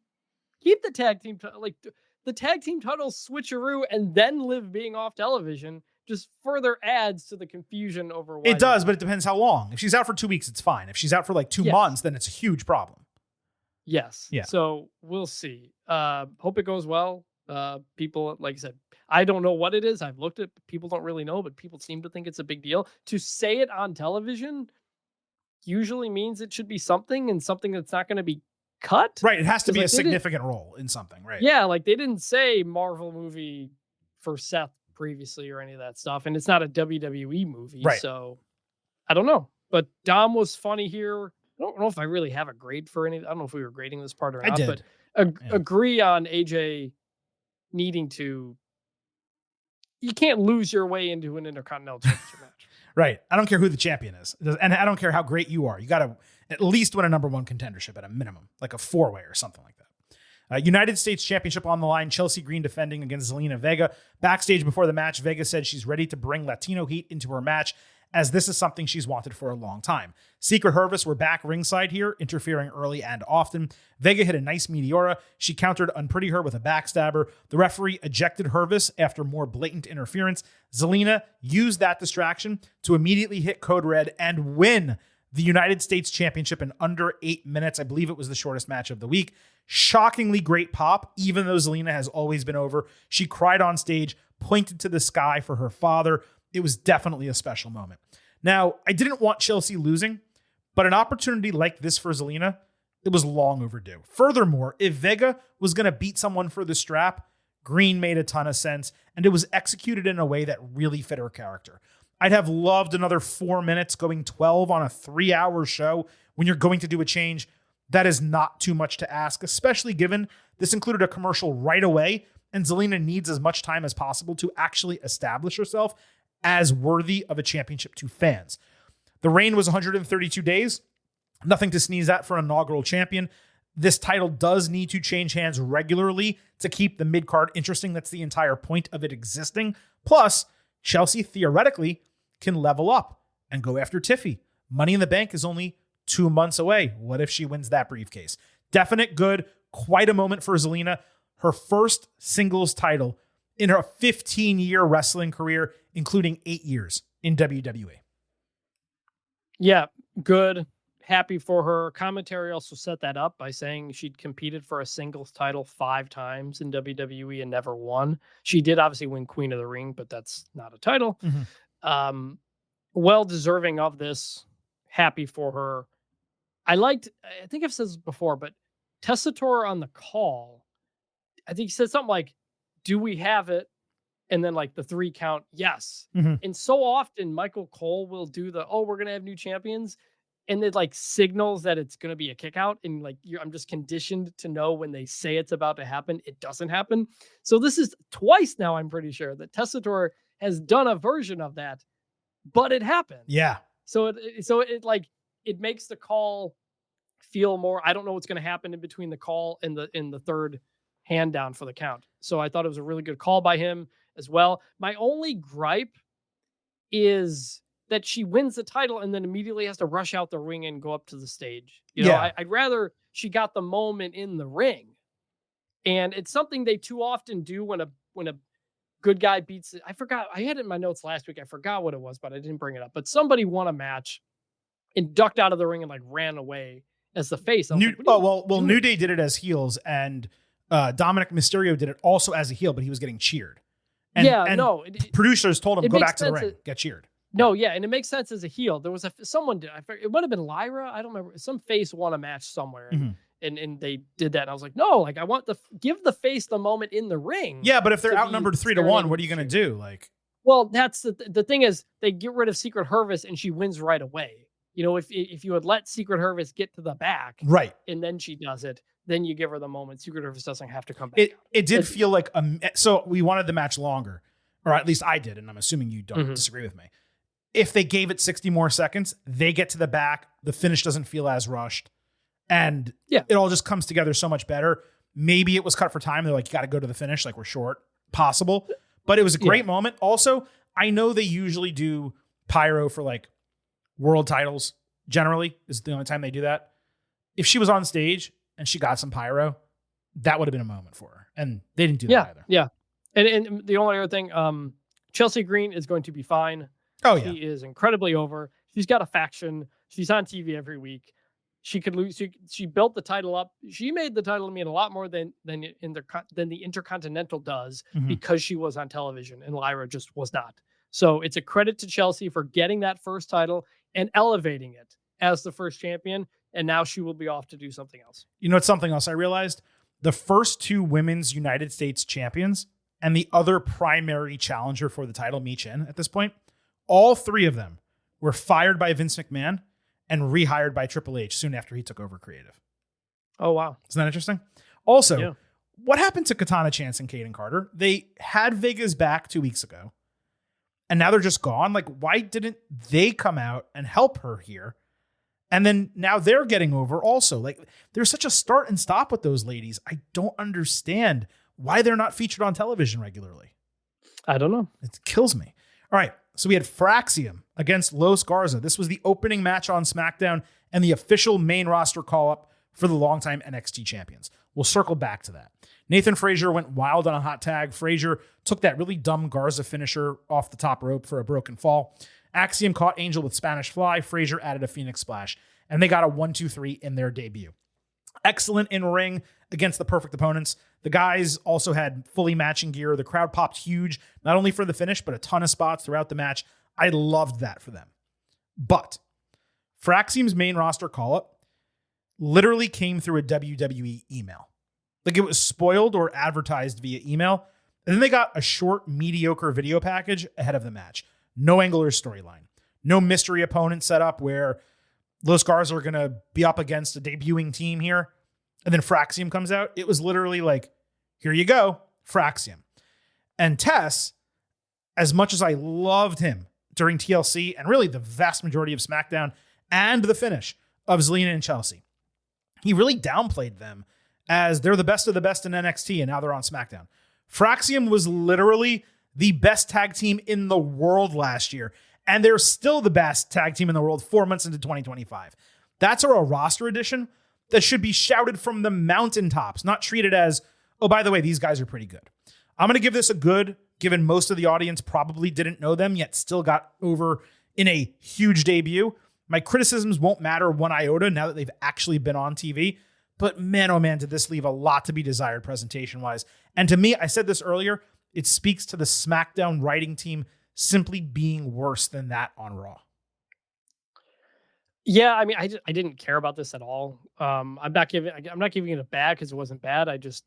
Speaker 2: keep the tag team, the tag team title switcheroo and then Liv being off television just further adds to the confusion over why.
Speaker 1: It does, but it depends how long. If she's out for 2 weeks, it's fine. If she's out for like 2 months, then it's a huge problem.
Speaker 2: Yes.
Speaker 1: Yeah.
Speaker 2: So we'll see. Hope it goes well. People, like I said, I don't know what it is. I've looked at, people don't really know, but people seem to think it's a big deal. To say it on television usually means it should be something, and something that's not going to be cut.
Speaker 1: Right. It has to be a significant role in something, right?
Speaker 2: Yeah. Like they didn't say Marvel movie for Seth previously or any of that stuff. And it's not a WWE movie.
Speaker 1: Right.
Speaker 2: So I don't know. But Dom was funny here. I don't know if I really have a grade for any. I don't know if we were grading this part or not.
Speaker 1: I did.
Speaker 2: But agree on AJ needing to. You can't lose your way into an Intercontinental Championship match.
Speaker 1: Right. I don't care who the champion is. And I don't care how great you are. You got to at least win a number one contendership at a minimum, like a 4-way or something like that. United States Championship on the line. Chelsea Green defending against Zelina Vega. Backstage before the match, Vega said she's ready to bring Latino heat into her match, as this is something she's wanted for a long time. Secret Hervis were back ringside here, interfering early and often. Vega hit a nice Meteora. She countered Unpretty Her with a backstabber. The referee ejected Hervis after more blatant interference. Zelina used that distraction to immediately hit Code Red and win the United States Championship in under 8 minutes. I believe it was the shortest match of the week. Shockingly great pop, even though Zelina has always been over. She cried on stage, pointed to the sky for her father. It was definitely a special moment. Now, I didn't want Chelsea losing, but an opportunity like this for Zelina, it was long overdue. Furthermore, if Vega was going to beat someone for the strap, Green made a ton of sense, and it was executed in a way that really fit her character. I'd have loved another 4 minutes going 12 on a 3-hour show when you're going to do a change. That is not too much to ask, especially given this included a commercial right away, and Zelina needs as much time as possible to actually establish herself as worthy of a championship to fans. The reign was 132 days. Nothing to sneeze at for an inaugural champion. This title does need to change hands regularly to keep the mid-card interesting. That's the entire point of it existing. Plus, Chelsea theoretically can level up and go after Tiffy. Money in the Bank is only 2 months away. What if she wins that briefcase? Definite good. Quite a moment for Zelina. Her first singles title in her 15-year wrestling career, including 8 years in WWE.
Speaker 2: Yeah, good. Happy for her. Commentary also set that up by saying she'd competed for a singles title 5 times in WWE and never won. She did obviously win Queen of the Ring, but that's not a title.
Speaker 1: Mm-hmm.
Speaker 2: Well deserving of this. Happy for her. I think I've said this before, but Tessitore on the call, I think he said something like, do we have it? And then like the 3 count, yes.
Speaker 1: Mm-hmm.
Speaker 2: And so often Michael Cole will do we're going to have new champions. and it like signals that it's going to be a kick out. And like, I'm just conditioned to know when they say it's about to happen, it doesn't happen. So this is twice now, I'm pretty sure, that Tessitore has done a version of that, but it happened.
Speaker 1: Yeah.
Speaker 2: So it makes the call feel more, I don't know what's going to happen in between the call and the third hand down for the count. So I thought it was a really good call by him as well. My only gripe is that she wins the title and then immediately has to rush out the ring and go up to the stage. You know,
Speaker 1: Yeah.
Speaker 2: I'd rather she got the moment in the ring. And it's something they too often do when a good guy beats it. I forgot. I had it in my notes last week. I forgot what it was, but I didn't bring it up. But somebody won a match and ducked out of the ring and like ran away as the face.
Speaker 1: New Day did it as heels, and Dominic Mysterio did it also as a heel, but he was getting cheered. And producers told him, go back to the ring, get cheered.
Speaker 2: No, yeah, and it makes sense as a heel. There was someone did. It might have been Lyra. I don't remember. Some face won a match somewhere, and they did that. And I was like, no, like I want give the face the moment in the ring.
Speaker 1: Yeah, but if they're outnumbered 3-1, what are you going to do? Like,
Speaker 2: well, that's the thing is they get rid of Secret Hervis and she wins right away. You know, if you had let Secret Hervis get to the back,
Speaker 1: right,
Speaker 2: and then she does it, then you give her the moment. Secret Hervis doesn't have to come back.
Speaker 1: It did feel like so we wanted the match longer, or at least I did, and I'm assuming you don't disagree with me. If they gave it 60 more seconds, they get to the back, the finish doesn't feel as rushed, and it all just comes together so much better. Maybe it was cut for time. They're like, you got to go to the finish, like we're short. Possible. But it was a great moment. Also, I know they usually do pyro for like world titles, generally, is the only time they do that. If she was on stage and she got some pyro, that would have been a moment for her. And they didn't do that either.
Speaker 2: Yeah. And the only other thing, Chelsea Green is going to be fine.
Speaker 1: Oh, yeah.
Speaker 2: She is incredibly over. She's got a faction. She's on TV every week. She could lose. She built the title up. She made the title mean a lot more than the Intercontinental does because she was on television and Lyra just was not. So it's a credit to Chelsea for getting that first title and elevating it as the first champion. And now she will be off to do something else.
Speaker 1: You know, it's something else I realized. The first two women's United States champions and the other primary challenger for the title, Mi Chin, at this point, all three of them were fired by Vince McMahon and rehired by Triple H soon after he took over creative.
Speaker 2: Oh, wow.
Speaker 1: Isn't that interesting? Also, what happened to Katana Chance and Kaden Carter? They had Vega's back 2 weeks ago, and now they're just gone. Like, why didn't they come out and help her here? And then now they're getting over also. Like, there's such a start and stop with those ladies. I don't understand why they're not featured on television regularly.
Speaker 2: I don't know.
Speaker 1: It kills me. All right. So we had Fraxium against Los Garza. This was the opening match on SmackDown and the official main roster call-up for the longtime NXT champions. We'll circle back to that. Nathan Frazier went wild on a hot tag. Frazier took that really dumb Garza finisher off the top rope for a broken fall. Axiom caught Angel with Spanish Fly. Frazier added a Phoenix Splash. And they got a 1-2-3 in their debut. Excellent in ring against the perfect opponents. The guys also had fully matching gear. The crowd popped huge, not only for the finish, but a ton of spots throughout the match. I loved that for them. But Fraxium's main roster call-up literally came through a WWE email. Like, it was spoiled or advertised via email. And then they got a short, mediocre video package ahead of the match. No angle or storyline. No mystery opponent set up where Los Garza are going to be up against a debuting team here. And then Fraxium comes out. It was literally like, here you go, Fraxium. And Tess, as much as I loved him during TLC and really the vast majority of SmackDown and the finish of Zelina and Chelsea, he really downplayed them as they're the best of the best in NXT and now they're on SmackDown. Fraxium was literally the best tag team in the world last year, and they're still the best tag team in the world 4 months into 2025. That's a roster addition that should be shouted from the mountaintops, not treated as, oh, by the way, these guys are pretty good. I'm going to give this a good, given most of the audience probably didn't know them, yet still got over in a huge debut. My criticisms won't matter one iota now that they've actually been on TV. But man, oh man, did this leave a lot to be desired presentation-wise. And to me, I said this earlier, it speaks to the SmackDown writing team simply being worse than that on Raw.
Speaker 2: Yeah, I mean, I didn't care about this at all. I'm not giving it a bad because it wasn't bad. I just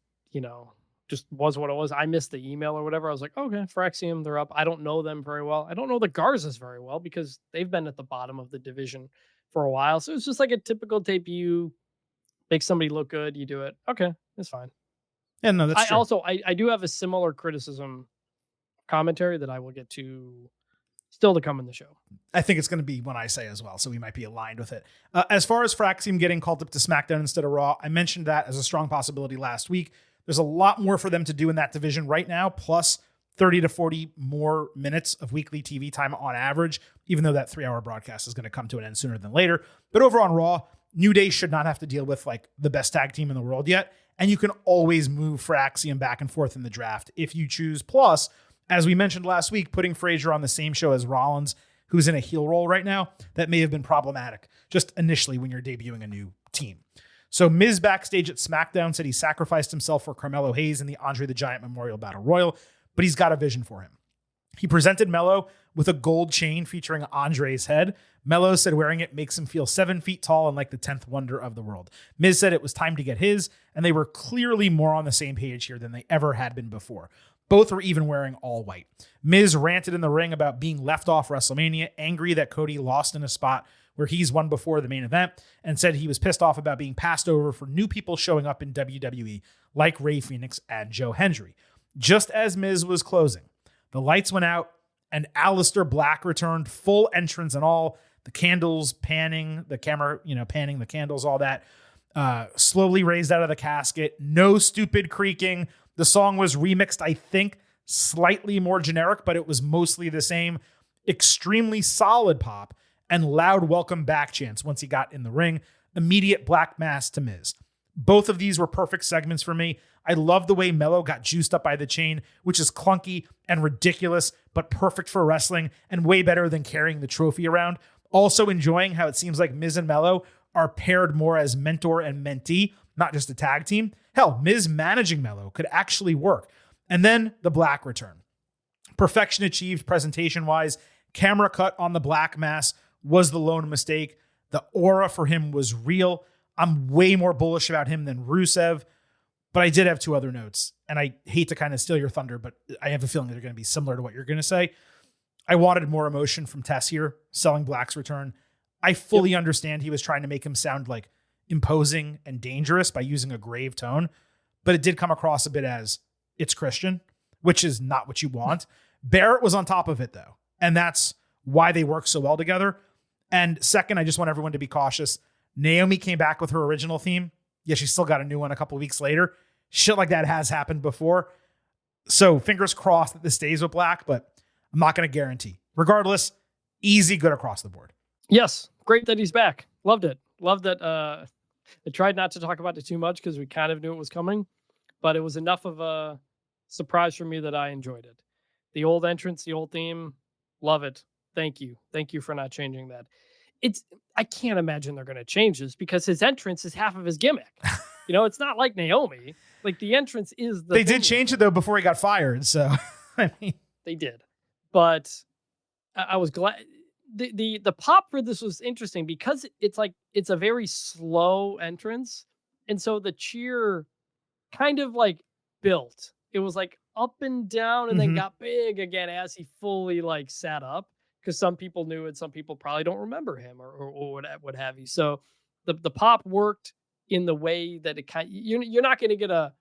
Speaker 2: was what it was. I missed the email or whatever. I was like, okay, Fraxium, they're up. I don't know them very well. I don't know the Garzas very well because they've been at the bottom of the division for a while. So it's just like a typical debut. Make somebody look good, you do it. Okay, it's fine.
Speaker 1: Yeah, no, that's true.
Speaker 2: I do have a similar criticism commentary that I will get to still to come in the show.
Speaker 1: I think it's going to be what I say as well, so we might be aligned with it. As far as Fraxium getting called up to SmackDown instead of Raw, I mentioned that as a strong possibility last week. There's a lot more for them to do in that division right now, plus 30 to 40 more minutes of weekly TV time on average, even though that 3-hour broadcast is going to come to an end sooner than later. But over on Raw, New Day should not have to deal with like the best tag team in the world yet. And you can always move Fraxium back and forth in the draft if you choose. Plus, as we mentioned last week, putting Frazier on the same show as Rollins, who's in a heel role right now, that may have been problematic just initially when you're debuting a new team. So Miz backstage at SmackDown said he sacrificed himself for Carmelo Hayes in the Andre the Giant Memorial Battle Royal, but he's got a vision for him. He presented Melo with a gold chain featuring Andre's head. Melo said wearing it makes him feel 7 feet tall and like the 10th wonder of the world. Miz said it was time to get his, and they were clearly more on the same page here than they ever had been before. Both were even wearing all white. Miz ranted in the ring about being left off WrestleMania, angry that Cody lost in a spot where he's won before the main event, and said he was pissed off about being passed over for new people showing up in WWE like Rey Fenix and Joe Hendry. Just as Miz was closing, the lights went out and Aleister Black returned, full entrance and all, the candles panning, the camera, panning the candles, all that, slowly raised out of the casket. No stupid creaking. The song was remixed, I think, slightly more generic, but it was mostly the same. Extremely solid pop and loud welcome back chants once he got in the ring. Immediate black mass to Miz. Both of these were perfect segments for me. I love the way Melo got juiced up by the chain, which is clunky and ridiculous, but perfect for wrestling and way better than carrying the trophy around. Also enjoying how it seems like Miz and Melo are paired more as mentor and mentee, not just a tag team. Hell, Miz managing Melo could actually work. And then the Black return. Perfection achieved presentation-wise. Camera cut on the Black mass was the lone mistake. The aura for him was real. I'm way more bullish about him than Rusev. But I did have two other notes, and I hate to kind of steal your thunder, but I have a feeling they're going to be similar to what you're going to say. I wanted more emotion from Tess here, selling Black's return. I fully understand he was trying to make him sound like imposing and dangerous by using a grave tone, but it did come across a bit as it's Christian, which is not what you want. Barrett was on top of it, though, and that's why they work so well together. And second, I just want everyone to be cautious. Naomi came back with her original theme. Yeah, she still got a new one a couple weeks later. Shit like that has happened before. So fingers crossed that this stays with Black, but I'm not going to guarantee. Regardless, easy good across the board.
Speaker 2: Yes, great that he's back. Loved it. Loved that. I tried not to talk about it too much because we kind of knew it was coming, but it was enough of a surprise for me that I enjoyed it. The old entrance, the old theme, love it. Thank you. Thank you for not changing that. I can't imagine they're going to change this because his entrance is half of his gimmick. It's not like Naomi. Like the entrance is the.
Speaker 1: They did change it though before he got fired. So I mean,
Speaker 2: they did, but I was glad. The pop for this was interesting because it's a very slow entrance, and so the cheer kind of like built. It was like up and down, and then got big again as he fully like sat up. Because some people knew it, some people probably don't remember him or what have you. So the pop worked in the way that it you're not going to get a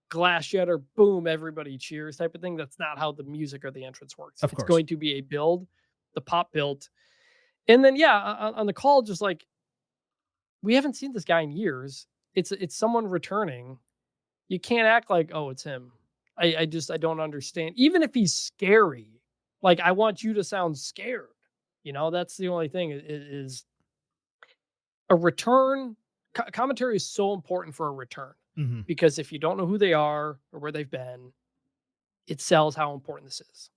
Speaker 2: glass shatter, boom, everybody cheers type of thing. That's not how the music or the entrance works. It's going to be a build. The pop built. And then, on the call, just like, we haven't seen this guy in years. It's someone returning. You can't act like, oh, it's him. I don't understand. Even if he's scary, like, I want you to sound scared. That's the only thing is a return. Commentary is so important for a return because if you don't know who they are or where they've been, it sells how important this is.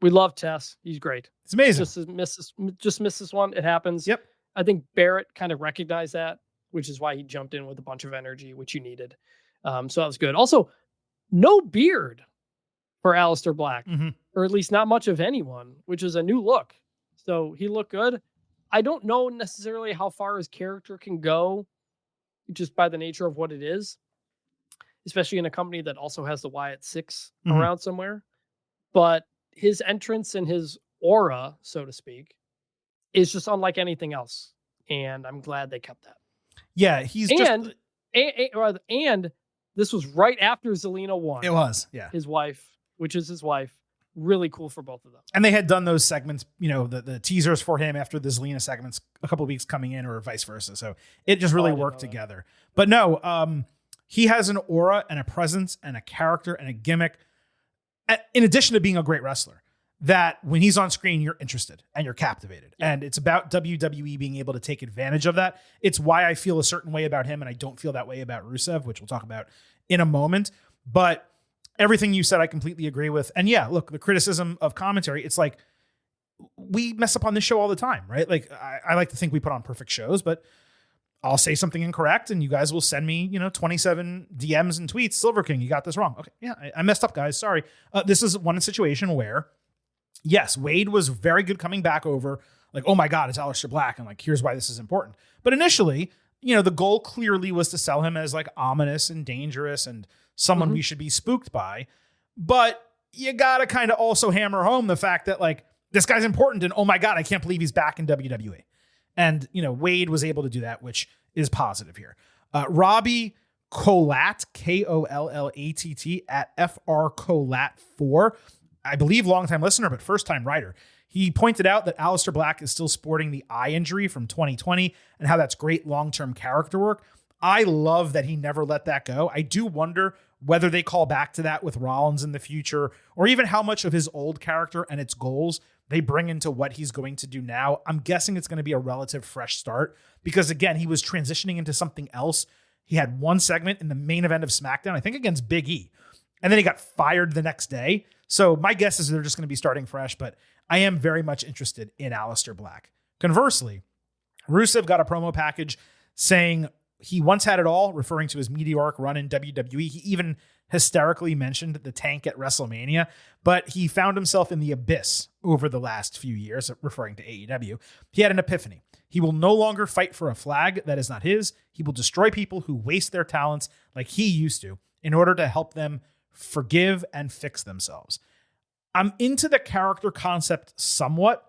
Speaker 2: We love Tess. He's great.
Speaker 1: It's amazing.
Speaker 2: Just miss this one. It happens.
Speaker 1: Yep.
Speaker 2: I think Barrett kind of recognized that, which is why he jumped in with a bunch of energy, which you needed. So that was good. Also, no beard for Aleister Black, or at least not much of anyone, which is a new look. So he looked good. I don't know necessarily how far his character can go just by the nature of what it is, especially in a company that also has the Wyatt Six around somewhere. But his entrance and his aura, so to speak, is just unlike anything else and I'm glad they kept that.
Speaker 1: Yeah, he's
Speaker 2: and this was right after Zelina won.
Speaker 1: It was, yeah.
Speaker 2: His wife. Really cool for both of them.
Speaker 1: And they had done those segments, the teasers for him after the Zelina segments a couple of weeks coming in, or vice versa. So it just really worked together. But no, he has an aura and a presence and a character and a gimmick, in addition to being a great wrestler, that when he's on screen, you're interested and you're captivated. Yeah. And it's about WWE being able to take advantage of that. It's why I feel a certain way about him, and I don't feel that way about Rusev, which we'll talk about in a moment. But everything you said, I completely agree with. And yeah, look, the criticism of commentary, it's like, we mess up on this show all the time, right? Like, I like to think we put on perfect shows, but I'll say something incorrect and you guys will send me, 27 DMs and tweets. Silver King, you got this wrong. Okay. Yeah, I messed up, guys. Sorry. This is one situation where, yes, Wade was very good coming back over, like, oh my God, it's Aleister Black. And like, here's why this is important. But initially, the goal clearly was to sell him as like ominous and dangerous and someone we should be spooked by. But you got to kind of also hammer home the fact that like, this guy's important and oh my God, I can't believe he's back in WWE. And, Wade was able to do that, which is positive here. Robbie Collat, Kollatt at FRCollat4, I believe longtime listener, but first time writer. He pointed out that Aleister Black is still sporting the eye injury from 2020 and how that's great long-term character work. I love that he never let that go. I do wonder whether they call back to that with Rollins in the future, or even how much of his old character and its goals they bring into what he's going to do now. I'm guessing it's going to be a relative fresh start because, again, he was transitioning into something else. He had one segment in the main event of SmackDown, I think against Big E, and then he got fired the next day. So my guess is they're just going to be starting fresh, but I am very much interested in Aleister Black. Conversely, Rusev got a promo package saying he once had it all, referring to his meteoric run in WWE. He even hysterically mentioned the tank at WrestleMania, but he found himself in the abyss over the last few years, referring to AEW. He had an epiphany. He will no longer fight for a flag that is not his. He will destroy people who waste their talents like he used to in order to help them forgive and fix themselves. I'm into the character concept somewhat.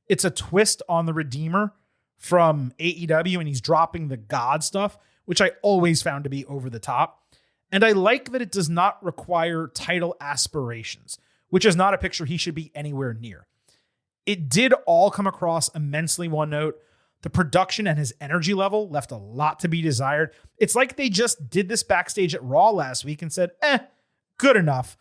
Speaker 1: It's a twist on the Redeemer from AEW, and he's dropping the God stuff, which I always found to be over the top. And I like that it does not require title aspirations, which is not a picture he should be anywhere near. It did all come across immensely one note. The production and his energy level left a lot to be desired. It's like they just did this backstage at Raw last week and said, good enough.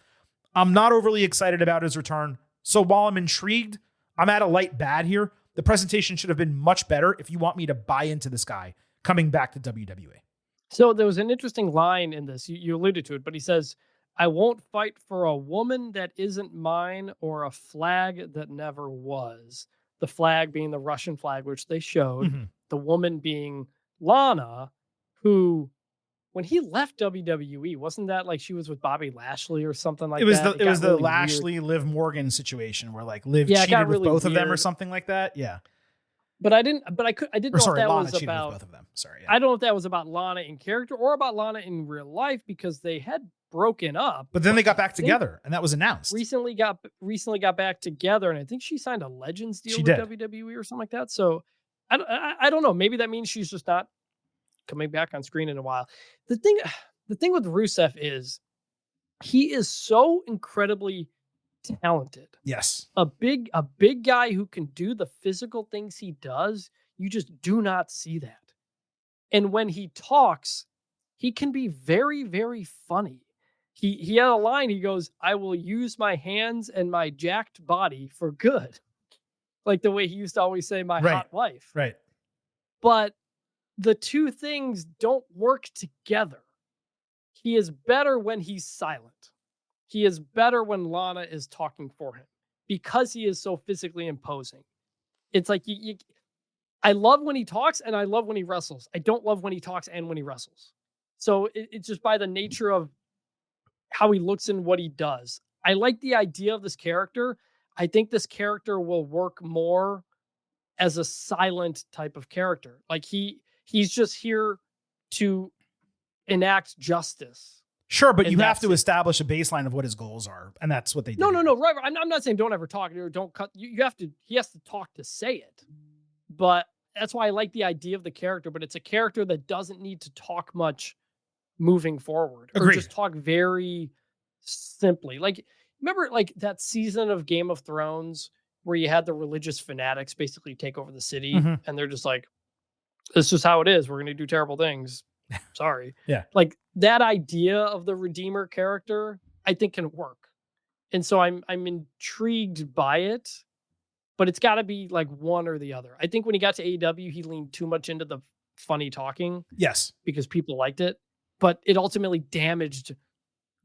Speaker 1: I'm not overly excited about his return. So while I'm intrigued, I'm at a light bad here. The presentation should have been much better if you want me to buy into this guy coming back to WWE.
Speaker 2: So there was an interesting line in this. You alluded to it, but he says, I won't fight for a woman that isn't mine or a flag that never was. The flag being the Russian flag, which they showed. Mm-hmm. The woman being Lana, who, when he left WWE, wasn't that like she was with Bobby Lashley or something like that?
Speaker 1: It was the really Lashley weird. Liv Morgan situation where like Liv cheated with both of them or something like that. Yeah.
Speaker 2: But I didn't know if that
Speaker 1: Lana
Speaker 2: was about
Speaker 1: both of them. Sorry. Yeah.
Speaker 2: I don't know if that was about Lana in character or about Lana in real life, because they had broken up.
Speaker 1: But then they got back together and that was announced.
Speaker 2: Recently got back together, and I think she signed a Legends deal with WWE or something like that. So I don't know. Maybe that means she's just not coming back on screen in a while. The thing with Rusev is he is so incredibly talented.
Speaker 1: Yes.
Speaker 2: A big guy who can do the physical things he does. You just do not see that. And when he talks, he can be very, very funny. He had a line, he goes, I will use my hands and my jacked body for good. Like the way he used to always say, my hot wife.
Speaker 1: Right.
Speaker 2: But the two things don't work together. He is better when he's silent. He is better when Lana is talking for him because he is so physically imposing. It's like I love when he talks and I love when he wrestles. I don't love when he talks and when he wrestles. So it's just by the nature of how he looks and what he does. I like the idea of this character. I think this character will work more as a silent type of character. Like he's just here to enact justice.
Speaker 1: Sure, but you have to establish a baseline of what his goals are, and that's what they do.
Speaker 2: No. Right. I'm not saying don't ever talk or don't cut. He has to talk to say it. But that's why I like the idea of the character, but it's a character that doesn't need to talk much moving forward, or
Speaker 1: Agreed.
Speaker 2: just talk very simply. Like, remember like that season of Game of Thrones where you had the religious fanatics basically take over the city,
Speaker 1: Mhm.
Speaker 2: and they're just like, this is how it is. We're going to do terrible things. Sorry.
Speaker 1: Yeah.
Speaker 2: Like that idea of the Redeemer character, I think can work. And so I'm intrigued by it, but it's got to be like one or the other. I think when he got to AEW, he leaned too much into the funny talking
Speaker 1: Yes.
Speaker 2: because people liked it, but it ultimately damaged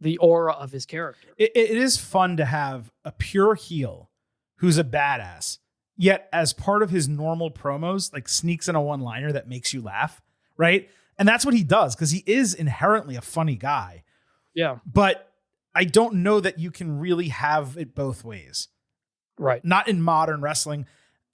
Speaker 2: the aura of his character.
Speaker 1: It is fun to have a pure heel who's a badass, yet as part of his normal promos, like sneaks in a one-liner that makes you laugh, right? And that's what he does, because he is inherently a funny guy.
Speaker 2: Yeah.
Speaker 1: But I don't know that you can really have it both ways.
Speaker 2: Right.
Speaker 1: Not in modern wrestling,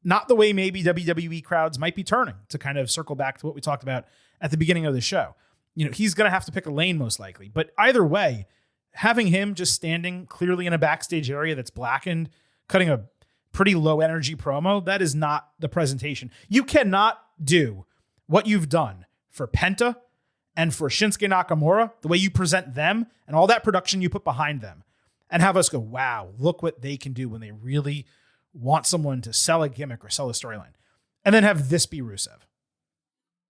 Speaker 1: not the way maybe WWE crowds might be turning, to kind of circle back to what we talked about at the beginning of the show. You know, he's going to have to pick a lane most likely, but either way, having him just standing clearly in a backstage area that's blackened, cutting a pretty low energy promo, that is not the presentation. You cannot do what you've done for Penta and for Shinsuke Nakamura, the way you present them and all that production you put behind them, and have us go, wow, look what they can do when they really want someone to sell a gimmick or sell a storyline. And then have this be Rusev.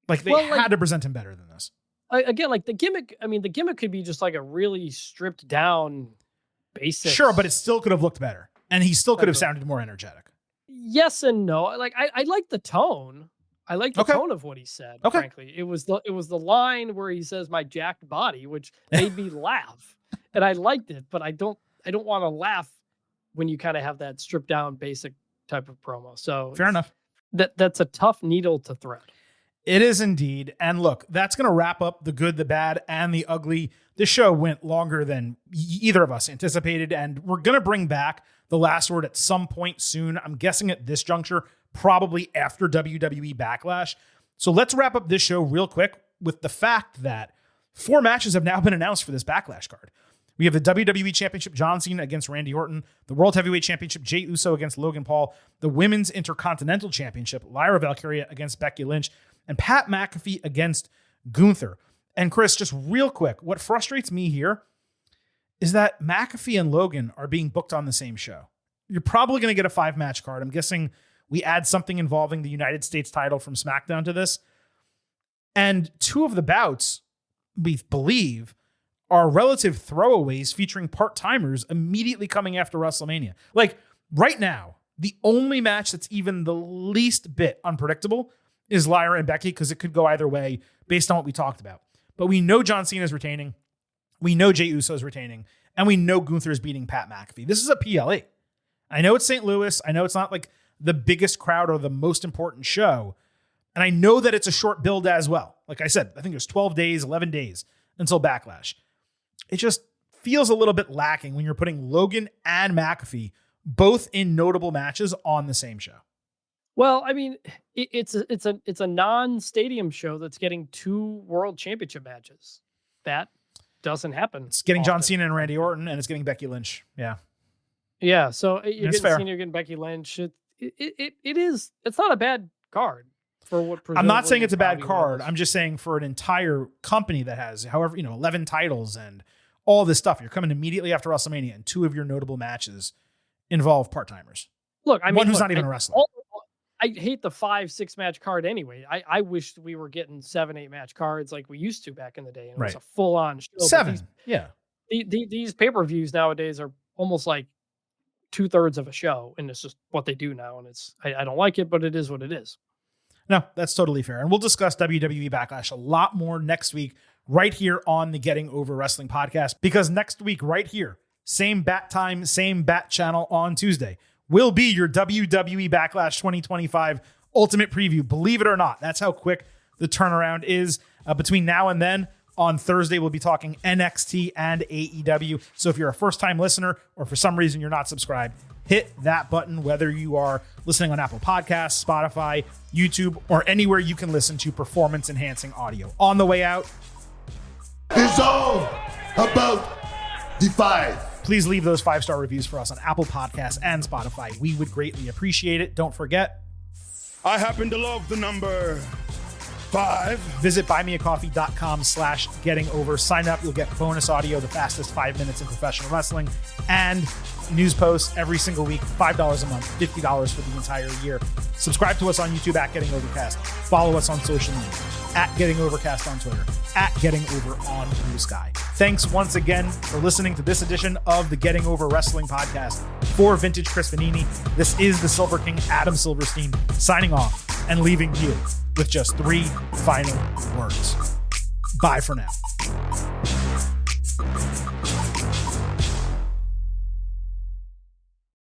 Speaker 1: Like, they had to present him better than this.
Speaker 2: Again, like the gimmick could be just like a really stripped down basic.
Speaker 1: Sure, but it still could have looked better. And he still could have sounded more energetic.
Speaker 2: Yes and no. Like I like the tone. I like the tone of what he said.
Speaker 1: Okay.
Speaker 2: Frankly, it was the line where he says "my jacked body," which made me laugh, and I liked it. But I don't want to laugh when you kind of have that stripped down basic type of promo. So
Speaker 1: fair enough.
Speaker 2: That's a tough needle to thread.
Speaker 1: It is indeed. And look, that's going to wrap up the good, the bad, and the ugly. This show went longer than either of us anticipated, and we're going to bring back the last word at some point soon. I'm guessing at this juncture, probably after WWE Backlash. So let's wrap up this show real quick with the fact that 4 matches have now been announced for this Backlash card. We have the WWE Championship, John Cena against Randy Orton, the World Heavyweight Championship, Jey Uso against Logan Paul, the Women's Intercontinental Championship, Lyra Valkyria against Becky Lynch, and Pat McAfee against Gunther. And Chris, just real quick, what frustrates me here is that McAfee and Logan are being booked on the same show. You're probably going to get a 5-match card. I'm guessing we add something involving the United States title from SmackDown to this. And 2 of the bouts, we believe, are relative throwaways featuring part-timers immediately coming after WrestleMania. Like, right now, the only match that's even the least bit unpredictable is Lyra and Becky, because it could go either way based on what we talked about. But we know John Cena is retaining, we know Jey Uso is retaining, and we know Gunther is beating Pat McAfee. This is a PLE. I know it's St. Louis. I know it's not like the biggest crowd or the most important show. And I know that it's a short build as well. Like I said, I think there's 12 days, 11 days until Backlash. It just feels a little bit lacking when you're putting Logan and McAfee both in notable matches on the same show.
Speaker 2: Well, I mean, it's a non-stadium show that's getting 2 world championship matches. That doesn't happen.
Speaker 1: It's getting
Speaker 2: often.
Speaker 1: John Cena and Randy Orton, and it's getting Becky Lynch. Yeah.
Speaker 2: Yeah. So you're getting
Speaker 1: fair.
Speaker 2: Cena, you're getting Becky Lynch. It's not a bad card for what.
Speaker 1: I'm not saying it's a bad
Speaker 2: probably
Speaker 1: card.
Speaker 2: was.
Speaker 1: I'm just saying for an entire company that has, however, 11 titles and all this stuff, you're coming immediately after WrestleMania, and 2 of your notable matches involve part-timers.
Speaker 2: Look, I mean,
Speaker 1: one who's not even a wrestler.
Speaker 2: I hate the 5-6 match card anyway. I wish we were getting 7-8 match cards like we used to back in the day. And it was a full on show.
Speaker 1: 7. Yeah.
Speaker 2: These pay-per-views nowadays are almost like 2/3 of a show, and it's just what they do now. And I don't like it, but it is what it is.
Speaker 1: No, that's totally fair. And we'll discuss WWE Backlash a lot more next week right here on the Getting Over Wrestling podcast, because next week right here, same bat time, same bat channel on Tuesday, will be your WWE Backlash 2025 Ultimate Preview. Believe it or not, that's how quick the turnaround is. Between now and then, on Thursday, we'll be talking NXT and AEW. So if you're a first-time listener or for some reason you're not subscribed, hit that button, whether you are listening on Apple Podcasts, Spotify, YouTube, or anywhere you can listen to performance-enhancing audio. On the way out,
Speaker 4: It's all about the 5.
Speaker 1: please leave those 5-star reviews for us on Apple Podcasts and Spotify. We would greatly appreciate it. Don't forget,
Speaker 3: I happen to love the number 5.
Speaker 1: Visit buymeacoffee.com/gettingover. Sign up. You'll get bonus audio, the fastest 5 minutes in professional wrestling, and news posts every single week, $5 a month, $50 for the entire year. Subscribe to us on YouTube at Getting Overcast. Follow us on social media at Getting Overcast on Twitter, at Getting Over on Blue Sky. Thanks once again for listening to this edition of the Getting Over Wrestling Podcast. For Vintage Chris Vanini, this is the Silver King, Adam Silverstein, signing off and leaving you with just 3 final words. Bye for now.